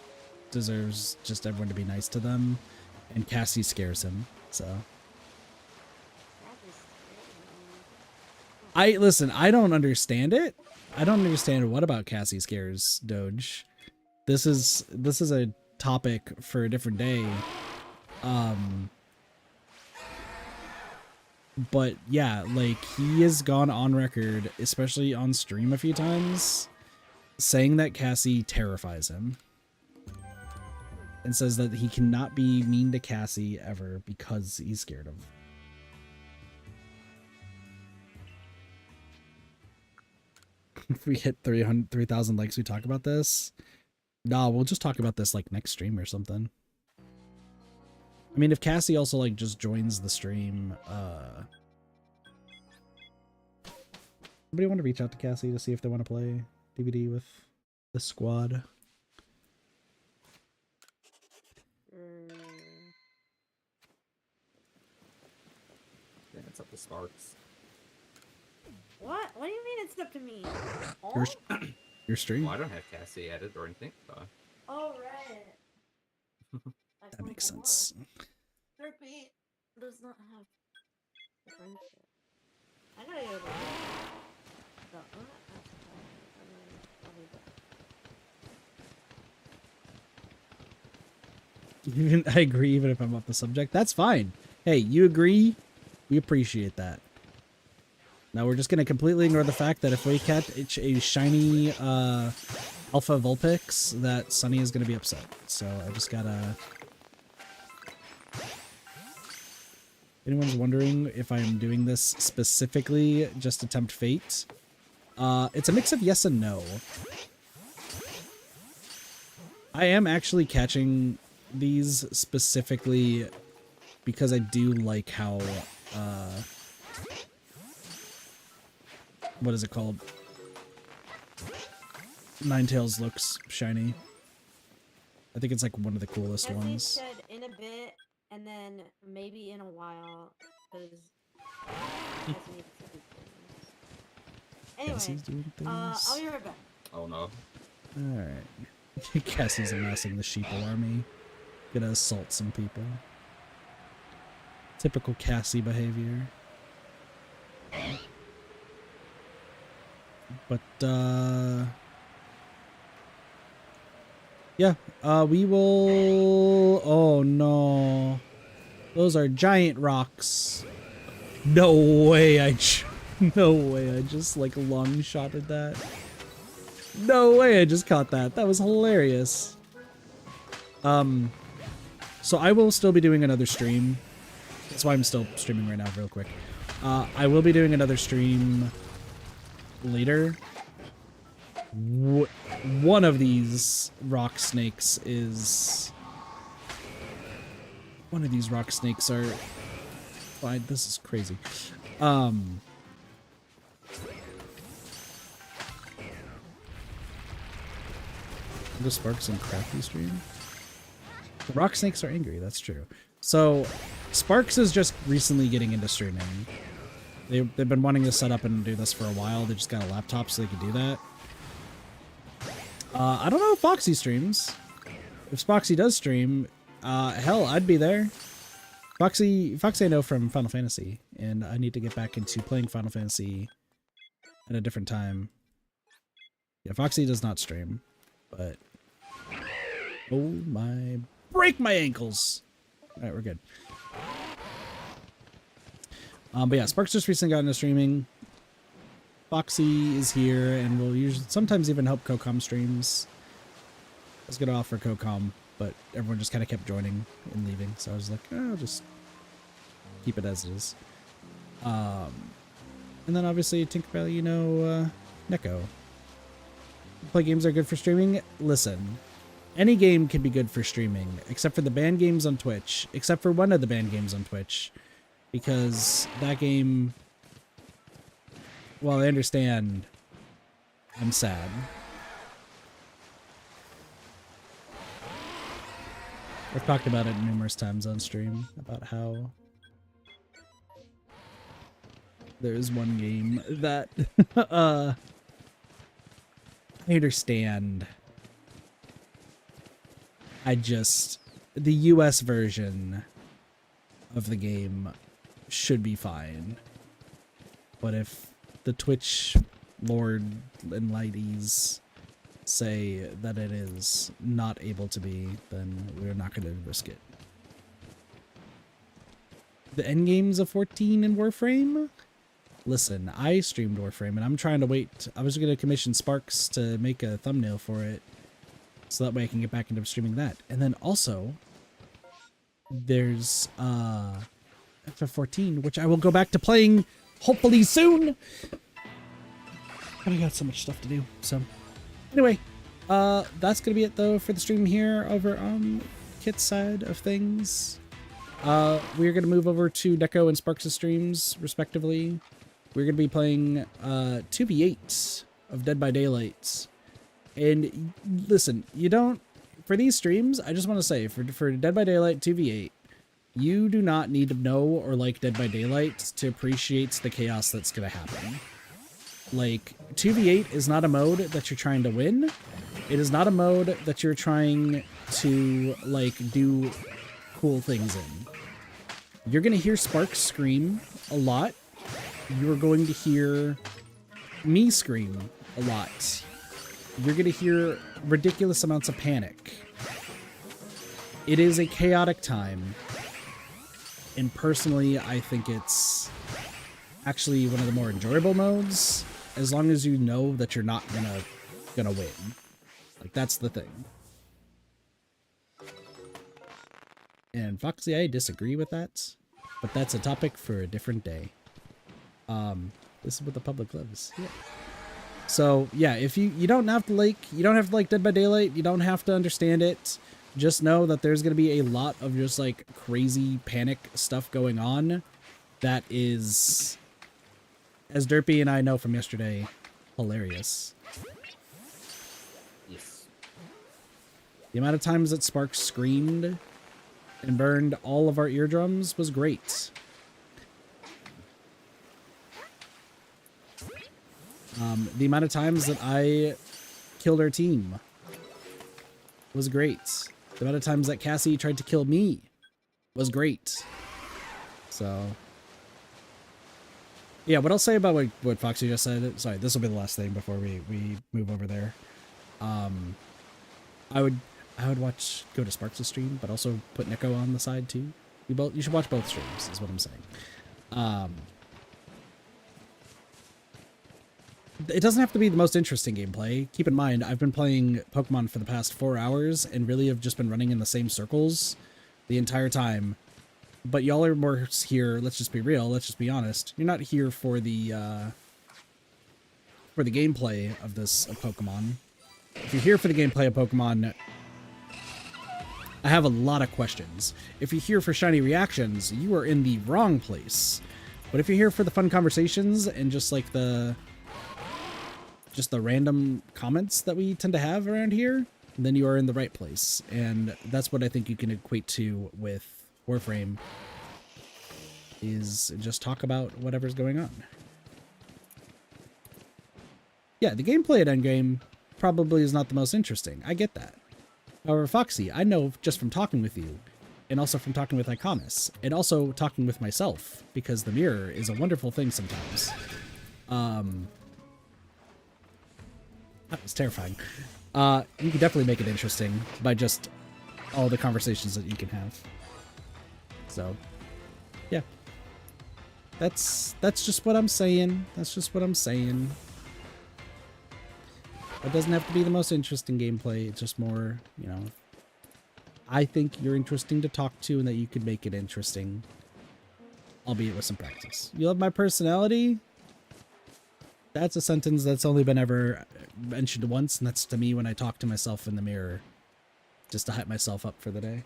deserves just everyone to be nice to them, and Cassie scares him. So listen. I don't understand it. I don't understand what about Cassie scares Doge. This is a topic for a different day. But yeah, like he has gone on record, especially on stream a few times, saying that Cassie terrifies him. And says that he cannot be mean to Cassie ever because he's scared of. If we hit 3,000 likes, we talk about this. Nah, we'll just talk about this like next stream or something. I mean, if Cassie also like just joins the stream, anybody want to reach out to Cassie to see if they want to play DVD with the squad? Yeah, it's up to Sparks. What? What do you mean it's up to me? Your, Oh, your stream? Well, I don't have Cassie added or anything, so. oh right. That makes sense. Therapy does not have the friendship. I gotta go to Even I agree, even if I'm off the subject. That's fine. Hey, you agree? We appreciate that. Now we're just gonna completely ignore the fact that if we catch a shiny Alpha Vulpix, that Sunny is gonna be upset. So I just gotta. Anyone's wondering if I'm doing this specifically just to tempt fate? It's a mix of yes and no. I am actually catching these specifically because I do like how what is it called? Ninetales looks shiny. I think it's like one of the coolest Jesse ones. said in a bit, and then maybe in a while, because anyway, Cassie's doing things. I'll be right back. Oh no. Alright. Cassie's amassing the sheeple army. Gonna assault some people. Typical Cassie behavior. But, yeah, we will... Oh, no. Those are giant rocks. No way no way I just, like, long-shotted that. No way I just caught that. That was hilarious. So I will still be doing another stream. That's why I'm still streaming right now, real quick. I will be doing another stream later. One of these rock snakes is... One of these rock snakes are... Fine, this is crazy. The Sparks and Crafty stream? The rock snakes are angry, that's true. So, Sparks is just recently getting into streaming. They've been wanting to set up and do this for a while. They just got a laptop so they could do that. I don't know if Foxy streams. If Foxy does stream, hell, I'd be there. Foxy I know from Final Fantasy, and I need to get back into playing Final Fantasy at a different time. Yeah, Foxy does not stream, but... Oh my... Break my ankles! Alright, we're good. But yeah, Sparks just recently got into streaming. Foxy is here, and will usually sometimes even help Cocom streams. I was gonna offer Cocom, but everyone just kind of kept joining and leaving, so I was like, oh, I'll just keep it as it is. And then obviously Tinkerbell, you know, Neko. Play games are good for streaming. Listen, any game can be good for streaming, except for the banned games on Twitch, except for one of the banned games on Twitch, because that game, well, I understand, I'm sad. I've talked about it numerous times on stream, about how there is one game that I understand The US version of the game should be fine. But if the Twitch lord and ladies say that it is not able to be, then we're not going to risk it. The endgames of 14 in Warframe? Listen, I streamed Warframe and I'm trying to wait. I was going to commission Sparks to make a thumbnail for it so that way I can get back into streaming that. And then also, there's FF14, which I will go back to playing hopefully soon. But I got so much stuff to do. So anyway, that's gonna be it though for the stream here over on Kit's side of things. We're gonna move over to Neko and Sparks' streams respectively. We're gonna be playing 2v8 of Dead by Daylight. And listen, you don't, for these streams, I just want to say for Dead by Daylight 2v8, you do not need to know or like Dead by Daylight to appreciate the chaos that's gonna happen. Like, 2v8 is not a mode that you're trying to win. It is not a mode that you're trying to, like, do cool things in. You're going to hear Sparks scream a lot. You're going to hear me scream a lot. You're going to hear ridiculous amounts of panic. It is a chaotic time. And personally, I think it's actually one of the more enjoyable modes, as long as you know that you're not gonna win. Like, that's the thing. And Foxy, I disagree with that, but that's a topic for a different day. This is what the public loves. Yeah. So yeah, if you don't have to like Dead by Daylight, you don't have to understand it. Just know that there's gonna be a lot of just like crazy panic stuff going on that is, as Derpy and I know from yesterday, hilarious. Yes. The amount of times that Sparks screamed and burned all of our eardrums was great. The amount of times that I killed our team was great. The amount of times that Cassie tried to kill me was great. So yeah, what I'll say about what Foxy just said, sorry, this will be the last thing before we move over there. I would go to Sparks' stream, but also put Neko on the side too. You should watch both streams, is what I'm saying. It doesn't have to be the most interesting gameplay. Keep in mind, I've been playing Pokemon for the past 4 hours and really have just been running in the same circles the entire time. But y'all are more here, let's just be real, let's just be honest. You're not here for the gameplay of Pokemon. If you're here for the gameplay of Pokemon, I have a lot of questions. If you're here for shiny reactions, you are in the wrong place. But if you're here for the fun conversations and just like the random comments that we tend to have around here, then you are in the right place. And that's what I think you can equate to with Warframe, is just talk about whatever's going on. Yeah, the gameplay at Endgame probably is not the most interesting. I get that. However, Foxy, I know just from talking with you, and also from talking with Iconis, and also talking with myself, because the mirror is a wonderful thing sometimes. That was terrifying. You can definitely make it interesting by just all the conversations that you can have. So, yeah. That's just what I'm saying. That's just what I'm saying. It doesn't have to be the most interesting gameplay. It's just more, you know, I think you're interesting to talk to and that you could make it interesting, albeit with some practice. You love my personality? That's a sentence that's only been ever mentioned once, and that's to me when I talk to myself in the mirror, just to hype myself up for the day.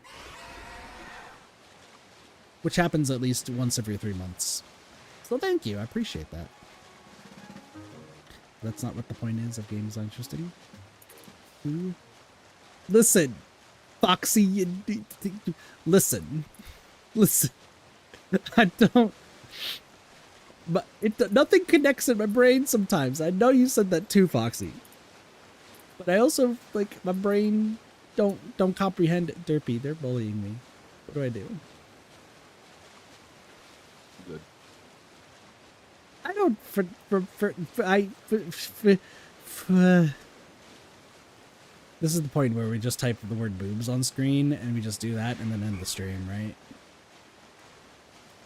Which happens at least once every 3 months. So thank you, I appreciate that. That's not what the point is of games interesting. Listen, Foxy, listen. I don't. But nothing connects in my brain sometimes. I know you said that too, Foxy. But I also, like, my brain don't comprehend it, Derpy. They're bullying me. What do I do? Good. I don't This is the point where we just type the word boobs on screen and we just do that and then end the stream, right?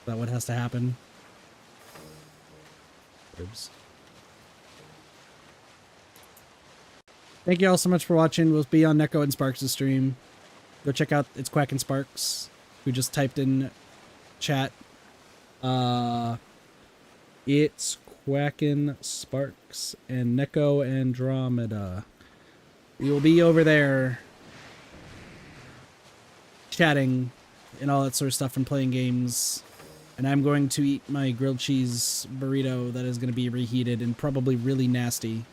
Is that what has to happen? Boobs. Thank you all so much for watching. We'll be on Neko and Sparks' stream. Go check out It's Quack and Sparks, who just typed in chat. It's Quackin' Sparks and Neko Andromeda. We will be over there chatting and all that sort of stuff and playing games. And I'm going to eat my grilled cheese burrito that is going to be reheated and probably really nasty.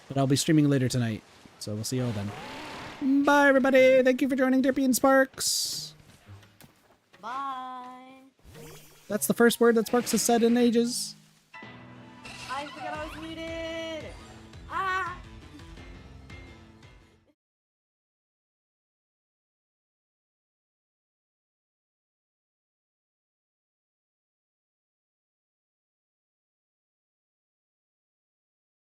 But I'll be streaming later tonight, so we'll see you all then. Bye, everybody. Thank you for joining Derpy and Sparks. Bye. That's the first word that Sparks has said in ages.